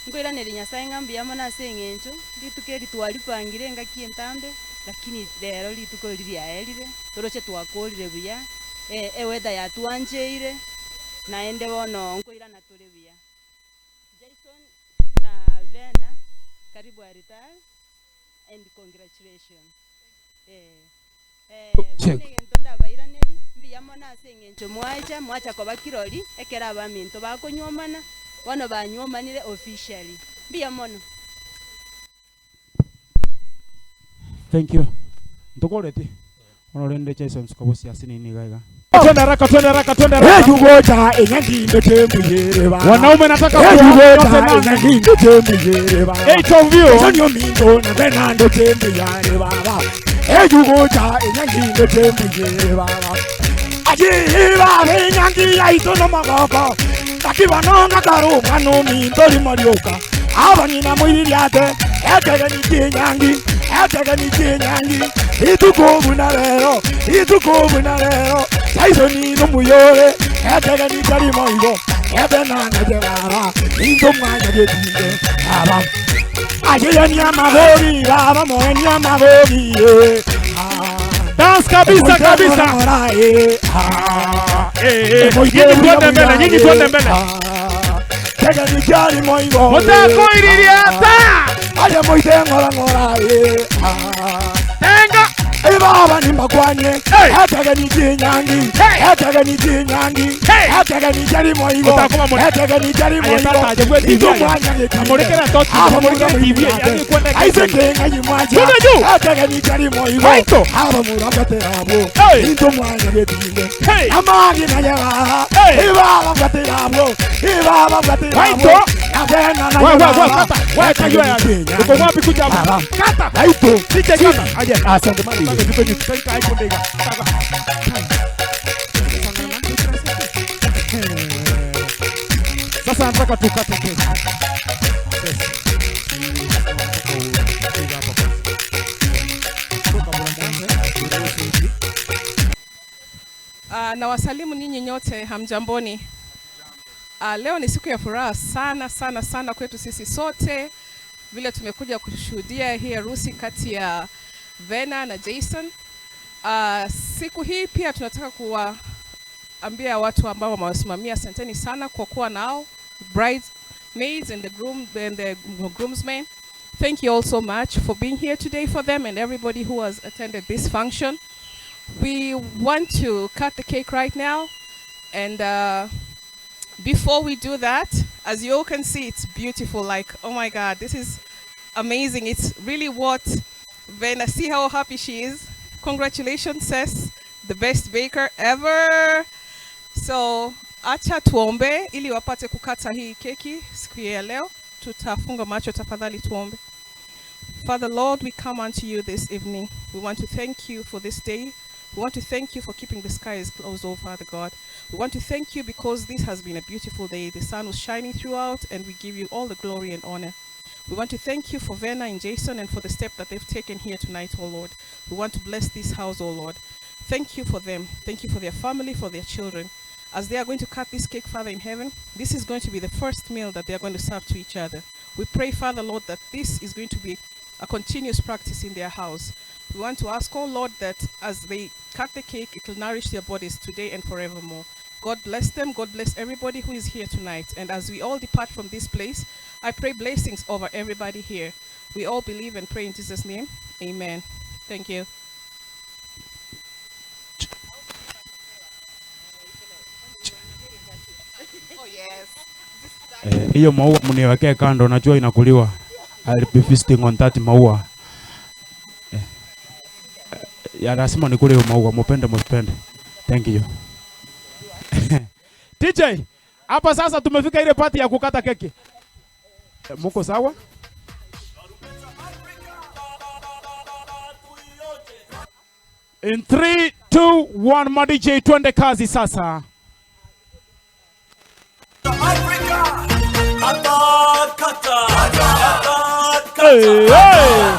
ngoira neri Nyasaye ngambi ya mona sengenjo litukeri twalipangire ngaki entambe lakini lero lituko liri aelire toroche twakorire buya eweda ya tuanjeire naende bono ngoira na tole buya Jason na Venah karibu retire and congratulations ntonda baira neri mbiya mona sengenjo mwacha ko bakiroli ekera abaminto bakonyomana bono banyomanire officially mbiya mono. Thank you. Ndokorete. Onorende Jason Skobosi asini ni gaiga. Twende haraka. Ejugoja enyangi ndotembuyere ba. Wanaume nataka kuona enyangi ndotembuyere ba. 8 of you. Sonyo mingo na Venah ndotembuyere ba. Ejugoja enyangi ndotembuyere ba. Ajiba enyangi ya itono magoko. Takibanonga karo kanu mintori marioka. Abanina mwiri yate. Etega ni kinyangi. Ituko na lero. Jason no muyore. Etega ni tari moigo. Venah na jegara. Indo mwanya gedinde. Aba. Ajeya ni amagori. Aba moe ni amagori. Dance kabisa. Nyinyi tuende mbele. Tega ni jari moigo. Mutako iririata. Aje moite ngora. Tenga. Baba ni makwanye. Etega ni kinyangi. Etega ni jari moigo. Etega ni jari moigo. Izo mwanya gedinde. Amorekera toti. Amorekera TV. Aise kenga yimwaje. Etega ni jari moigo. Aba murabate abo. Izo mwanya gedinde. Amagi na yara. Ibaba gatiramo. Ibaba gatiramo. Avena na yara. Weka hiyo ya. Uko wapi kuja hapa? Kata. Haito. Sije kata. Aje. Asante mali. Tuko hapo ndega. Sasa nataka tukate keki. Na wasalimu ninyi nyote, hamjamboni. Leo ni siku ya furaha sana sana sana kwetu sisi sote, vile tumekuja kushuhudia hii harusi kati ya Venah na Jason. Siku hii pia tunataka kuwaambia watu ambao wamewasimamia, asanteni sana kwa kuwa nao, bridesmaids and the groomsmen. Thank you all so much for being here today for them and everybody who has attended this function. We want to cut the cake right now, and before we do that, as you all can see, it's beautiful. Like, oh my God, this is amazing. It's really what Venah, see how happy she is. Congratulations, sis, the best baker ever. So acha tuombe ili wapate kukata hii keki siku ya leo. Tutafunga macho, tafadhali tuombe. Father Lord, we come unto you this evening. We want to thank you for this day. We want to thank you for keeping the skies closed, oh Father God. We want to thank you because this has been a beautiful day. The sun was shining throughout, and we give you all the glory and honor. We want to thank you for Venah and Jason and for the step that they've taken here tonight, oh Lord. We want to bless this house, oh Lord. Thank you for them. Thank you for their family, for their children. As they are going to cut this cake, Father in heaven, this is going to be the first meal that they are going to serve to each other. We pray, Father Lord, that this is going to be a continuous practice in their house. We want to ask, oh Lord, that as they cut the cake, it will nourish their bodies today and forevermore. God bless them. God bless everybody who is here tonight. And as we all depart from this place, I pray blessings over everybody here. We all believe and pray in Jesus' name. Amen. Thank you. Oh, yes. Hiyo maua mniwekee kando, najua inakuliwa. I'll be feasting on that maua. Ya lazima nikule hiyo maua, mupende msipende. Thank you. DJ, hapa sasa tumefika ile party ya kukata keki. Muko sawa? In 3, 2, 1, ma DJ twende kazi sasa. Hey, hey.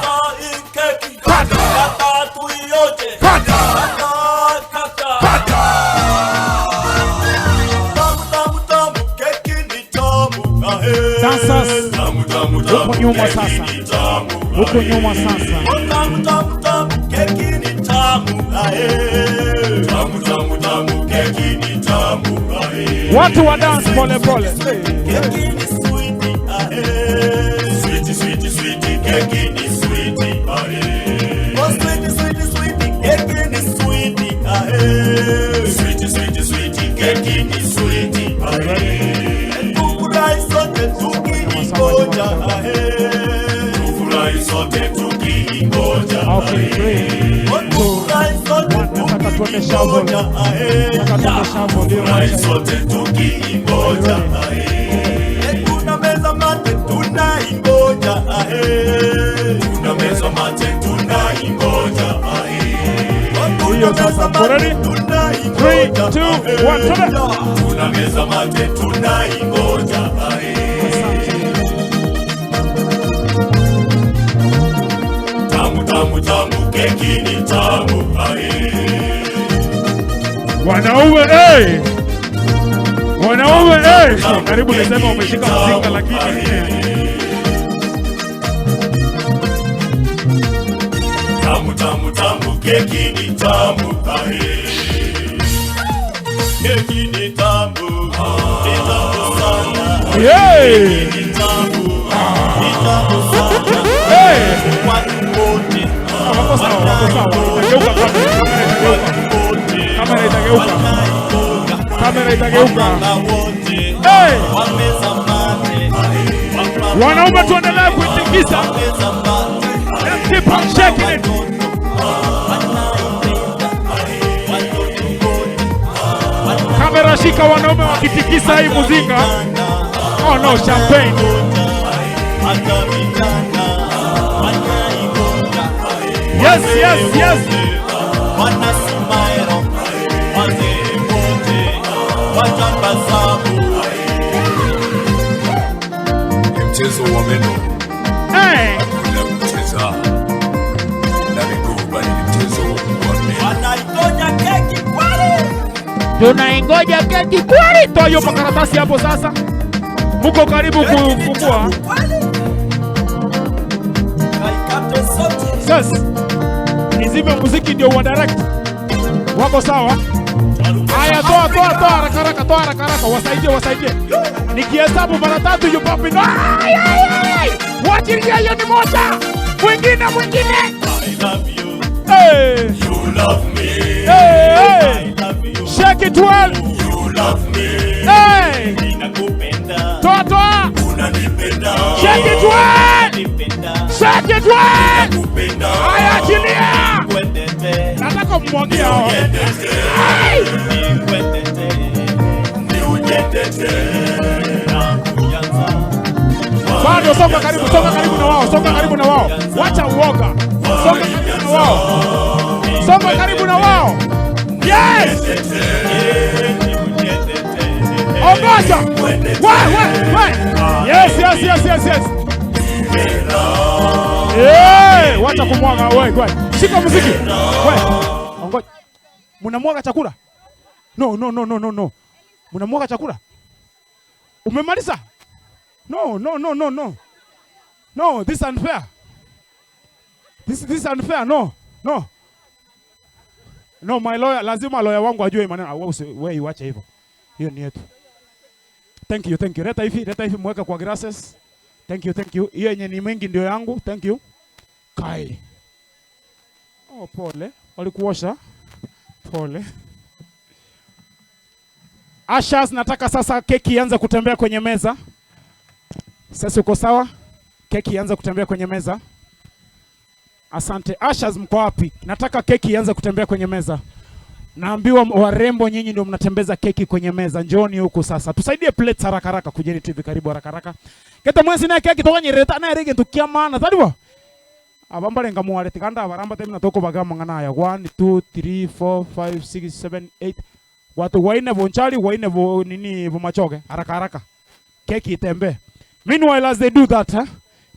Dancers, huko nyuma sasa. Huko nyuma sasa. Watu wa dance pole pole. Sweetie, sweetie, sweetie, keki ni sweetie, aye. Oh, sweetie, sweetie, sweetie, keki ni sweetie, aye. Sweetie, sweetie, sweetie, keki ni sweetie, aye. Tufurahi sote tukiingoja, aye. Tufurahi sote tukiingoja, aye. Tufurahi sote tukiingoja, aye. Tufurahi sote tukiingoja, aye. Tunameza mate tunaingoja, ahe. Tunameza mate tunaingoja, ahe. Tunameza mate tunaingoja, 3, 2, 1, tunameza mate tunaingoja, ahe. Tamu tamu tamu, keki ni tamu, ahe. Wanaume, eh! Wanaume, eh! Karibu nisema umeshika mzinga lakini tamu tamu tamu, keki ni tamu, ahe. Keki ni tamu, ni tamu sana. Yay! Keki ni tamu, ni tamu sana. Hey! Watu wote wako sawa. Itageuka kamera itageuka. Kamera itageuka. Hey! Wanaume tuendelee kuitikisa. Let's keep on shaking it. Shika wanaume wakitikisa hii muzinga. Oh no, champagne. Yes, yes, yes. Mchezo wa meno. Hey. Hakuna kucheza. Na miguu bali ni mchezo wa meno. Wanaingoja keki kweli. Tunaingoja keki kweli. Toa hiyo makaratasi hapo sasa. Muko karibu kufungua. Sasa nizime muziki ndio wa direct. Wako sawa? Haya, toa haraka. Wasaidie. Nikihesabu mara 3 yupo hapo. Wachilia hiyo ni moja. Mwingine. I love you. Hey. You love me. Hey. I love you. Shake it well. You love me. Hey. Ninakupenda. Toa. Unanipenda. Shake it well. Shake it well. Ninakupenda. Haya, achilia. Nataka kumwagia hao. Hey. Bado songa karibu na wao. Wacha uoga. Songa karibu na wao. Yes. Ongoja. Wait. Yes. Hey, wacha kumwaga wewe. Shika muziki. Wewe. Ongoja. Mnamwaga chakula? No. Mnamwaga chakula? Umemaliza? No. No, this is unfair. This is unfair. No. No, my lawyer, lazima lawyer wangu ajue maneno. Wewe iwache hivyo. Hiyo ni yetu. Thank you. Leta hivi mweka kwa glasses. Thank you. Hiyo yenye ni mengi ndio yangu. Thank you. Kai. Oh, pole. Walikuosha. Pole. Ashas, nataka sasa keki ianze kutembea kwenye meza. Sasa uko sawa? Keki ianze kutembea kwenye meza. Asante. Ashas, mko wapi? Nataka keki ianze kutembea kwenye meza. Naambiwa warembo nyinyi ndio mnatembeza keki kwenye meza. Njooni huku sasa. Tusaidie plates haraka. Kujeni tu hivi karibu haraka. Keta mwenzi na keki toka nyereta na rege tukia maana. Tadiwa? Abambale ngamuare tikanda baramba tena toko bagama ngana ya 1 2 3 4 5 6 7 8. Watu waine bonchali, waine nini bumachoge, haraka. Keki itembe. Meanwhile, as they do that,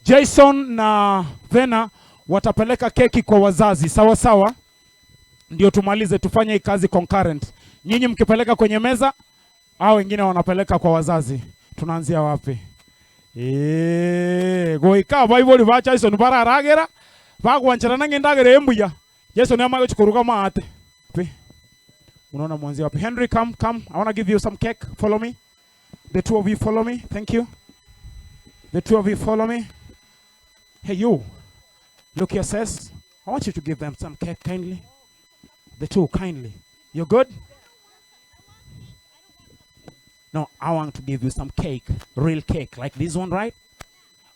Jason na Venah watapeleka keki kwa wazazi. Sawa. Ndio tumalize, tufanye hii kazi concurrent. Nyinyi mkipeleka kwenye meza, hao wengine wanapeleka kwa wazazi. Tunaanzia wapi? Goika Bible ba Jason bara ragera. Bagwanchana nange ndagere embuya. Jason yamaga chikuruka maate. Unaona mwanzi wapi? Henry, come. I want to give you some cake. Follow me. The two of you follow me. Thank you. The two of you follow me. Hey, you. Look here, sis. I want you to give them some cake, kindly. The two, kindly. You good? No, I want to give you some cake. Real cake. Like this one, right?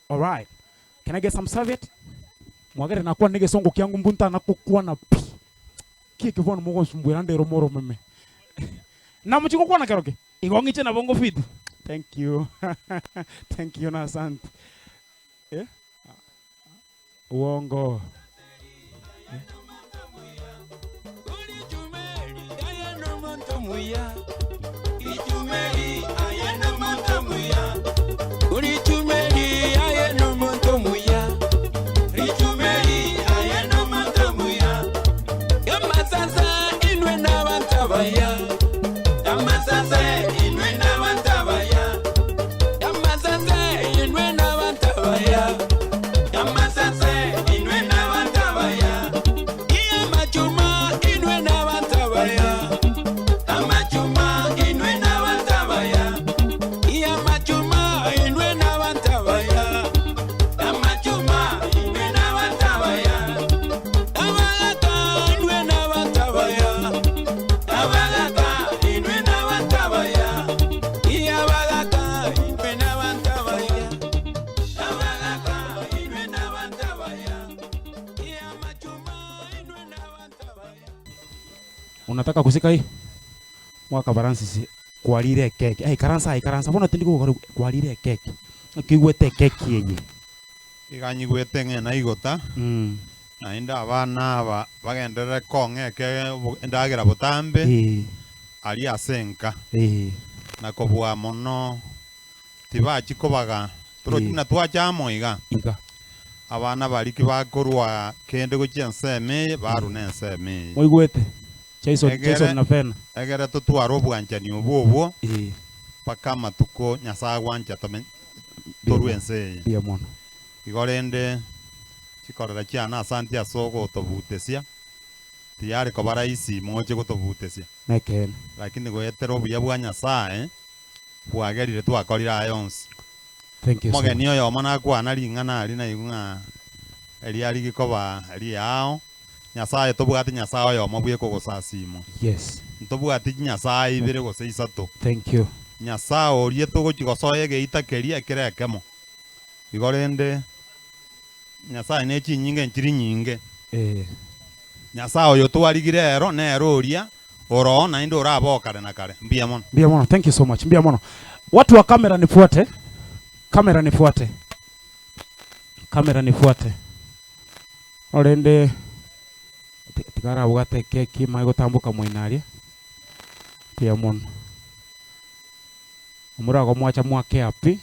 All right. Can I get some serviette? Mwagere nakuwa nige songo kiangu mbunta nakukuwa na pi. Kiki vona mugo sumbuira ndero moro meme. Na mchiko kwa na keroke. Igongi chena bongo feed. Thank you. Thank you na asante. Yeah? Uongo. Unataka kusika hii? Mwaka baransi si kwarire keki ikaransa bona tindi ko kwarire keki kigwete keki yenye iganyigwete ng'ena igota na inda abana aba bagenderere kong'eke endagera butambe ari asenka na kobwa mono tibachi kobaga turokina twachamo iga abana bari kibakorwa kende gochia nseme baruna nseme moigwete Jason na Venah egere tutwara obwanchani obwo paka matuko nyasaye gwanja torwense bia mono igorende chikorera chiana asante asoko tobutesia tiyari kobara isi moche gotobutesia neken lakini goetera obuya bwa nyasaye bwagerire twakorira ayonsi thank you mogeni oyo mona kwana ring'ana ari na igung'a eri ari gikoba ari yao nyasaye tobwate nyasaye oyo mabwe kogosasimo yes ntobwate nyasaye ibere gose isato thank you nyasaye orie togochigosoye geita keria ekerekemo igorende nyasaye ne chinyinge nchiri nyinge nyasaye oyo twarigire ero nero oria oro na indo orabokare na kare mbia mono thank you so much mbia mono watu wa kamera nifuate orende tigara bwate keki mai gutambuka mwinaria mbia mono omurago mwacha mwake api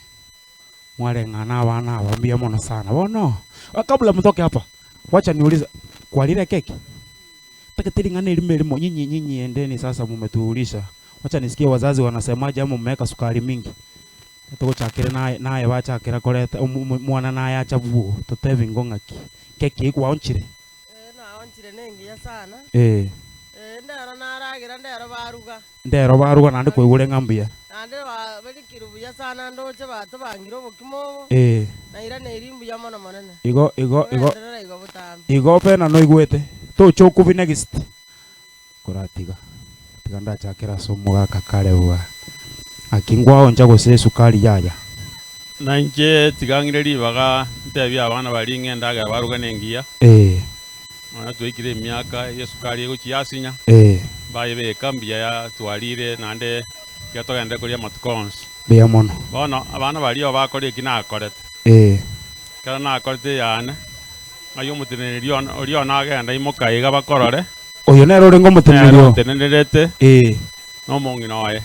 mwareng'ana abana aba mbia mono sana bono kabla mtoke hapa wacha niulize kwarire keki takatiring'ana elimo nyinyi endeni sasa mumetuulisha wacha nisikie wazazi wanasemaje ama mmeweka sukari mingi tugochakire naye bachakira koreta mwana naye acha buo totevi ngong'aki keki ikwa onchire na onchire nengiya sana ndero baruga nandi kwigure ng'ambia nandi balikira buya sana ndoche batubangira obukimo na ira nerimbuya mono monene igo pena no igwete tochokubi next kuratiga tiganda chakira somo gaka kare bwa akingwa onja gose sukari yaya nanje tigangire libaga ntebya abana bali ng'endaga baruga nengiya mwana twikire emyaka yesukari ego chiasinya baye bekambia ya twalire nande kyatogende kuria matukonsi bia mono bono abana balio bakori kinakorete kana nakorete yane ayo muteneri orio nagenda imoka iga bakorore oyo nero rengo mutenerio tenerete no mongi noye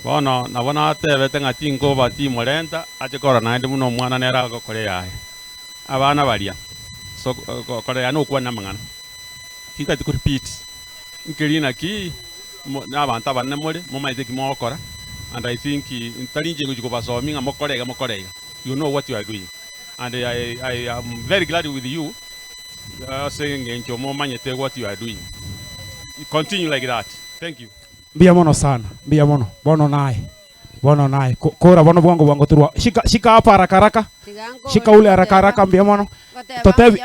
bono nabona atebete ng'ati ngo bati morenta achikora nande muno mwana nera gokore yaye abana balia so kore ya no kwana mangana kika to repeat nkirina ki na abantu abanne muri mumaite kimokora and I think ntarinje guko basominga mokorega you know what you are doing and I am very glad with you saying enjo momanyete what you are doing. You continue like that. Thank you. Mbia mono sana mbia mono bono naye kora bono bwango turwa shika hapa haraka shika ule haraka mbia mono totevi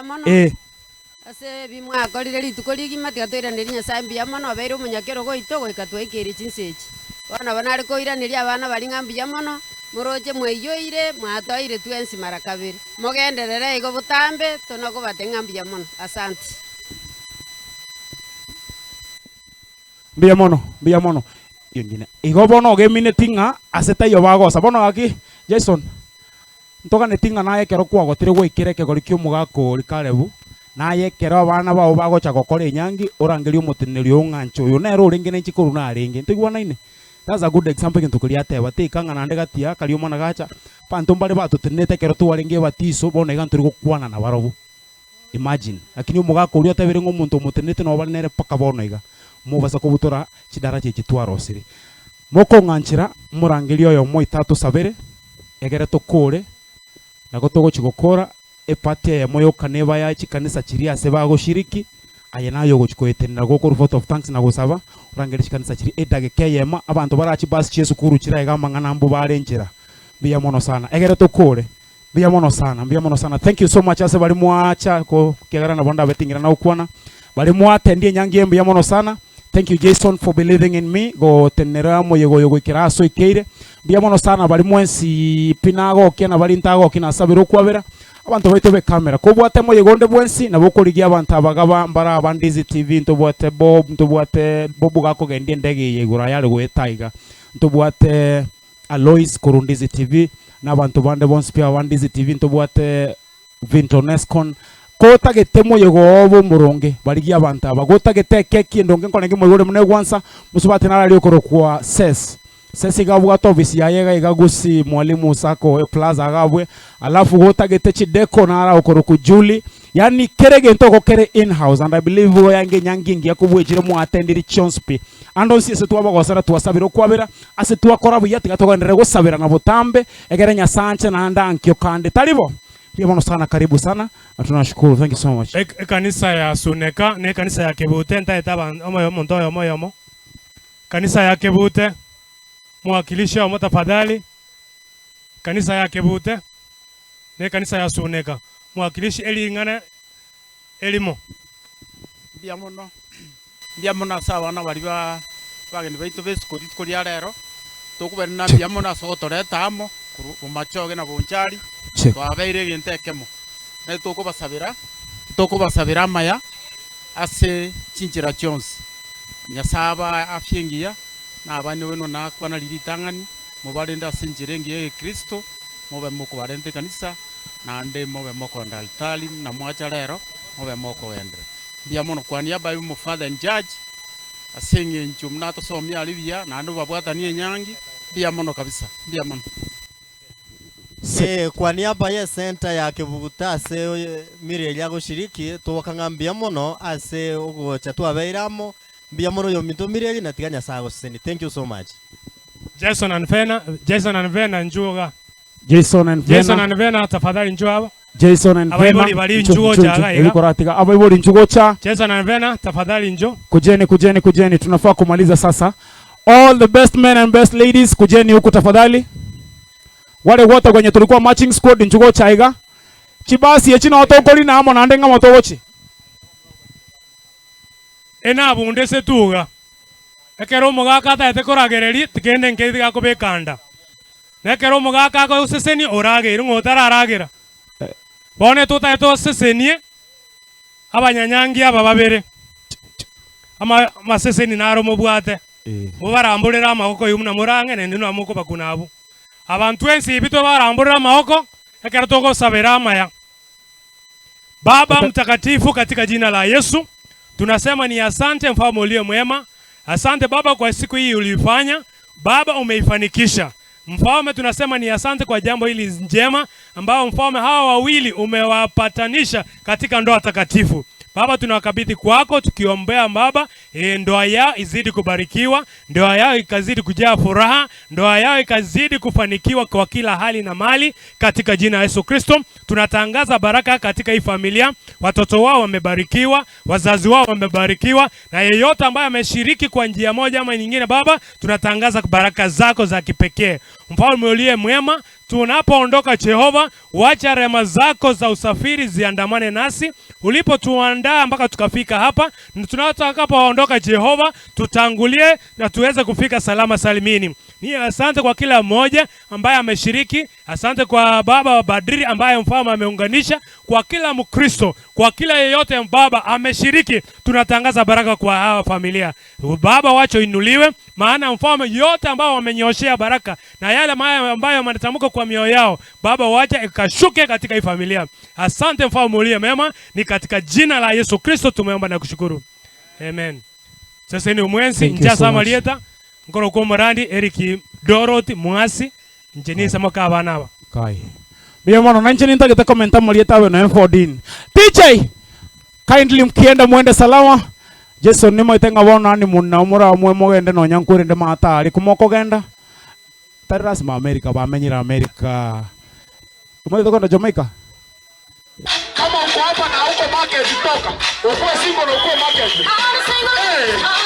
ase bimwa akorire rituko rigima tigatwiranĩria Nyasaye mbia mono abeire omunyakero goito goika twekere chinsechi bono banari koiraniria abana bari ng'ambia mono muroche mweyoire mwatoire twensi mara kabiri mugenderere igo butambe tunokobate ng'ambia mono asante mbia mono yongine igo bono gemine tinga aseta yo bagosa bono aki Jason ntoka netinga naye kero kwagotire gwikire kegori kyo mugako rikarebu naye kero abana bao bagocha gokora enyangi orangerio mutenerio ng'ancho yo nero ringene chikuru na ringe ntigwana ine. That's a good example kintu kuri ateba tikanga nande gatia kari omwana gacha panto mbale batutenete kero tuwarenge batiso bona iga nturi gukwana na barobu imagine lakini omugako uri atebere ng'omuntu mutenete no balinere paka bono iga mubasa kubutora chidara che chitwaro siri moko ng'anchira murangerio yo mo itatu sabere egere tokore nago togochigokora epate ya moyo kaneba ya chikanisa chiria se bagoshiriki aya nayo gochikoetenera gokora vote of thanks na gusaba urangere chikanisa chiri edageke yema abantu barachi basi chesu kuru chira igamba ngana mbu barenjera biya mono sana egere tokore biya mono sana thank you so much ase bali mwacha ko kegara na bonda betingira na ukwana bali mwatendie nyangi embu ya mono sana. Thank you Jason for believing in me go tenera mo yego ikiraso ikeire biya mono sana bali mwensi pinago kena bali ntago kina sabiro kwabera abantu baito be camera ko bwate mo yegonde bwensi na bokorigia abantu abagaba mbara abandizi TV ntobwate bob ntobwate bobu gako gendie ndege yegura yale gwetaiga ntubwate Alois Kurundizi TV n'abantu bande bonse pia bandizi TV ntubwate Vintonescon kotagete yegobo muronge barigi abantu abagotagete keki ndonge nkonenge moyore mune gwansa musubate narali okorokwa sesi gabwa tovisi yayega igagusi mwalimu sako plaza gabwe alafu gotagete chideko nara okoroku Julie yani kerege ntoko kere in house and I believe wo yange nyangingi yakubwejire mu attendiri chonspi ando sisi tuwa bagosara tuwasabira kwabera ase tuwakora buyati gatoganire gusabira na butambe egerenya sanche na ndankyo kande talibo Pia sana karibu sana na tunashukuru. Thank you so much. Kanisa ya Suneka ne kanisa ya Kebute ntaitaba omoyomo. Kanisa ya Kebute mwakilishi wa tafadhali. Kanisa ya Kebute ne kanisa ya Suneka mwakilishi elingana elimo. Biamono sawa na bariba bageni baitu besikori kuri arero tokuberina biamono sogotoreta amo kumachoge na bonchari twabeire gentekemo ne tokubasabira maya ase chinchira chonsi nyasaba afyengia na abane weno na kwana liritangani mubarenda sinjirengie Kristo mobe moko barende kanisa na nde mobe moko ndalitali na mwacha lero mobe moko wendre biamono kwani abayu mu father and judge asenge nchumna to somya alivia na ndo babwata ni nyangi biamono kabisa biamono. Kwa niaba ya center ya Kivuguta ase mire ya gushiriki tuwakangambia mono ase ugocha twabeiramo mbia mono yo minto mire na tiganya sago seni. Thank you so much. Jason and Venah njuga. Jason and Venah tafadhali njoo. Jason and Venah bali njugo cha ilikoratika abaibori njugo cha Jason and Venah tafadhali njoo. Kujeni tunafaa kumaliza sasa. All the best men and best ladies kujeni huku tafadhali. Wale wote kwenye tulikuwa matching squad njugo chaiga chibasi yechina otokoli na amo nandenga motowochi ena bunde setuga ekero mugaka taete koragereri tikende nkeithi gakubikanda nekero mugaka ko useseni oragere ngotara aragera bone tutaeto sesenie abanyanyangi aba babere ama maseseni naro mubwate mubaramburira amagoko yumuna murange nendino amuko bakunabu abantu ensi bito baramburira maoko ekero togosabira amaya. Baba mtakatifu, katika jina la Yesu tunasema ni asante mfalme uliye mwema. Asante Baba kwa siku hii ulifanya Baba, umeifanikisha mfalme. Tunasema ni asante kwa jambo hili njema ambao mfalme hawa wawili umewapatanisha katika ndoa takatifu. Baba, tunawakabidhi kwako tukiombea Baba, ndoa yao izidi kubarikiwa, ndoa yao ikazidi kujaa furaha, ndoa yao ikazidi kufanikiwa kwa kila hali na mali katika jina la Yesu Kristo. Tunatangaza baraka katika hii familia, watoto wao wamebarikiwa, wazazi wao wamebarikiwa, na yeyote ambaye ameshiriki kwa njia moja ama nyingine Baba, tunatangaza baraka zako za kipekee. Mfalme uliye mwema, tunapoondoka Jehova, wacha rehema zako za usafiri ziandamane nasi. Ulipotuandaa mpaka tukafika hapa, tunatakapoondoka Jehova, tutangulie na tuweze kufika salama salimini. Ni asante kwa kila mmoja ambaye ameshiriki. Asante kwa Baba wa Badri ambaye mfalme ameunganisha, kwa kila Mkristo, kwa kila yeyote Baba ameshiriki. Tunatangaza baraka kwa hawa familia. Baba, wacho inuliwe, maana mfalme yote ambao wamenyoshea baraka na yale ambayo wanatamka kwa mioyo yao Baba, wacha ikashuke katika hii familia. Asante mfalme uliye mema, ni katika jina la Yesu Kristo tumeomba na kushukuru. Amen. Sasa ni umwenzi njasa malieta nkoro kwa Morandi Eric Dorothy Mwasi njeni sama ka bana ba kai bia mwana nanche nitageta komenta malieta we na M14 DJ kindly mkienda muende salama. Jason ni moitenga bona ni munna umura mwe mogende no nyankuri nde mata ari kumoko genda taras ma America ba menyira America kumwe toko na Jamaica. Kama uko hapa na uko market toka ukue single na ukue market Hey!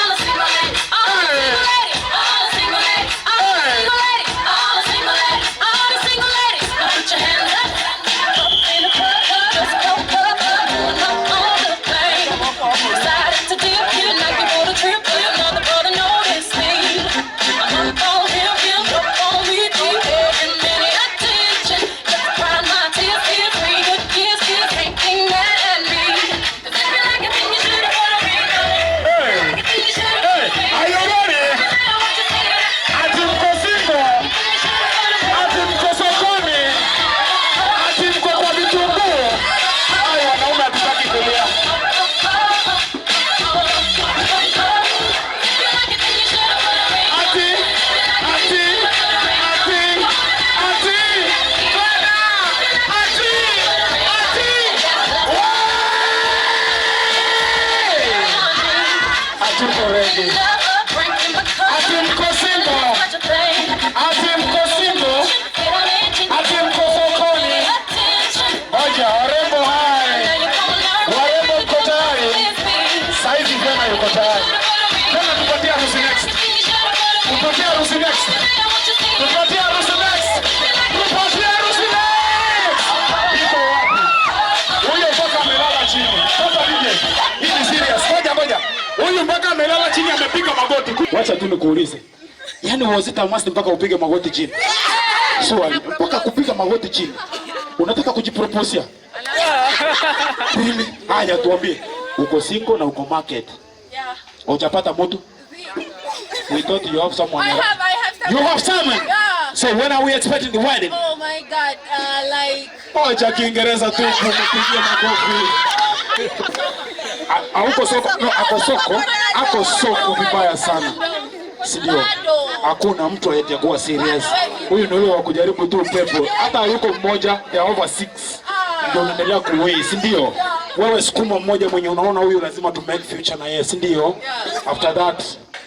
tuko ready. Ati mko Simba, ati mko Simba, ati mko sokoni. Oja, warembo hai, warembo mko tayari. Saizi Venah yuko tayari. Venah tupatie harusi next. Tupatie harusi next. Tupatie harusi next. Tupatie harusi next. Iko wapi? Huyo mpaka amelala chini. Sasa DJ, hii ni serious. Ngoja. Huyu mpaka amelala chini amepiga magoti. Wacha tu nikuulize. Yaani wazita must mpaka upige magoti chini. Swali, mpaka kupiga magoti chini. Unataka kujiproposia? Really? Haya tuambie. Uko single na uko market. Yeah. Hujapata mtu? We thought you have someone. I have You have someone? Yeah. So when are we expecting the wedding? Oh my God, like... Oja Kiingereza tu kupigia makofi. Ako soko vibaya sana. Sindio? Hakuna mtu ayetakuwa serious. Huyu ndio yule wa kujaribu tu pepo. Hata yuko mmoja ya over 6. Ndio unaendelea kuwei, sindio? Wewe sukuma mmoja mwenye unaona huyu lazima to make future na yeye, sindio? After that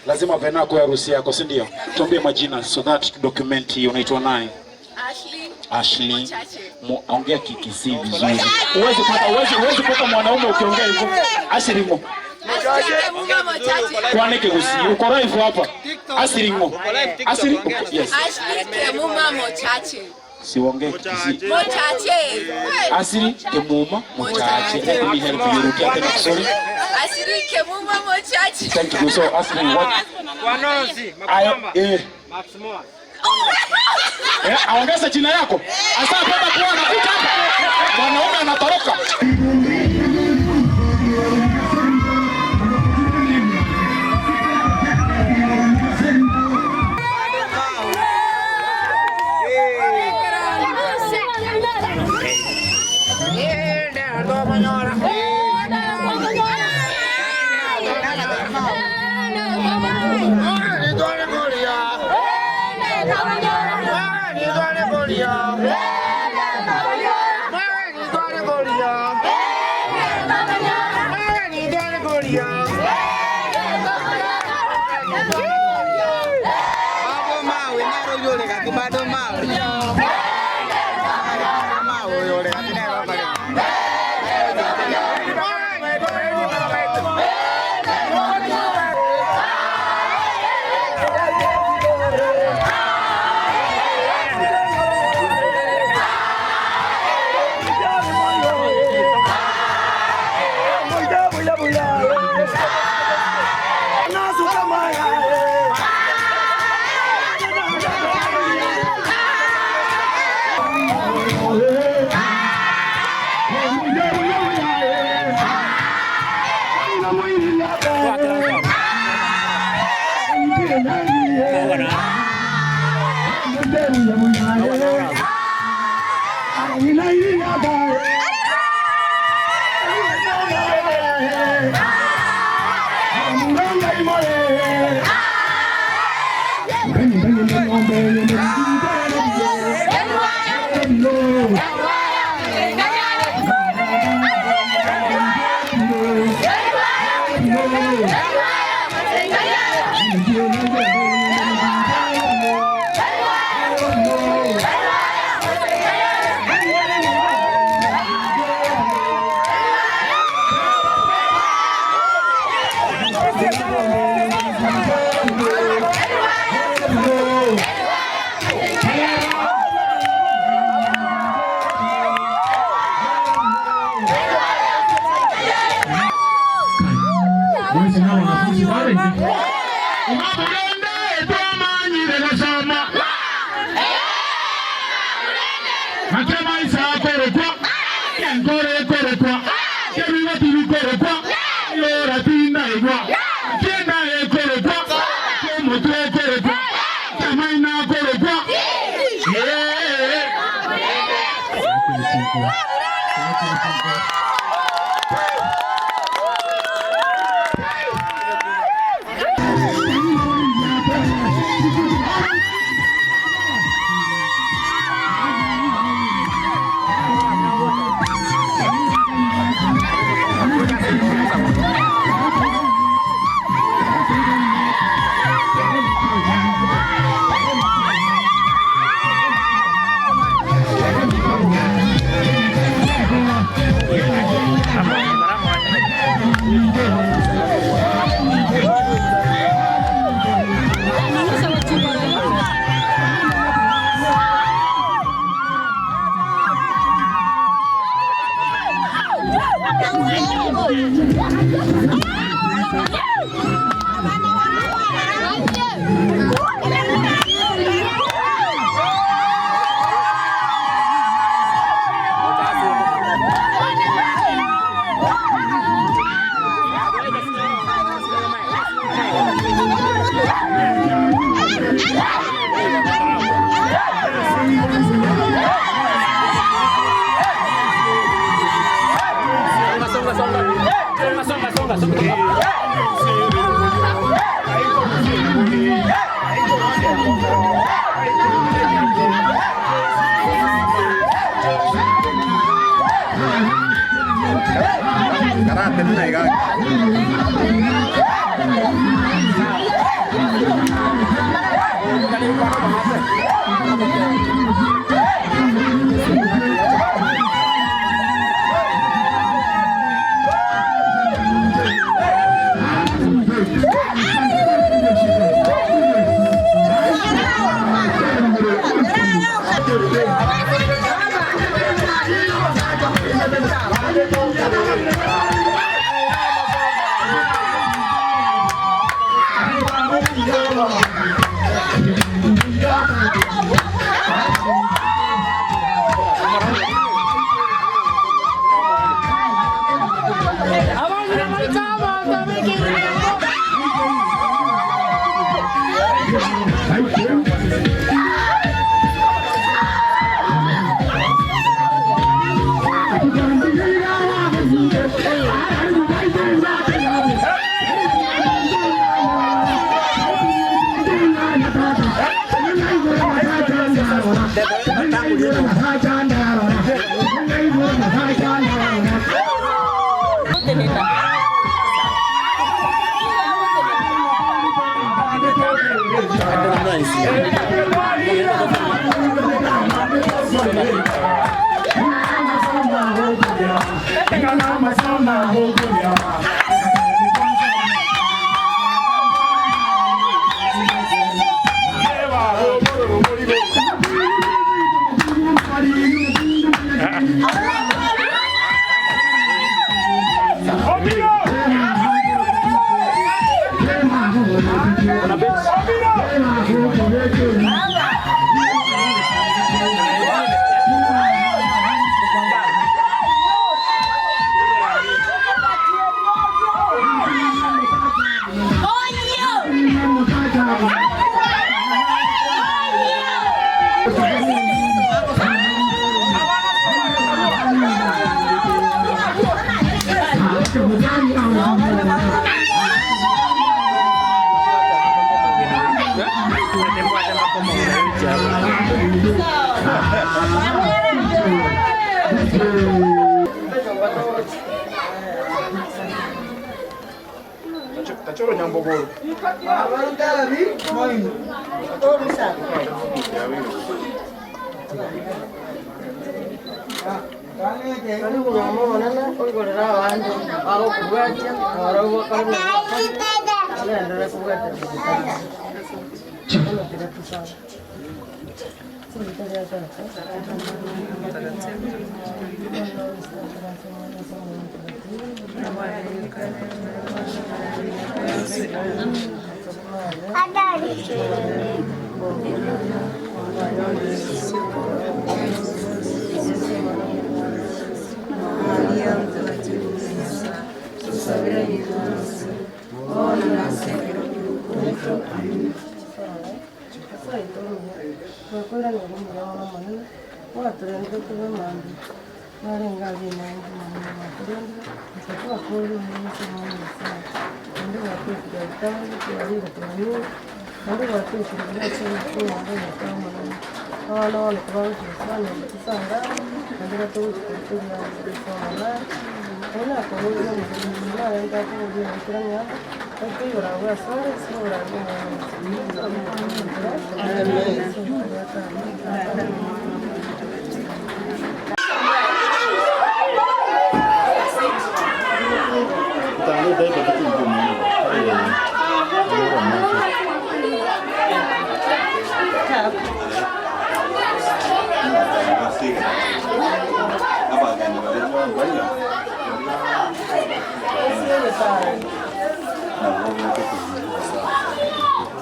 lazima Venah kwa harusi yako, sindio? Tuambie majina so that document hii. Unaitwa nani? Ashley. Ongea Kisii vizuri. Uwezi pata mwanaume ukiongea hivyo. Asirimo. Kwani Gusii uko live hapa? Asirimo. Asirimo. Yes. Ashley Kemuma Mochache. Siongee Kisii. Mochache. Asiri Kemuma Mochache. Let me help you. Rukia tena sorry. Ashley Kemuma Mochache. Thank you. So Asiri what? Wanozi, makamba. Maximo. Aongeza jina yako. Asa pata kuona kuta. Mwanaume anatoroka. Tachoro nyambogoro.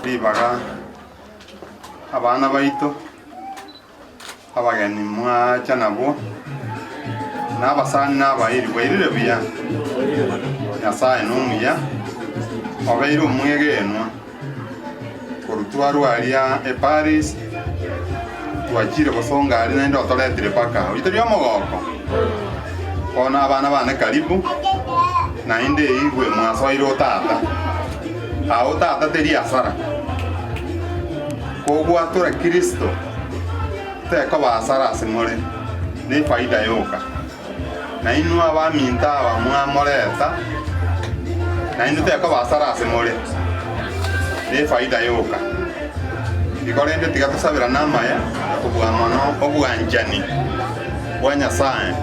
Bibaga abana baito abageni mwacha nabo n'abasani n'abayiri bwairire buya Nyasaye n'umuya obeire omwegenwa korutwarwaria Paris twachire gusonga ari nende otoretire paka oitiri omogoko kona abana bane karibu na inde igwe mwasoire otata ao tata teri asara kogwatura Kristo teko basara asimore ni faida yoka na inu abaminta abamwamoreta na inu teko basara asimore ni faida yoka ikorende tigatusabira namaya kubwa mono obwanjani bwa Nyasaye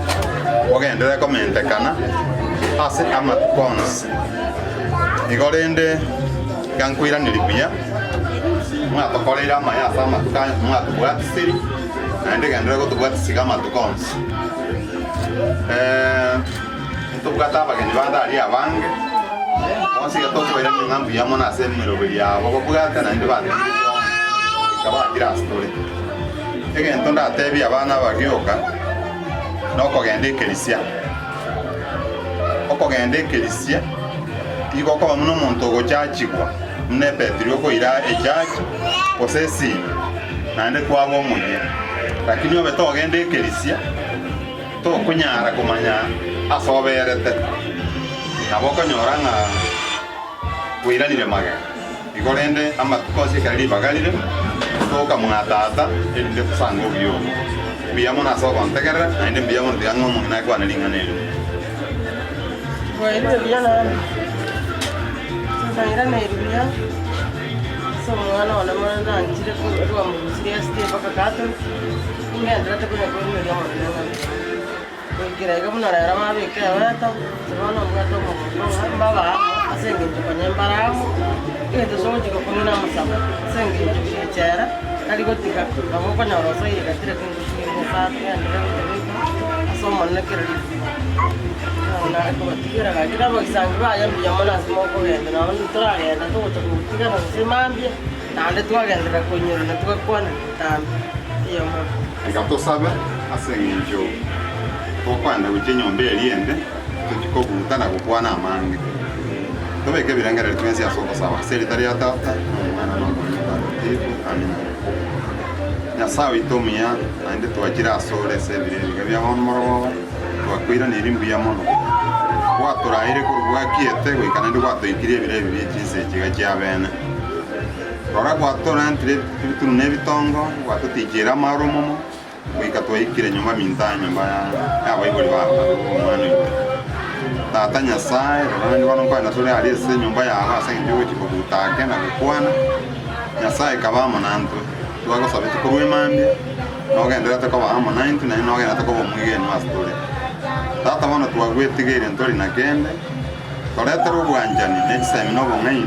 ogendere komentekana ase amatkonsi ikorende gankwira nilibuya mwatokoleira amaya ase amatuka mwatubwatisiri naende gendere gotubwatisiga amatukonsi ntubwata abageni bandari abange onsiga tokoira ning'ambu yamo nase emiroberi yabo babwate naende bandikiriyo ikabagira story egento ndatebi abana bagioka nokogenda ekerisia okogenda ekerisia igokoba muno omonto ogochachigwa mune Petero okoira echachi posesi naende kwaba omuye lakini obe togenda ekerisia tokunyara kumanya asoberete nabo okonyora ng'a wiranire magega igorende amatukosi ekari bagarire tokamwatata erinde kusanga obiomo biyamo nasoka ontegerera naende biyamo ntigang'a omong'ina ekwana ring'anere Wairire buya nani sangira buya so mwana ona mwana nangire kurwa mugusiria step akakato ngendera tekune kunywa ya mwana kirega muno rero mabike abata tubona mwato mu baba asenge tukanye mbaramu ito so ndiko kunina musaba senge cyera ari gotika abo kanyoro so yigatire kingushye mu fatu yandira aso mwana kirari na ko batikira gagira boisanga bayambiye mona simo ko genda na undi turagenda tugutugira no simambye nande twagendera kunyura na twakwana tambi iyo mo igatusaba asenginjo okwanda gukinyombe eriende tukikogutana gukwana amange tobeke birangara twensi asoko sawa secretary atata mwana n'omutatifu amina Nyasawe itomia naende twakira asore sebire bigabya hono moro twakwira nirimbu ya mono waturaire kurugwa kiete gwikana ndi gwatoikirie bire bibiri chise kiga kyabene rora gwatora entre tunu nebitongo gwatotijira marumo gwika twaikire nyuma minta nyuma ya baibuli baba mwana tata Nyasaye rora ndi bano kwa nasore ali ese nyumba ya aba sangi byo kikogutake na gukwana Nyasaye kabamo nantu twago sabe tukurwe mambye nogendera takabamo 99 nogendera takabo mwige no astore tata bano twagwetigere ntori na kende toretero bwanjani next time no bongai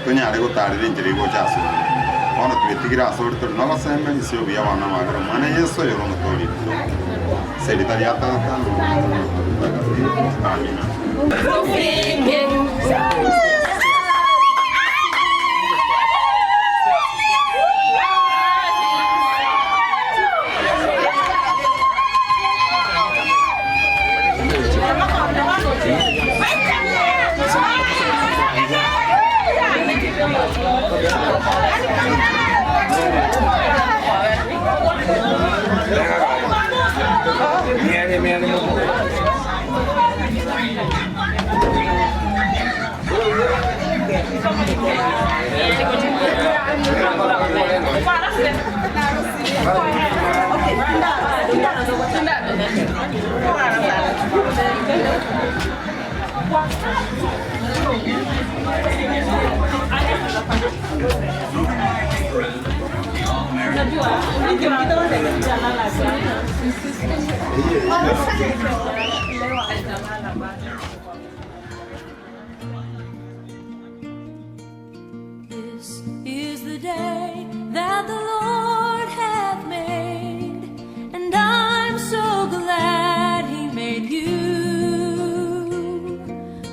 tunyare gutarira injiri go chaso ono twetigira asore tori no basembe nisio bya bana magara mwana Yesu yoro mutori secretary atata amina This is the day that the Lord hath made, and I'm so glad He made you.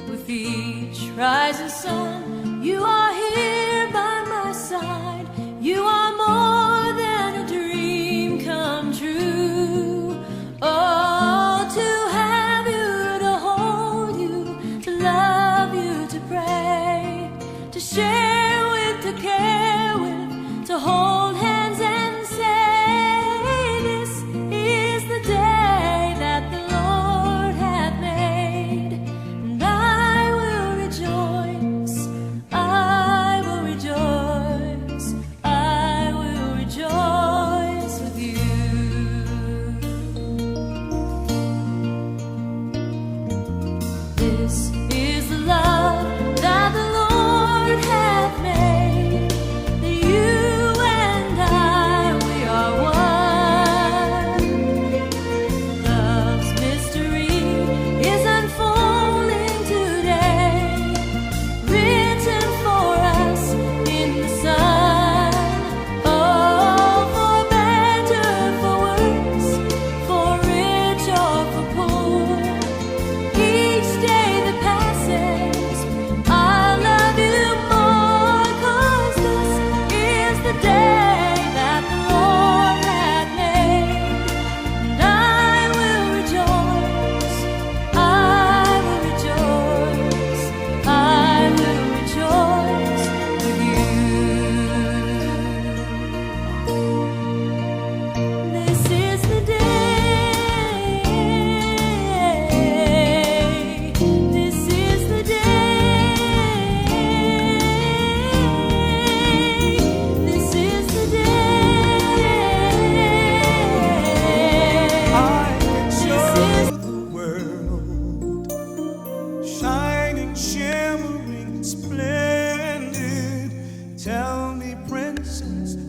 With each rising sun, you are here by my side. You are more than a dream come true. Oh, to have you, to hold you, to love you, to pray, to share with, to care with, to hold hands and say, this is the day that the Lord hath made, and I will rejoice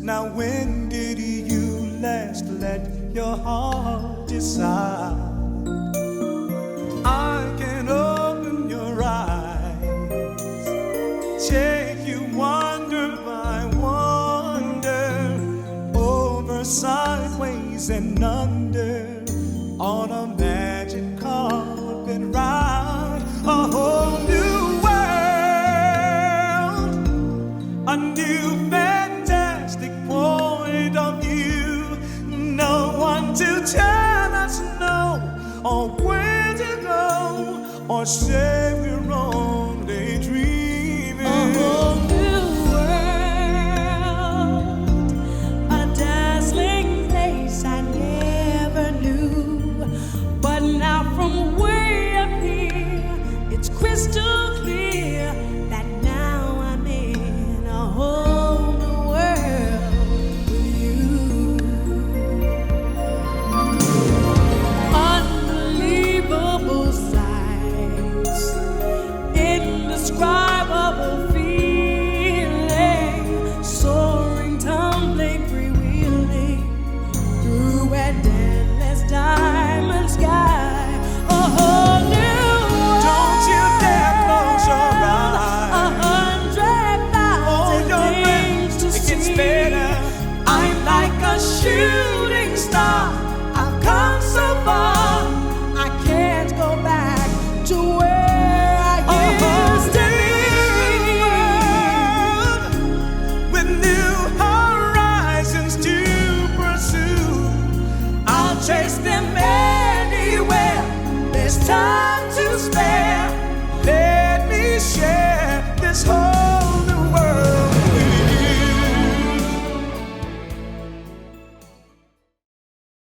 Now when did you last let your heart decide? I can open your eyes, take you wonder by wonder, over, sideways and under, on a magic carpet ride, a whole new world, a new fantastic point of view. No one to tell us no, or where to go, or say